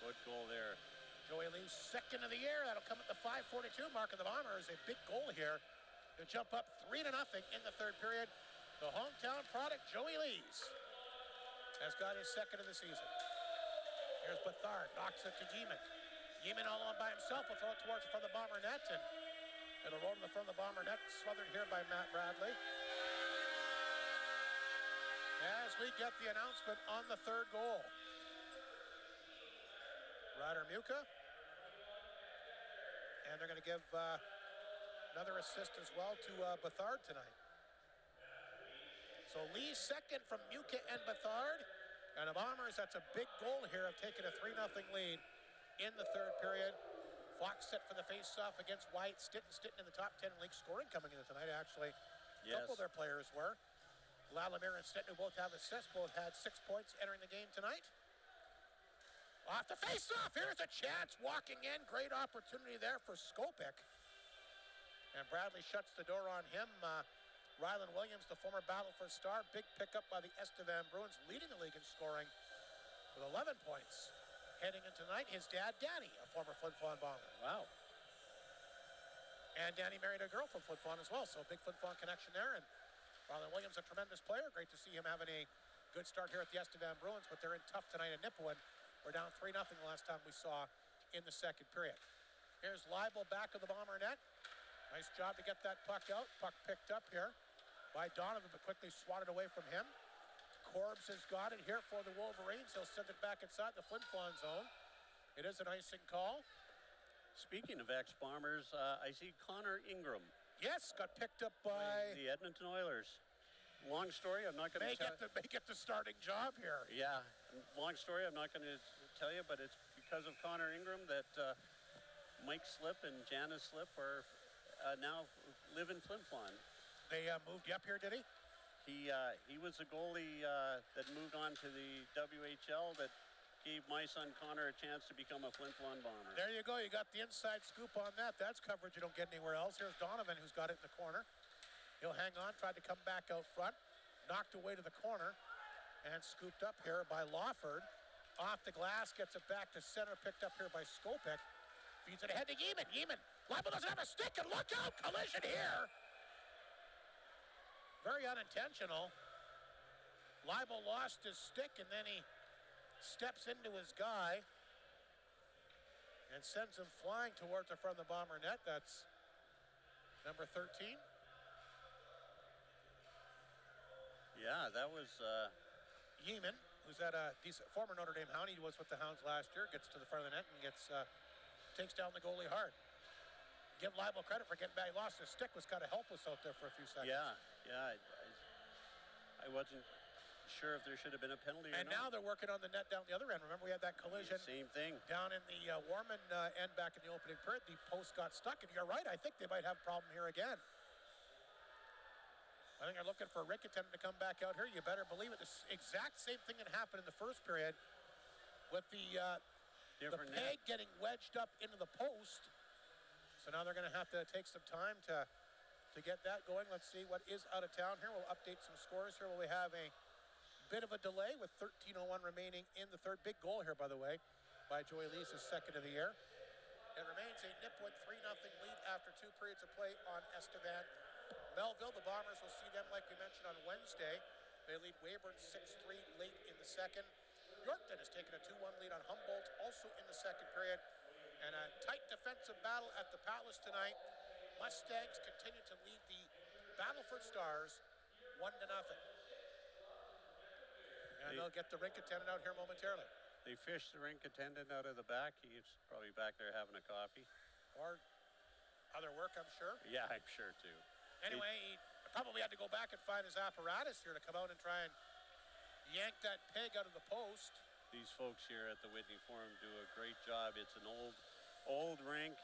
Good goal there. Joey Lees, second of the year. That'll come at the 5:42 mark of the Bombers. A big goal here to jump up 3-0 in the third period. The hometown product, Joey Lees, has got his second of the season. Here's Bethard, knocks it to Yeeman. Yeeman all on by himself will throw it towards the front of the Bomber net, and it'll roll to the front of the Bomber net, smothered here by Matt Bradley. As we get the announcement on the third goal. Ryder Muka. And they're going to give another assist as well to Bethard tonight. So Lee second from Muka and Bethard. And the Bombers, that's a big goal here, have taken a 3-0 lead in the third period. Fox set for the face-off against White. Stitton in the top 10 league scoring coming into tonight, actually. A couple of their players were. Lalamere and Stettin, who both have assists, both had 6 points entering the game tonight. Off the face-off, here's a chance, walking in, great opportunity there for Skopik. And Bradley shuts the door on him. Rylan Williams, the former Battleford star, big pickup by the Estevan Bruins, leading the league in scoring with 11 points. Heading in tonight, his dad, Danny, a former Flin Flon Bomber. Wow. And Danny married a girl from Flin Flon as well, so big Flin Flon connection there. And Rylan Williams, a tremendous player. Great to see him having a good start here at the Estevan Bruins, but they're in tough tonight in Nipawin. We're down 3-0 the last time we saw in the second period. Here's Leibel back of the Bomber net. Nice job to get that puck out. Puck picked up here by Donovan, but quickly swatted away from him. Corbs has got it here for the Wolverines. He'll send it back inside the Flin Flon zone. It is an icing call. Speaking of ex-Bombers, I see Connor Ingram. Yes, got picked up by the Edmonton Oilers. Long story, I'm not going to tell you. May get the starting job here. Yeah, long story, I'm not going to tell you, but it's because of Connor Ingram that Mike Slip and Janice Slip are now live in Flin Flon. They moved you up here, did he? He was a goalie that moved on to the WHL that gave my son Connor a chance to become a Flin Flon Bomber. There you go. You got the inside scoop on that. That's coverage you don't get anywhere else. Here's Donovan, who's got it in the corner. He'll hang on, tried to come back out front. Knocked away to the corner and scooped up here by Lawford. Off the glass, gets it back to center, picked up here by Skopik. Feeds it ahead to Yeeman. Yeeman. Leibel doesn't have a stick, and look out! Collision here. Very unintentional. Leibel lost his stick, and then he steps into his guy and sends him flying towards the front of the Bomber net. That's number 13. Yeah, that was Yeeman, who's at a decent former Notre Dame Hound. He was with the Hounds last year, gets to the front of the net and takes down the goalie hard. Give Leibel credit for getting back. He lost his stick, was kind of helpless out there for a few seconds. Yeah. I wasn't sure if there should have been a penalty or not. And now they're working on the net down the other end. Remember, we had that collision. Same thing. Down in the Warman end back in the opening period. The post got stuck, and you're right. I think they might have a problem here again. I think they're looking for Ricketton to come back out here. You better believe it. This exact same thing that happened in the first period with the peg getting wedged up into the post. So now they're going to have to take some time to get that going. Let's see what is out of town here. We'll update some scores here. We have a bit of a delay with 13:01 remaining in the third. Big goal here, by the way, by Joey Lee's, his second of the year. It remains a Nipawin 3-0 lead after 2 periods of play on Estevan. Melville, the Bombers will see them like we mentioned on Wednesday. They lead Weyburn 6-3 late in the second. Yorkton has taken a 2-1 lead on Humboldt also in the second period. And a tight defensive battle at the Palace tonight. Mustangs continue to lead the Battleford Stars 1-0. And they'll get the rink attendant out here momentarily. They fished the rink attendant out of the back. He's probably back there having a coffee. Or other work, I'm sure. Yeah, I'm sure too. Anyway, he probably had to go back and find his apparatus here to come out and try and yank that peg out of the post. These folks here at the Whitney Forum do a great job. It's an old rink.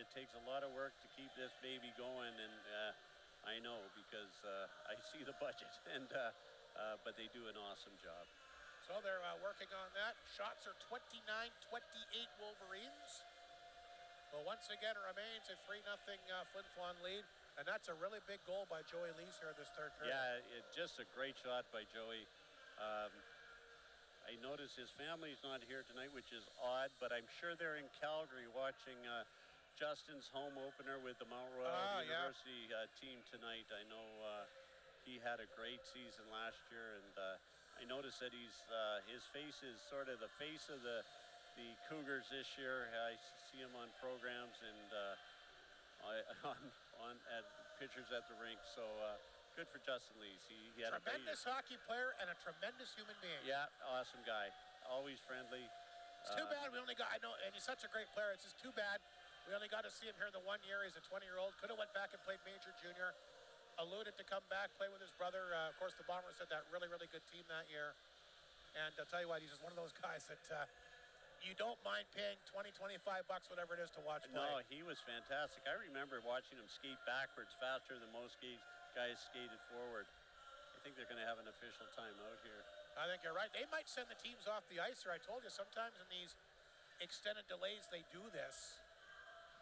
It takes a lot of work to keep this baby going, and I know because I see the budget, and but they do an awesome job. So they're working on that. Shots are 29-28 Wolverines. But once again, it remains a 3-0 Flin Flon lead. And that's a really big goal by Joey Lees here in this third period. Yeah, just a great shot by Joey. I notice his family's not here tonight, which is odd, but I'm sure they're in Calgary watching Justin's home opener with the Mount Royal University team tonight. I know he had a great season last year, and I noticed that his face is sort of the face of the Cougars this year. I see him on programs and on at pictures at the rink. So good for Justin Lees. He had tremendous hockey player and a tremendous human being. Yeah, awesome guy. Always friendly. It's too bad we only got, I know, and he's such a great player. It's just too bad we only got to see him here in the 1 year. He's a 20-year-old. Could have went back and played major junior. Alluded to come back, play with his brother. Of course, the Bombers had that really, really good team that year. And I'll tell you what, he's just one of those guys that you don't mind paying $20, $25, whatever it is to watch play. No, he was fantastic. I remember watching him skate backwards faster than most guys skated forward. I think they're going to have an official timeout here. I think you're right. They might send the teams off the ice here. I told you, sometimes in these extended delays, they do this.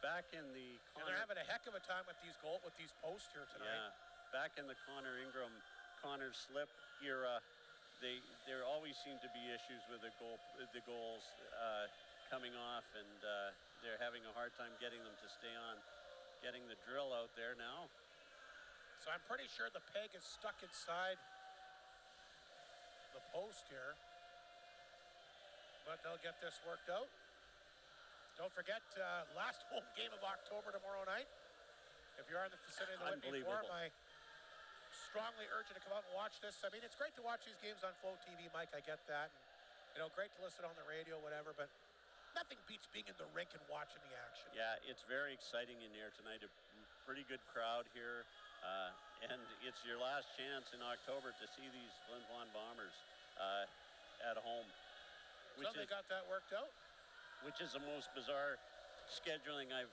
Back in the And they're having a heck of a time with these posts here tonight. Yeah, back in the Connor Ingram, Connor Slip era, there always seemed to be issues with the goals coming off, and they're having a hard time getting them to stay on. Getting the drill out there now. So I'm pretty sure the peg is stuck inside the post here, but they'll get this worked out. Don't forget, last home game of October tomorrow night. If you're in the vicinity of the Whitney Forum, I strongly urge you to come out and watch this. I mean, it's great to watch these games on Flow TV, Mike. I get that. And, great to listen on the radio, whatever, but nothing beats being in the rink and watching the action. Yeah, it's very exciting in there tonight. A pretty good crowd here. And it's your last chance in October to see these Flin Flon Bombers at home. So they got that worked out? Which is the most bizarre scheduling I've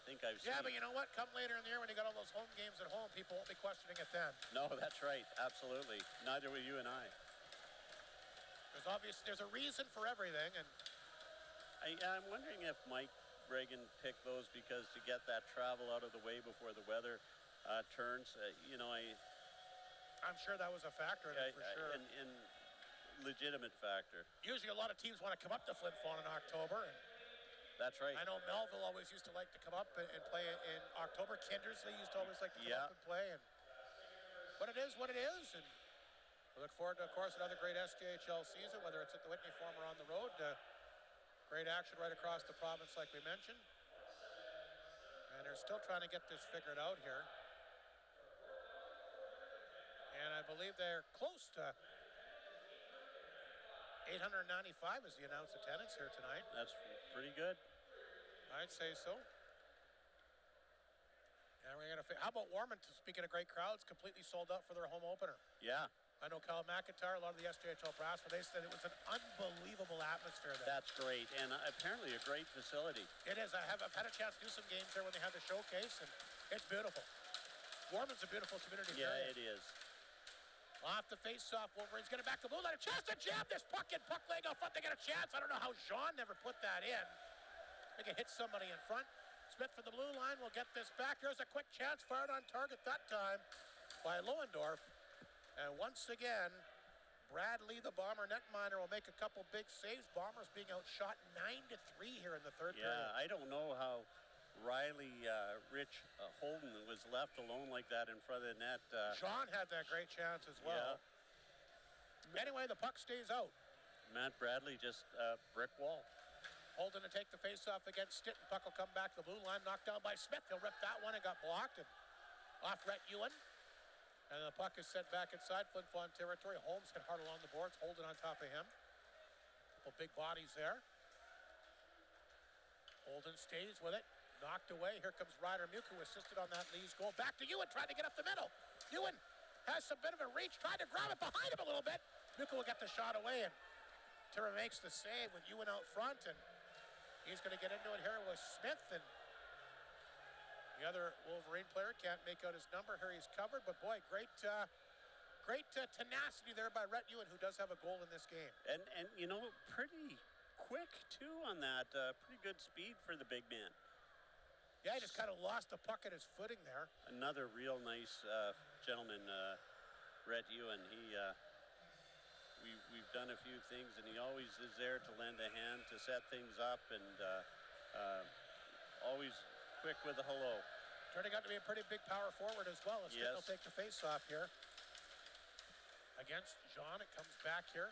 seen. Yeah, but you know what? Come later in the year when you got all those home games at home, people won't be questioning it then. No, that's right. Absolutely. Neither will you and I. There's a reason for everything, and I'm wondering if Mike Reagan picked those because to get that travel out of the way before the weather turns. I'm sure that was a factor in it for sure. And legitimate factor. Usually a lot of teams want to come up to Flin Flon in October. And that's right. I know Melville always used to like to come up and play in October. Kinders, they used to always like to come up and play. But it is what it is. And we look forward to, of course, another great SJHL season, whether it's at the Whitney Forum or on the road. Great action right across the province, like we mentioned. And they're still trying to get this figured out here. And I believe they're close to 895 is the announced attendance here tonight. That's pretty good. I'd say so. And we're gonna. How about Warman? Speaking of great crowds, completely sold out for their home opener. Yeah. I know Kyle McIntyre, a lot of the SJHL brass, but they said it was an unbelievable atmosphere there. That's great, and apparently a great facility. It is. I've had a chance to do some games there when they had the showcase, and it's beautiful. Warman's a beautiful community. Yeah, it is. Off the face-off, Wolverines get it back to blue line. A chance to jab this puck in, puck leg out front. They get a chance. I don't know how Jean never put that in. They can hit somebody in front. Smith for the blue line will get this back. There's a quick chance fired on target that time by Lohendorf. And once again, Bradley, the Bomber netminder, will make a couple big saves. Bombers being outshot 9-3 here in the third period. Yeah, I don't know how Riley Rich Holden was left alone like that in front of the net. Sean had that great chance as well. Yeah. Anyway, the puck stays out. Matt Bradley just brick wall. Holden to take the face-off against Stitton. Puck will come back to the blue line, knocked down by Smith. He'll rip that one and got blocked. And off Rhett Ewan. And the puck is sent back inside Flin Flon territory. Holmes hit hard along the boards. Holden on top of him. Couple big bodies there. Holden stays with it. Knocked away. Here comes Ryder Muke, who assisted on that Lee's goal. Back to Ewan, trying to get up the middle. Ewan has some bit of a reach, tried to grab it behind him a little bit. Muke will get the shot away, and Tira makes the save with Ewan out front, and he's going to get into it here with Smith, and the other Wolverine player can't make out his number. Here he's covered, but boy, great tenacity there by Rhett Ewan, who does have a goal in this game. And pretty quick, too, on that. Pretty good speed for the big man. Yeah, he just kind of lost the puck at his footing there. Another real nice gentleman, Rhett Ewan. We've done a few things, and he always is there to lend a hand, to set things up, and always quick with a hello. Turning out to be a pretty big power forward as well. As yes. Will take the face-off here. Against Jean, it comes back here.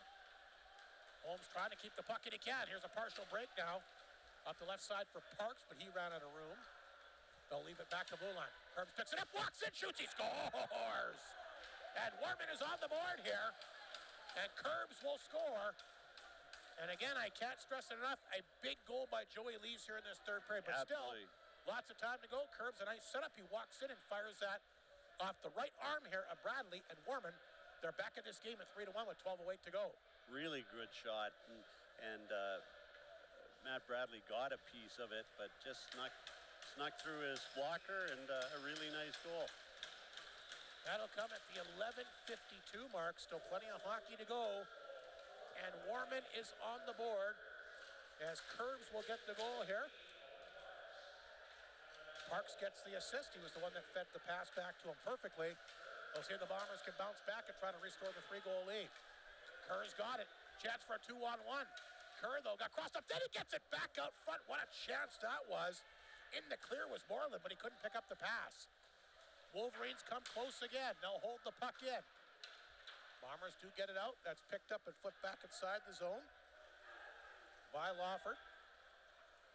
Holmes trying to keep the puck, and he can. Here's a partial break now. Up the left side for Parks, but he ran out of room. They'll leave it back to blue line. Curbs picks it up, walks in, shoots, he scores! And Warman is on the board here. And Curbs will score. And again, I can't stress it enough, a big goal by Joey Lees here in this third period. But absolutely. Still, lots of time to go. Curbs, a nice setup. He walks in and fires that off the right arm here of Bradley and Warman. They're back in this game at 3-1 with 12:08 to go. Really good shot. And Matt Bradley got a piece of it, but just snuck through his blocker, and a really nice goal. That'll come at the 11:52 mark. Still plenty of hockey to go. And Warman is on the board as Curbs will get the goal here. Parks gets the assist. He was the one that fed the pass back to him perfectly. We'll see if the Bombers can bounce back and try to restore the 3-goal lead. Kerr's got it. Chance for a 2-on-1. Kerr, though, got crossed up. Then he gets it back out front. What a chance that was. In the clear was Moreland, but he couldn't pick up the pass. Wolverines come close again. They'll hold the puck in. Bombers do get it out. That's picked up and flipped back inside the zone by Lawford.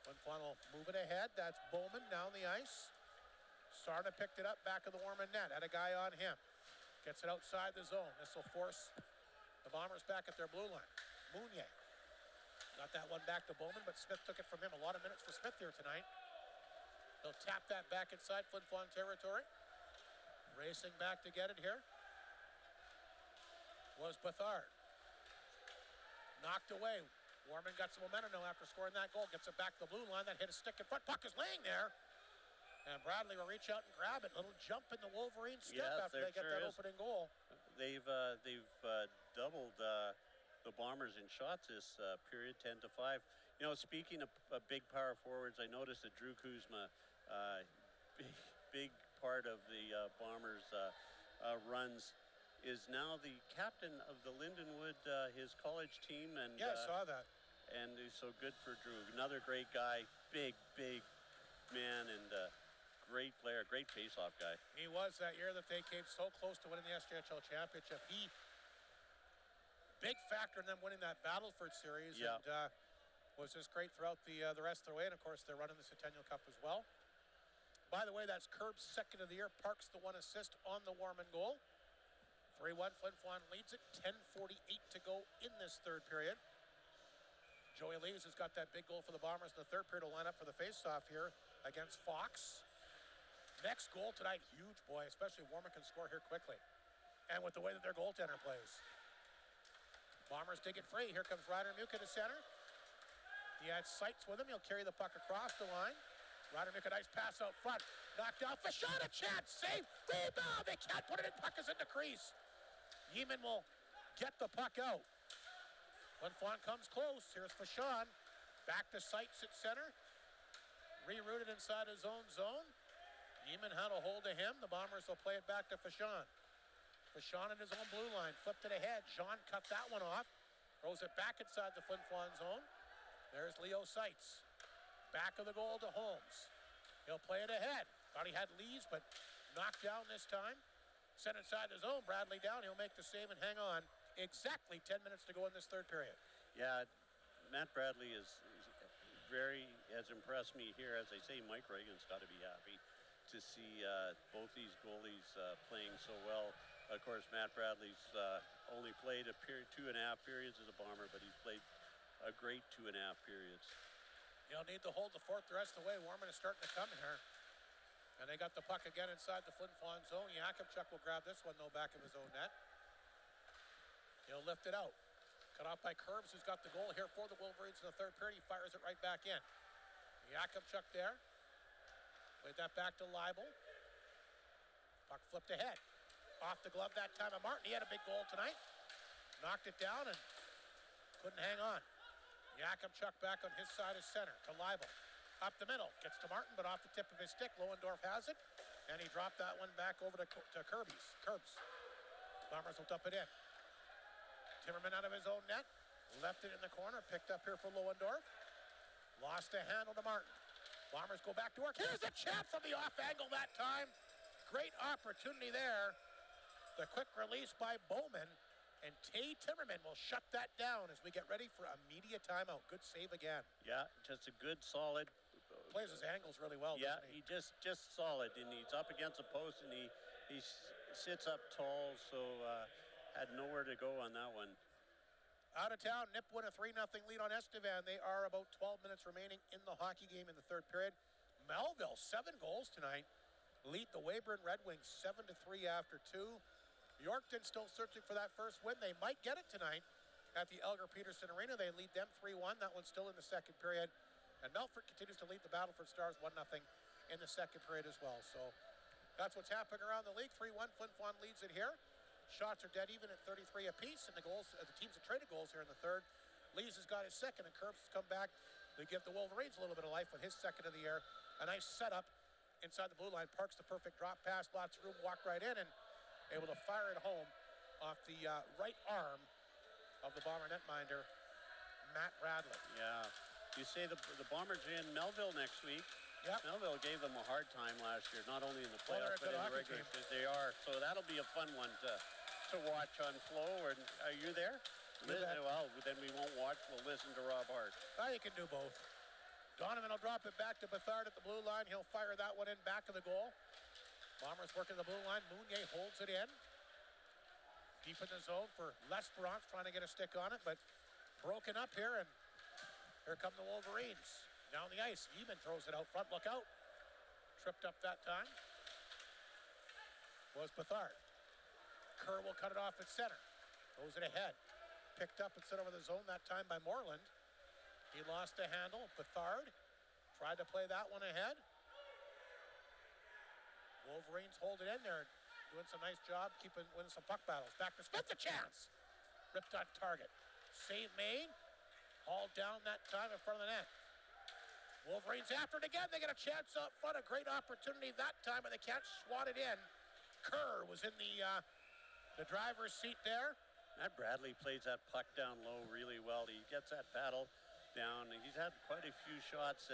Flin Flon will move it ahead. That's Bowman down the ice. Sarna picked it up back of the Warman net. Had a guy on him. Gets it outside the zone. This will force the Bombers back at their blue line. Mounier got that one back to Bowman, but Smith took it from him. A lot of minutes for Smith here tonight. He'll tap that back inside Flin Flon territory. Racing back to get it here was Bethard. Knocked away. Warman got some momentum now after scoring that goal. Gets it back to the blue line. That hit a stick in front. Puck is laying there. And Bradley will reach out and grab it. Little jump in the Wolverines step after they get that opening goal. They've doubled the Bombers in shots this period, 10-5. You know, speaking of big power forwards, I noticed that Drew Kuzma, big part of the Bombers' runs, is now the captain of the Lindenwood, his college team. And yeah, I saw that. And so good for Drew. Another great guy, big man, and great player, great face-off guy. He was that year that they came so close to winning the SJHL championship. He, big factor in them winning that Battleford series. Yeah. And was just great throughout the rest of the way. And, of course, they're running the Centennial Cup as well. By the way, that's Curb's second of the year. Parks the one assist on the Warman goal. 3-1, Flin Flon leads it. 10:48 to go in this third period. Joey Lees has got that big goal for the Bombers in the third period. Will line up for the faceoff here against Fox. Next goal tonight, huge, boy, especially Warman can score here quickly. And with the way that their goaltender plays. Bombers dig it free. Here comes Ryder Muka to center. He had sights with him. He'll carry the puck across the line. Ryder Muka, nice pass out front. Knocked out. Fashon, a chance. Save. Rebound. They can't put it in. Puck is in the crease. Yeeman will get the puck out. Flin Flon comes close. Here's Fashon. Back to sights at center. Rerouted inside his own zone. Yeeman had a hold of him. The Bombers will play it back to Fashon. Fashon in his own blue line. Flipped it ahead. Jean cut that one off. Throws it back inside the Flin Flon zone. There's Leo Seitz. Back of the goal to Holmes. He'll play it ahead. Thought he had Lees, but knocked down this time. Sent inside the zone. Bradley down. He'll make the save and hang on. Exactly 10 minutes to go in this third period. Yeah, Matt Bradley has impressed me here. As I say, Mike Reagan's got to be happy to see both these goalies playing so well. Of course, Matt Bradley's only played 2.5 periods as a Bomber, but he's played a great 2.5 periods. He'll need to hold the fourth the rest of the way. Warman is starting to come here. And they got the puck again inside the Flin Flon zone. Jakubchuk will grab this one, though, back of his own net. He'll lift it out. Cut off by Curbs, who's got the goal here for the Wolverines in the third period. He fires it right back in. Jakubchuk there. Played that back to Leibel. Puck flipped ahead. Off the glove that time of Martin. He had a big goal tonight. Knocked it down and couldn't hang on. Jakubchuk back on his side of center to Leibel. Up the middle. Gets to Martin, but off the tip of his stick. Lohendorf has it. And he dropped that one back over to Curbs. Bombers will dump it in. Timmerman out of his own net. Left it in the corner. Picked up here for Lohendorf. Lost a handle to Martin. Bombers go back to work. Here's a chance from the off angle that time. Great opportunity there. The quick release by Bowman. And Tay Timmerman will shut that down as we get ready for a media timeout. Good save again. Yeah, just a good, solid. Plays his angles really well. Yeah, doesn't he? he just solid, and he's up against the post, and he sits up tall, so had nowhere to go on that one. Out of town, Nip win a 3-0 lead on Estevan. They are about 12 minutes remaining in the hockey game in the third period. Melville, 7 goals tonight. Lead the Weyburn Red Wings 7-3 after 2. Yorkton still searching for that first win. They might get it tonight at the Elgar Peterson Arena. They lead them 3-1. That one's still in the second period. And Melfort continues to lead the Battleford Stars 1-0 in the second period as well. So That's what's happening around the league. 3-1, Flin Flon leads it here. Shots are dead even at 33 apiece, and the teams that traded goals here in the third. Lees has got his second, and Kerbs has come back to give the Wolverines a little bit of life with his second of the year. A nice setup inside the blue line. Parks the perfect drop pass, lots of room, walk right in, and able to fire it home off the right arm of the Bomber netminder, Matt Bradley. Yeah. You say the Bombers are in Melville next week. Yep. Melville gave them a hard time last year, not only in the playoffs, but in the regular season. They are. So that'll be a fun one to watch on Flow. Are you there? Well, then we won't watch. We'll listen to Rob Hart. You can do both. Donovan will drop it back to Bethard at the blue line. He'll fire that one in back of the goal. Bombers working the blue line. Mounier holds it in. Deep in the zone for L'Esperance, trying to get a stick on it, but broken up here, and here come the Wolverines. Down the ice. Eamon throws it out front. Look out. Tripped up that time. Was Bethard. Kerr will cut it off at center. Throws it ahead. Picked up and sent over the zone that time by Moreland. He lost the handle. Bethard tried to play that one ahead. Wolverines hold it in there, doing some nice job, winning some puck battles. Back to Smith, a chance. Ripped on target. Save made. Hauled down that time in front of the net. Wolverines after it again. They get a chance up front. A great opportunity that time, but they can't swat it in. Kerr was in the driver's seat there. Matt Bradley plays that puck down low really well. He gets that battle down. He's had quite a few shots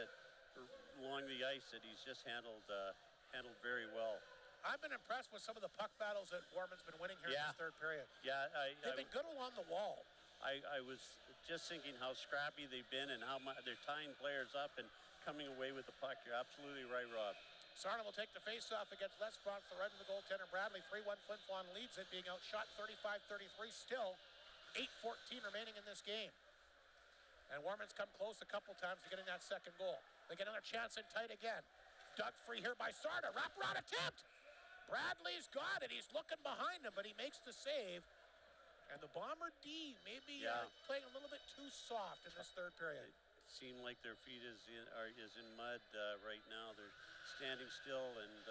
along the ice that he's just handled very well. I've been impressed with some of the puck battles that Warman's been winning here in this third period. Yeah, they've been good along the wall. I was just thinking how scrappy they've been and how they're tying players up and coming away with the puck. You're absolutely right, Rob. Sarna will take the face-off against L'Esperance, the right of the goaltender. Bradley, 3-1. Flin Flon leads it, being outshot 35-33. Still 8:14 remaining in this game. And Warman's come close a couple times to getting that second goal. They get another chance in tight again. Dug free here by Sarna. Wraparound attempt. Bradley's got it. He's looking behind him, but he makes the save. And the Bomber D may be playing a little bit too soft in this third period. It seemed like their feet is in mud right now. They're standing still, and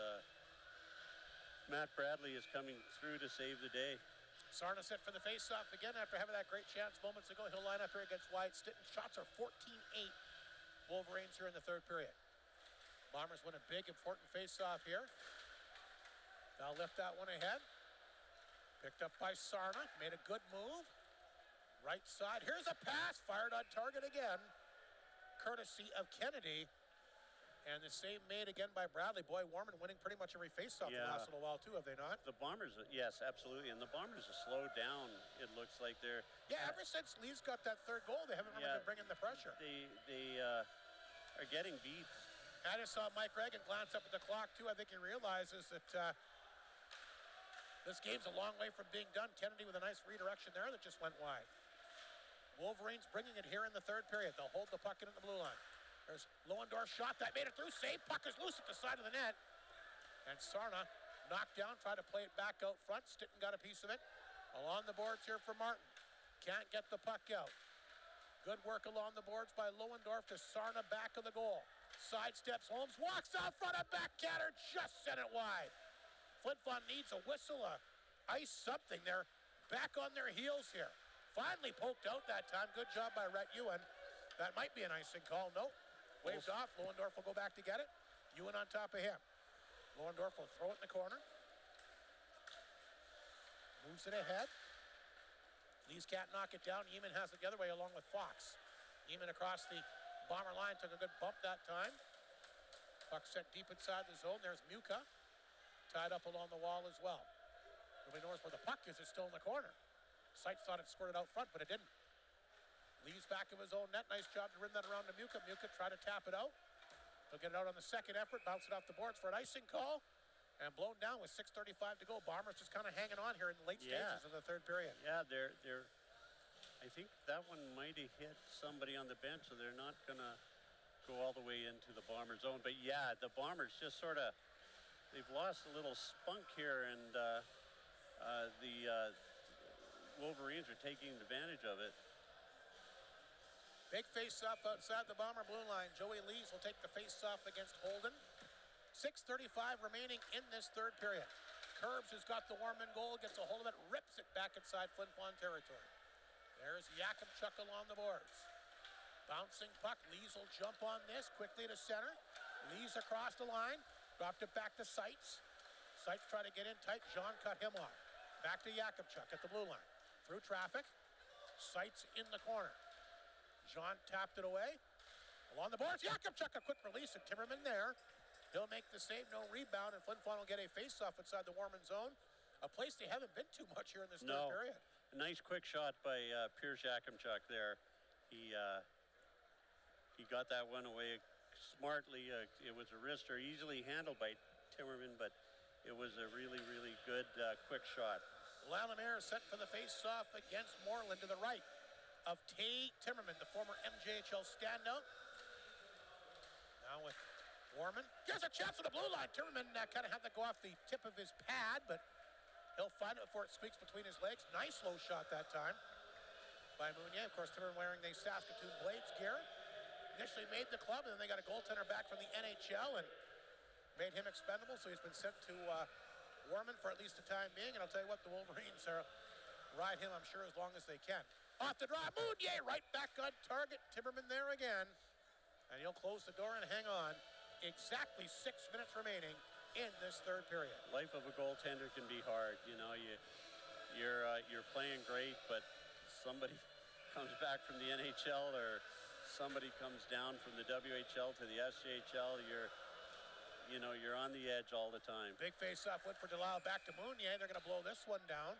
Matt Bradley is coming through to save the day. Sarna set for the face-off again after having that great chance moments ago. He'll line up here against Wyatt Stitton. Shots are 14-8. Wolverines here in the third period. Bombers win a big, important face-off here. They'll lift that one ahead. Picked up by Sarna. Made a good move. Right side. Here's a pass. Fired on target again. Courtesy of Kennedy. And the save made again by Bradley. Boy, Warman winning pretty much every face-off the last little while, too, have they not? The Bombers, yes, absolutely. And the Bombers are slowed down, it looks like they're... Yeah, ever since Lee's got that third goal, they haven't really been bringing the pressure. They are getting beat. I just saw Mike Reagan glance up at the clock, too. I think he realizes that this game's a long way from being done. Kennedy with a nice redirection there that just went wide. Wolverines bringing it here in the third period. They'll hold the puck in the blue line. There's Lohendorf shot that made it through. Save. Puck is loose at the side of the net. And Sarna knocked down, tried to play it back out front. Stitton got a piece of it. Along the boards here for Martin. Can't get the puck out. Good work along the boards by Lohendorf to Sarna back of the goal. Sidesteps Holmes, walks out front, a backhander, just sent it wide. Flin Flon needs a whistle, ice something. They're back on their heels here. Finally poked out that time. Good job by Rhett Ewan. That might be an icing call. Nope. Waves off. Lohendorf will go back to get it. Ewan on top of him. Lohendorf will throw it in the corner. Moves it ahead. Lees can't knock it down. Eamon has it the other way along with Fox. Eamon across the Bomber line took a good bump that time. Puck sent deep inside the zone. There's Muka. Tied up along the wall as well. Nobody knows where the puck is. It's still in the corner. Seitz thought it squirted out front, but it didn't. Lees back of his own net. Nice job to rim that around to Muka. Muka tried to tap it out. He'll get it out on the second effort. Bounce it off the boards for an icing call. And blown down with 6:35 to go. Bombers just kind of hanging on here in the late stages of the third period. Yeah, they're. I think that one might have hit somebody on the bench, so they're not going to go all the way into the Bomber zone. But yeah, the Bombers just sort of, they've lost a little spunk here, and the Wolverines are taking advantage of it. Big face-off outside the Bomber blue line. Joey Lees will take the face-off against Holden. 6:35 remaining in this third period. Curbs has got the Warman goal, gets a hold of it, rips it back inside Flin Flon territory. There's Yakupchuk along the boards. Bouncing puck, Lees will jump on this, quickly to center. Lees across the line, dropped it back to Seitz. Seitz tried to get in tight, Jean cut him off. Back to Yakupchuk at the blue line. Through traffic, Seitz in the corner. Jean tapped it away. Along the boards, Yakupchuk, a quick release, and Timmerman there. He'll make the save, no rebound, and Flin Flon will get a face-off inside the Warman zone. A place they haven't been too much here in this third period. Nice quick shot by Pierce Yakupchuk there. He got that one away smartly. It was a wrister, easily handled by Timmerman, but it was a really, really good quick shot. Lallimer set for the face-off against Moreland to the right of Tay Timmerman, the former MJHL standout. Now with Warman. Here's a chance on the blue line. Timmerman kind of had to go off the tip of his pad, but he'll find it before it squeaks between his legs. Nice low shot that time by Mounier. Of course, Timmerman wearing the Saskatoon Blades gear. Initially made the club, and then they got a goaltender back from the NHL and made him expendable, so he's been sent to Warman for at least the time being. And I'll tell you what, the Wolverines ride him, I'm sure, as long as they can. Off the draw, Mounier right back on target. Timmerman there again. And he'll close the door and hang on. Exactly 6 minutes remaining in this third period. Life of a goaltender can be hard. You know, you're playing great, but somebody comes back from the NHL or somebody comes down from the WHL to the SJHL. You're on the edge all the time. Big face-off went for Delisle back to Mounier. They're going to blow this one down.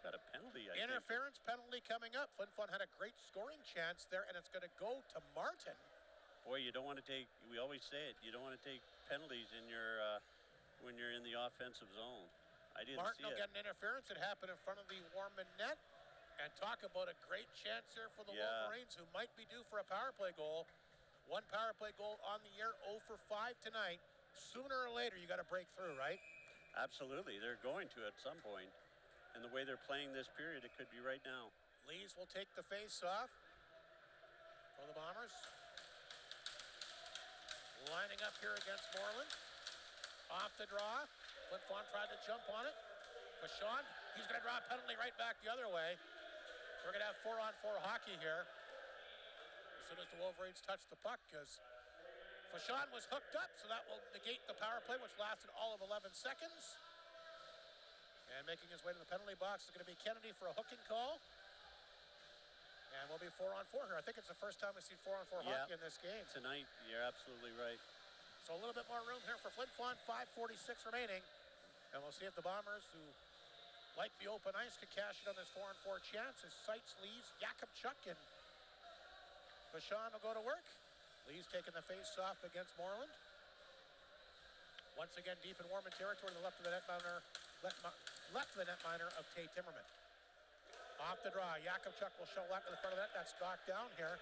Got a penalty, I Interference penalty coming up. Flin Flon had a great scoring chance there, and it's going to go to Martin. Boy, you don't want to take, we always say it, you don't want to take penalties in your when you're in the offensive zone. I didn't Martin see it. will get an interference. It happened in front of the Warman net. And talk about a great chance here for the Wolverines, who might be due for a power play goal. One power play goal on the year, 0 for 5 tonight. Sooner or later, you got to break through, right? Absolutely. They're going to at some point. And the way they're playing this period, it could be right now. Lees will take the face-off for the Bombers. Lining up here against Moreland. Off the draw. Flin Flon tried to jump on it. Vachon, he's going to draw a penalty right back the other way. We're going to have 4-on-4 hockey here. As soon as the Wolverines touch the puck, because Vachon was hooked up, so that will negate the power play, which lasted all of 11 seconds. And making his way to the penalty box is going to be Kennedy for a hooking call. And we'll be 4-on-4 here. I think it's the first time we've seen 4-on-4 hockey in this game. Tonight, you're absolutely right. So a little bit more room here for Flin Flon, 5:46 remaining. And we'll see if the Bombers, who like the open ice, can cash it on this 4-on-4 chance as Seitz, Lees, Yakupchuk, and Vachon will go to work. Lees taking the face-off against Moreland. Once again, deep in Warman territory to the left of the netminer, left of the netminer of Tay Timmerman. Off the draw, Yakupchuk will shovel that to the front of the net. That's knocked down here.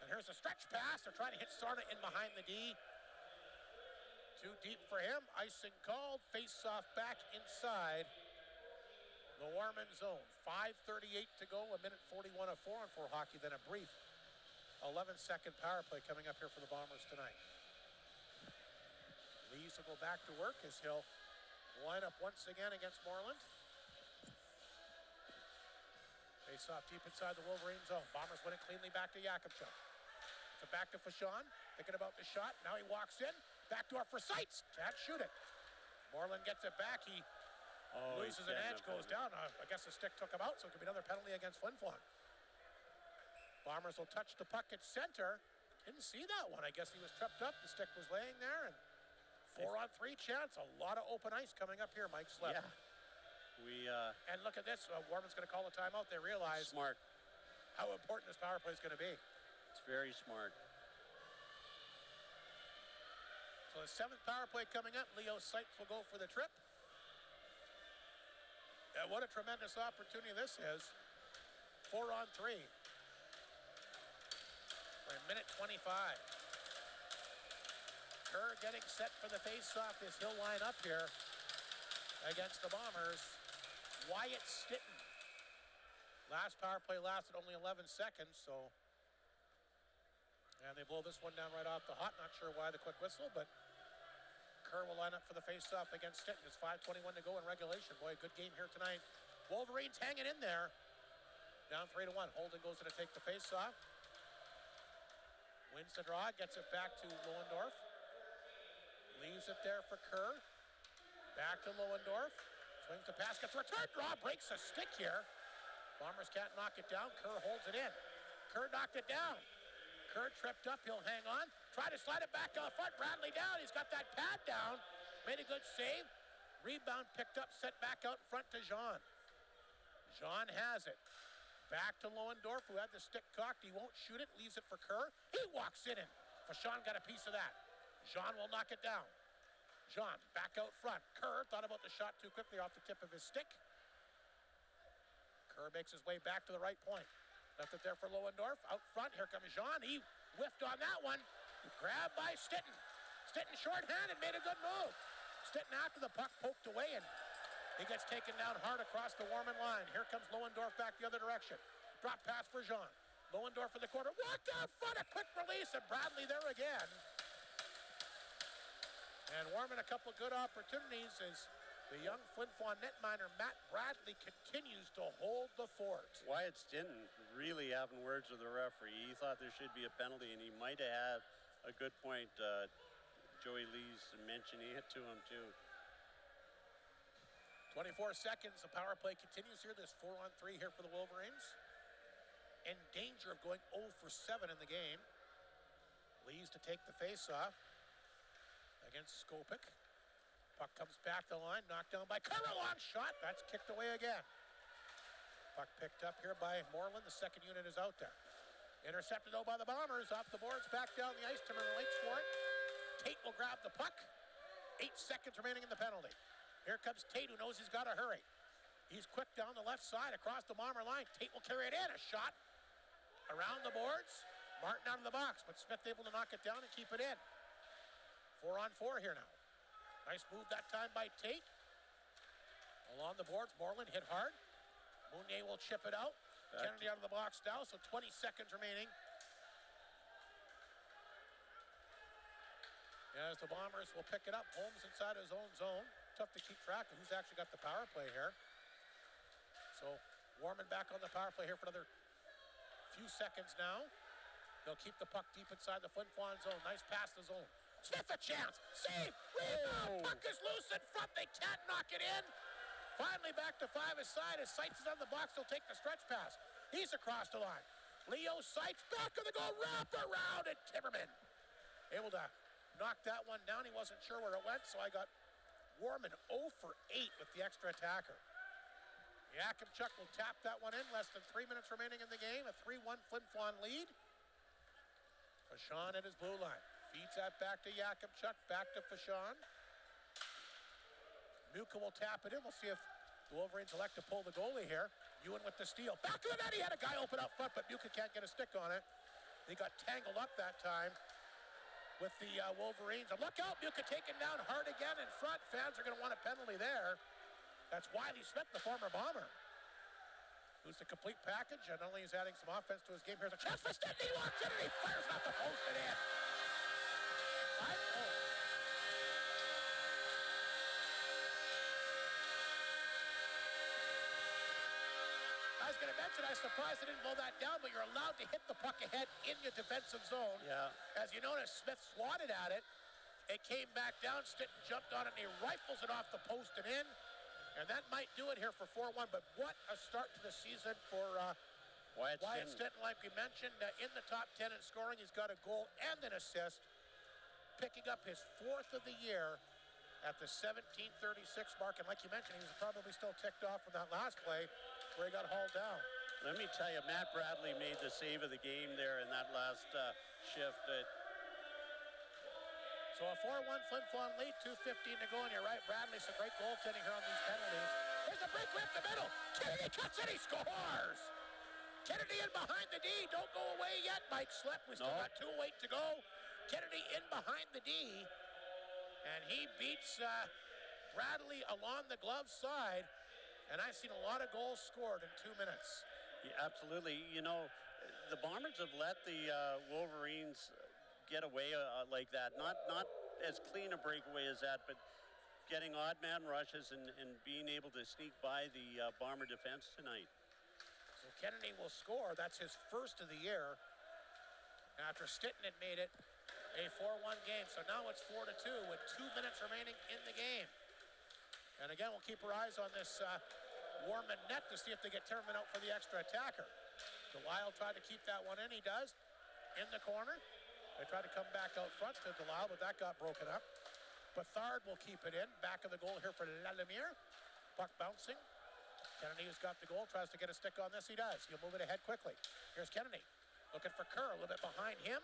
And here's a stretch pass. They're trying to hit Sarna in behind the D. Too deep for him. Icing called. Face-off back inside the Warman zone. 5:38 to go. 1:41 of 4-on-4 hockey. Then a brief 11-second power play coming up here for the Bombers tonight. Lees will go back to work as he'll line up once again against Moreland. Face-off deep inside the Wolverine zone. Bombers win it cleanly back to Yakupchuk. So back to Vachon, thinking about the shot. Now he walks in. Backdoor for Seitz. Can't shoot it. Moreland gets it back. He loses an edge, goes down. I guess the stick took him out, so it could be another penalty against Flin Flon. Bombers will touch the puck at center. Didn't see that one. I guess he was tripped up. The stick was laying there. And 4-on-3 chance. A lot of open ice coming up here, Mike Slep. Yeah. And look at this. Warman's going to call a timeout. They realize smart. How important this power play is going to be. It's very smart. So the 7th power play coming up. Leo Seitz will go for the trip. And what a tremendous opportunity this is. 4-on-3. For 1:25. Kerr getting set for the face-off as he'll line up here against the Bombers. Wyatt Stitten. Last power play lasted only 11 seconds, so. And they blow this one down right off the hot. Not sure why the quick whistle, but Kerr will line up for the face-off against Stinton. It's 5:21 to go in regulation. Boy, a good game here tonight. Wolverines hanging in there. Down 3-1. Holden goes in to take the face-off. Wins the draw, gets it back to Lohendorf. Leaves it there for Kerr. Back to Lohendorf. Swings the pass, gets a return draw, breaks a stick here. Bombers can't knock it down. Kerr holds it in. Kerr knocked it down. Kerr tripped up, he'll hang on. Try to slide it back out front. Bradley down, he's got that pad down. Made a good save. Rebound picked up, set back out in front to Jean. Jean has it. Back to Lohendorf, who had the stick cocked. He won't shoot it, leaves it for Kerr. He walks it in. Fashawn got a piece of that. Jean will knock it down. Jean back out front. Kerr thought about the shot too quickly off the tip of his stick. Kerr makes his way back to the right point. Left it there for Lohendorf. Out front, here comes Jean. He whiffed on that one. Grabbed by Stinton. Stinton shorthanded, made a good move. Stinton after the puck poked away, and he gets taken down hard across the Warman line. Here comes Lohendorf back the other direction. Drop pass for Jean. Lohendorf in the corner. Walked out front, a quick release, and Bradley there again. And Warman a couple good opportunities as the young Flin Flon netminer Matt Bradley continues to hold the fort. Wyatt Stinton really having words with the referee. He thought there should be a penalty, and he might have had a good point. Joey Lee's mentioning it to him too. 24 seconds, the power play continues here. There's 4-on-3 here for the Wolverines. In danger of going 0 for 7 in the game. Lees to take the face-off against Skopik. Puck comes back to the line, knocked down by Kerr, long shot. That's kicked away again. Puck picked up here by Moreland. The second unit is out there. Intercepted though by the Bombers. Off the boards, back down the ice. Timmerman waits for it. Tate will grab the puck. 8 seconds remaining in the penalty. Here comes Tate, who knows he's got to hurry. He's quick down the left side across the Bomber line. Tate will carry it in. A shot around the boards. Martin out of the box, but Smith able to knock it down and keep it in. 4-on-4 here now. Nice move that time by Tate. Along the boards, Moreland hit hard. Mounier will chip it out. Kennedy out of the box now, so 20 seconds remaining. As the Bombers will pick it up. Holmes inside his own zone. Tough to keep track of who's actually got the power play here. So Warman back on the power play here for another few seconds now. They'll keep the puck deep inside the Flin Flon zone. Nice pass to zone. Smith a chance. Save. Rebound. Puck is loose in front. They can't knock it in. Finally back to 5 aside. As Seitz is on the box, he'll take the stretch pass. He's across the line. Leo Seitz back of the goal. Wrap around, and Timmerman able to knock that one down. He wasn't sure where it went, so I got Warman 0 for 8 with the extra attacker. Yakimchuk will tap that one in. Less than 3 minutes remaining in the game. A 3-1 Flin Flon lead. Fashawn at his blue line. Feeds that back to Yakimchuk. Back to Fashawn. Muka will tap it in. We'll see if the Wolverines elect to pull the goalie here. Ewan with the steal. Back to the net. He had a guy open up front, but Muka can't get a stick on it. He got tangled up that time with the Wolverines. And look out, Muka taken down hard again in front. Fans are going to want a penalty there. That's Wiley Smith, the former Bomber, who's the complete package. And not only is adding some offense to his game, here's a chance for Stinton. He walks in and he fires off the post and in. 5-0. I was going to mention, I was surprised I didn't blow that down, but you're allowed to hit the puck ahead in your defensive zone. Yeah. As you notice, Smith swatted at it. It came back down. Stinton jumped on it, and he rifles it off the post and in. And that might do it here for 4-1, but what a start to the season for Wyatt Stinton. Like we mentioned, in the top 10 in scoring. He's got a goal and an assist, picking up his 4th of the year at the 17:36 mark. And like you mentioned, he was probably still ticked off from that last play where he got hauled down. Let me tell you, Matt Bradley made the save of the game there in that last shift. So a 4-1 Flin Flon lead, 2:15 to go, and you're right, Bradley, some great goaltending here on these penalties. There's a breakaway up the middle. Kennedy cuts it, he scores! Kennedy in behind the D, don't go away yet, Mike Slep. We still got 2:08 to go. Kennedy in behind the D, and he beats Bradley along the glove side, and I've seen a lot of goals scored in 2 minutes. Yeah, absolutely. You know, the Bombers have let the Wolverines get away like that. Not as clean a breakaway as that, but getting odd man rushes and being able to sneak by the Bomber defense tonight. So Kennedy will score. That's his first of the year. After Stitton had made it a 4-1 game. So now it's 4-2 with 2 minutes remaining in the game. And again, we'll keep our eyes on this Warman net to see if they get Timmerman out for the extra attacker. Delisle tried to keep that one in. He does. In the corner. They tried to come back out front to Delisle, but that got broken up. Bethard will keep it in. Back of the goal here for Lalemieux. Puck bouncing. Kennedy, who's got the goal, tries to get a stick on this. He does. He'll move it ahead quickly. Here's Kennedy. Looking for Kerr, a little bit behind him.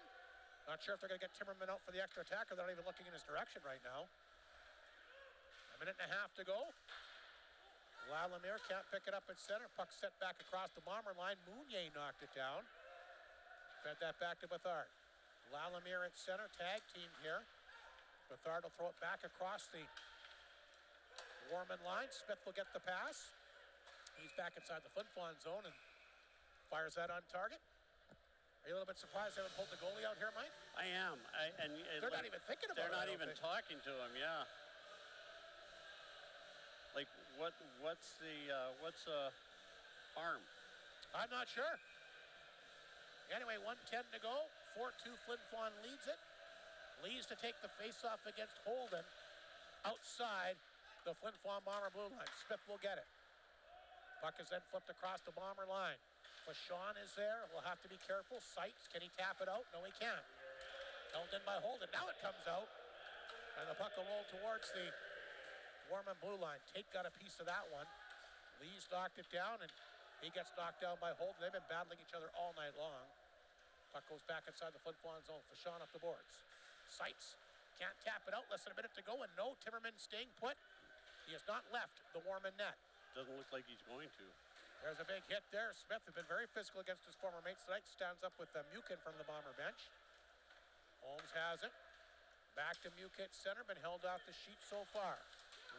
Not sure if they're going to get Timmerman out for the extra attacker. They're not even looking in his direction right now. A minute and a half to go. Lalemieux can't pick it up at center. Puck set back across the Bomber line. Mounier knocked it down. Fed that back to Bethard. Lalemieux at center. Tag team here. Bethard will throw it back across the Warman line. Smith will get the pass. He's back inside the Flin Flon zone and fires that on target. Are you a little bit surprised they haven't pulled the goalie out here, Mike? I am. They're not even thinking about it. They're not even talking to him, yeah. Like, what's harm? I'm not sure. Anyway, 1:10 to go. 4-2, Flin Flon leads it. Leads to take the face-off against Holden outside the Flin Flon Bomber blue line. Smith will get it. Puck is then flipped across the Bomber line. Fashawn is there. We'll have to be careful. Sykes, can he tap it out? No, he can't. Held in by Holden. Now it comes out. And the puck will roll towards the Warman blue line. Tate got a piece of that one. Lee's knocked it down, and he gets knocked down by Holden. They've been battling each other all night long. Puck goes back inside the Flin Flon zone. Fashawn up the boards. Sykes can't tap it out. Less than a minute to go, and no, Timmerman staying put. He has not left the Warman net. Doesn't look like he's going to. There's a big hit there. Smith has been very physical against his former mates tonight. Stands up with Mukin from the Bomber bench. Holmes has it. Back to Mukin at center. Been held off the sheet so far.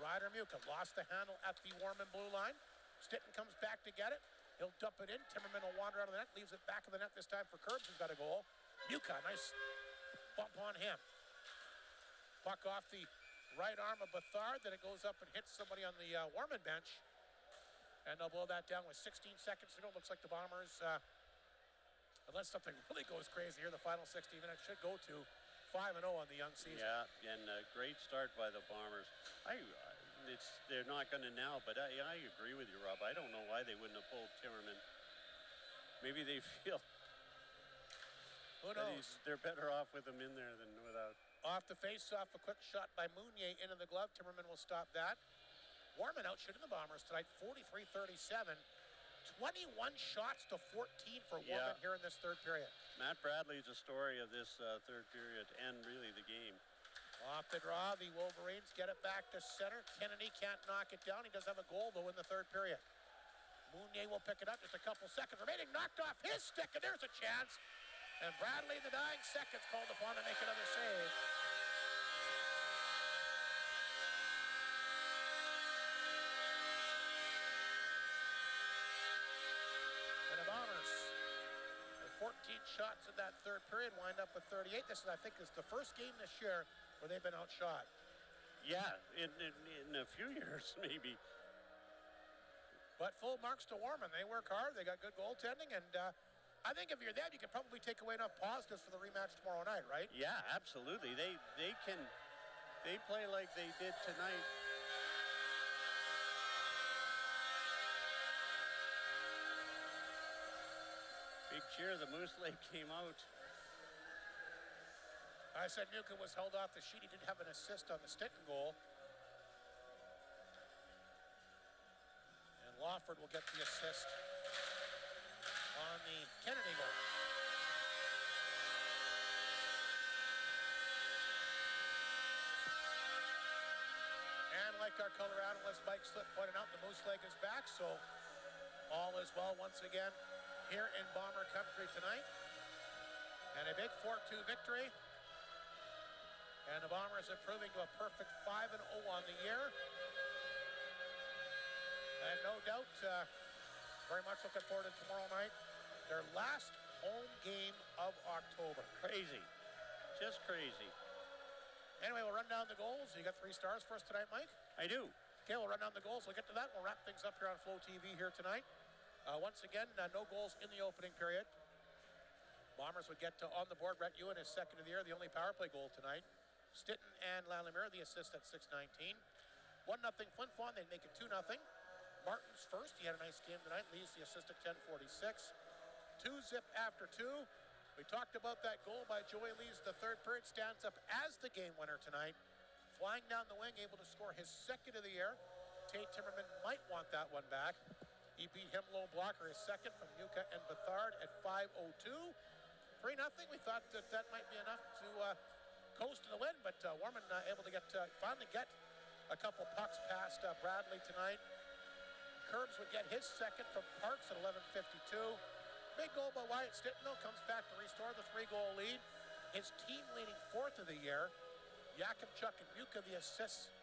Ryder Mukin lost the handle at the Warman blue line. Stitton comes back to get it. He'll dump it in. Timmerman will wander out of the net. Leaves it back of the net this time for Curbs, who's got a goal. Mukin, nice bump on him. Puck off the right arm of Bethard. Then it goes up and hits somebody on the Warman bench. And they'll blow that down with 16 seconds to go. Looks like the Bombers, unless something really goes crazy here, the final 60 minutes should go to 5-0 on the young season. Yeah, and a great start by the Bombers. They're not going to now, but I agree with you, Rob. I don't know why they wouldn't have pulled Timmerman. Maybe they feel who knows? They're better off with him in there than without. Off the face-off, a quick shot by Mounier into the glove. Timmerman will stop that. Warman out shooting the Bombers tonight, 43-37. 21 shots to 14 for Warman here in this third period. Matt Bradley's a story of this third period and really the game. Off the draw, the Wolverines get it back to center. Kennedy can't knock it down. He does have a goal, though, in the third period. Mounier will pick it up. Just a couple seconds remaining. Knocked off his stick, and there's a chance. And Bradley, in the dying seconds, called upon to make another save. And the Bombers, with 14 shots in that third period, wind up with 38. This, I think, is the first game this year where they've been outshot. Yeah, in a few years, maybe. But full marks to Warman. They work hard. They got good goaltending. And I think if you're them, you can probably take away enough positives for the rematch tomorrow night, right? Yeah, absolutely. They play like they did tonight. Big cheer. The Moose Lake came out. I said Mukin was held off the sheet. He did have an assist on the Stitton goal. And Lawford will get the assist on the Kennedy goal. And like our color analyst Mike Slip pointed out, the Moose Lake is back, so all is well once again here in Bomber Country tonight. And a big 4-2 victory. And the Bombers improving to a perfect 5-0 on the year. And no doubt, very much looking forward to tomorrow night. Their last home game of October. Crazy. Just crazy. Anyway, we'll run down the goals. You got 3 stars for us tonight, Mike? I do. Okay, we'll run down the goals. We'll get to that. We'll wrap things up here on Flow TV here tonight. Once again, no goals in the opening period. Bombers would get on the board. Brett Ewan is second of the year, the only power play goal tonight. Stitton and Lalimere, the assist at 6:19. 1-0 Flin Flon. They'd make it 2-0. Martin's first. He had a nice game tonight. Leaves the assist at 10:46. 2-zip after 2. We talked about that goal by Joey Lees. The third period stands up as the game winner tonight. Flying down the wing, able to score his second of the year. Tate Timmerman might want that one back. He beat him low blocker, his second from Yuka and Bethard at 5:02. 3-0. We thought that might be enough to coast to the win, but Warman able to finally get a couple pucks past Bradley tonight. Curbs would get his second from Parks at 11:52. Big goal by Wyatt Stitton, though, comes back to restore the 3-goal lead. His team-leading fourth of the year. Yakimchuk and Yuka the assists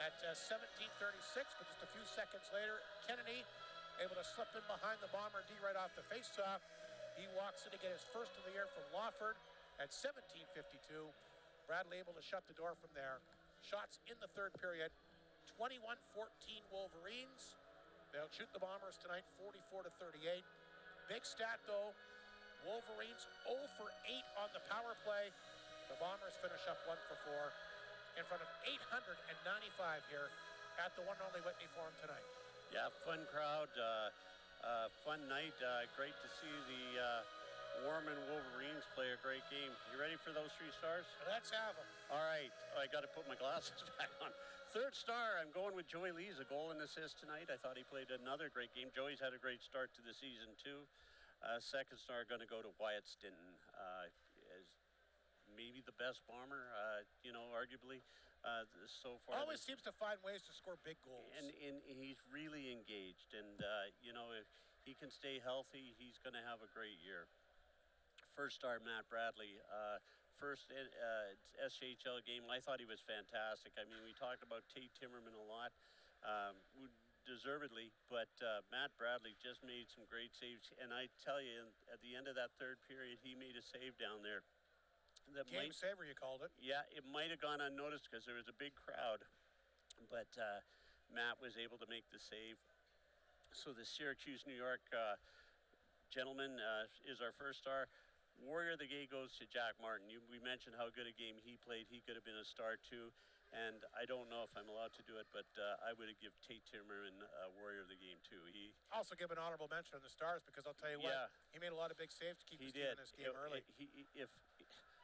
at 17:36, but just a few seconds later, Kennedy able to slip in behind the Bomber D right off the faceoff. He walks in to get his first of the year from Lawford at 17:52. Bradley able to shut the door from there. Shots in the third period, 21-14 Wolverines. They'll shoot the Bombers tonight, 44-38. Big stat, though, Wolverines 0 for 8 on the power play. The Bombers finish up 1 for 4 in front of 895 here at the one and only Whitney Forum tonight. Yeah, fun crowd, fun night. Great to see the Warman Wolverines play a great game. You ready for those 3 stars? Let's have them. All right, I got to put my glasses back on. Third star, I'm going with Joey Lees, a goal and assist tonight. I thought he played another great game. Joey's had a great start to the season, too. Second star, going to go to Wyatt Stinton. As maybe the best Bomber, arguably, so far. Always seems to find ways to score big goals. And he's really engaged. And, if he can stay healthy, he's going to have a great year. First star, Matt Bradley. First SHL game, I thought he was fantastic. I mean, we talked about Tate Timmerman a lot, deservedly, but Matt Bradley just made some great saves. And I tell you, at the end of that third period, he made a save down there. Game saver, you called it. Yeah, it might have gone unnoticed because there was a big crowd, but Matt was able to make the save. So the Syracuse, New York gentleman is our first star. Warrior of the Game goes to Jack Martin. We mentioned how good a game he played. He could have been a star too. And I don't know if I'm allowed to do it, but I would have given Tate Timmerman Warrior of the Game too. He also give an honorable mention on the stars because I'll tell you what, he made a lot of big saves to keep his team in this game early.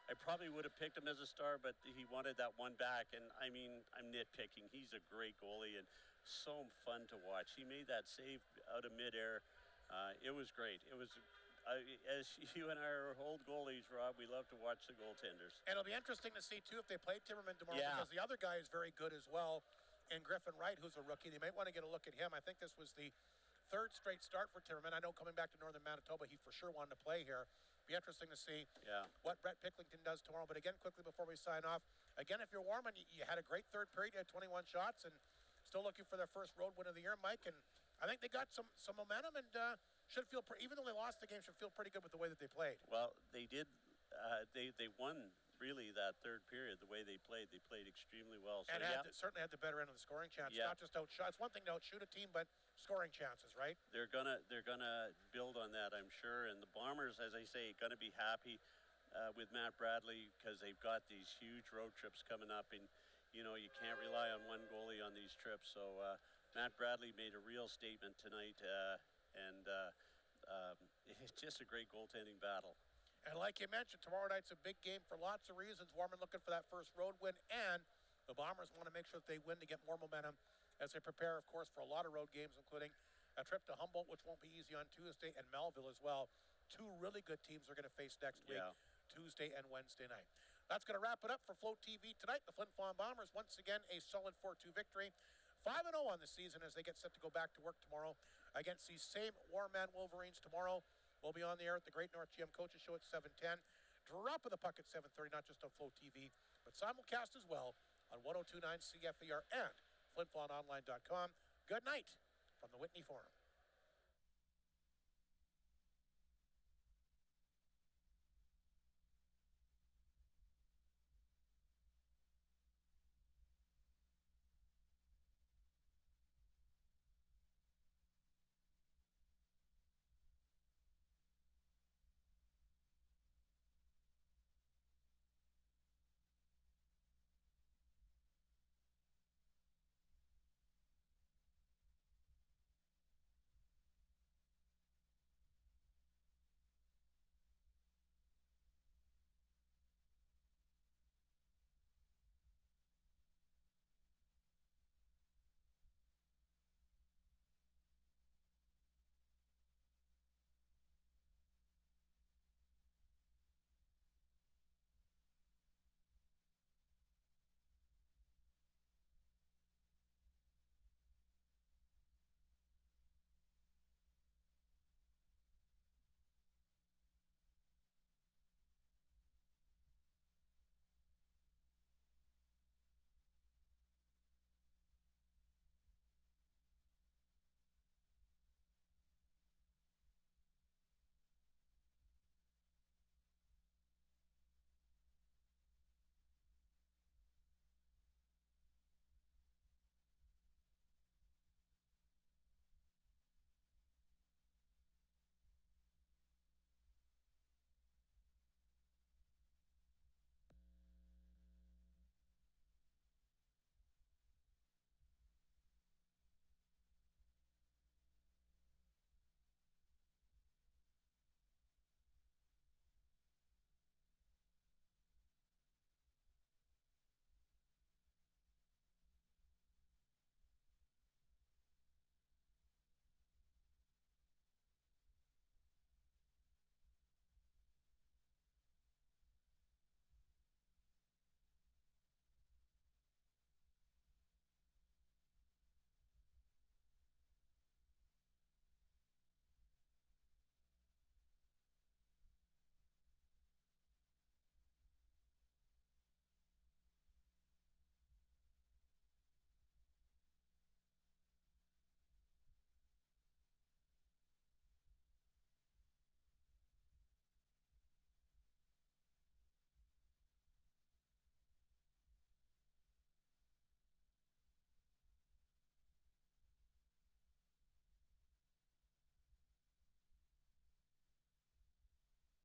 I probably would have picked him as a star, but he wanted that one back. And I mean, I'm nitpicking. He's a great goalie and so fun to watch. He made that save out of midair. It was great. It was. As you and I are old goalies, Rob, we love to watch the goaltenders. And it'll be interesting to see, too, if they play Timmerman tomorrow because the other guy is very good as well. And Griffin Wright, who's a rookie, they might want to get a look at him. I think this was the third straight start for Timmerman. I know coming back to Northern Manitoba, he for sure wanted to play here. Be interesting to see what Brett Picklington does tomorrow. But again, quickly before we sign off, again, if you're Warman, you had a great third period. You had 21 shots and still looking for their first road win of the year, Mike. And I think they got some momentum and should feel, even though they lost the game, should feel pretty good with the way that they played. Well, they did. They won, really, that third period, the way they played. They played extremely well. So, and certainly had the better end of the scoring chance. Not just outshot. It's one thing to outshoot a team, but scoring chances, right? They're gonna build on that, I'm sure. And the Bombers, as I say, gonna be happy with Matt Bradley because they've got these huge road trips coming up, and you can't rely on one goalie on these trips. So Matt Bradley made a real statement tonight, and it's just a great goaltending battle. And like you mentioned, tomorrow night's a big game for lots of reasons. Warman looking for that first road win, and the Bombers want to make sure that they win to get more momentum as they prepare, of course, for a lot of road games, including a trip to Humboldt, which won't be easy on Tuesday, and Melville as well. 2 really good teams are going to face next week, Tuesday and Wednesday night. That's going to wrap it up for Float TV tonight. The Flin Flon Bombers, once again, a solid 4-2 victory. 5-0 on the season as they get set to go back to work tomorrow against these same Warman Wolverines tomorrow. We'll be on the air at the Great North GM Coaches Show at 7:10. Drop of the puck at 7:30, not just on Flow TV, but simulcast as well on 102.9 CFER and FlinFlonOnline.com. Good night from the Whitney Forum.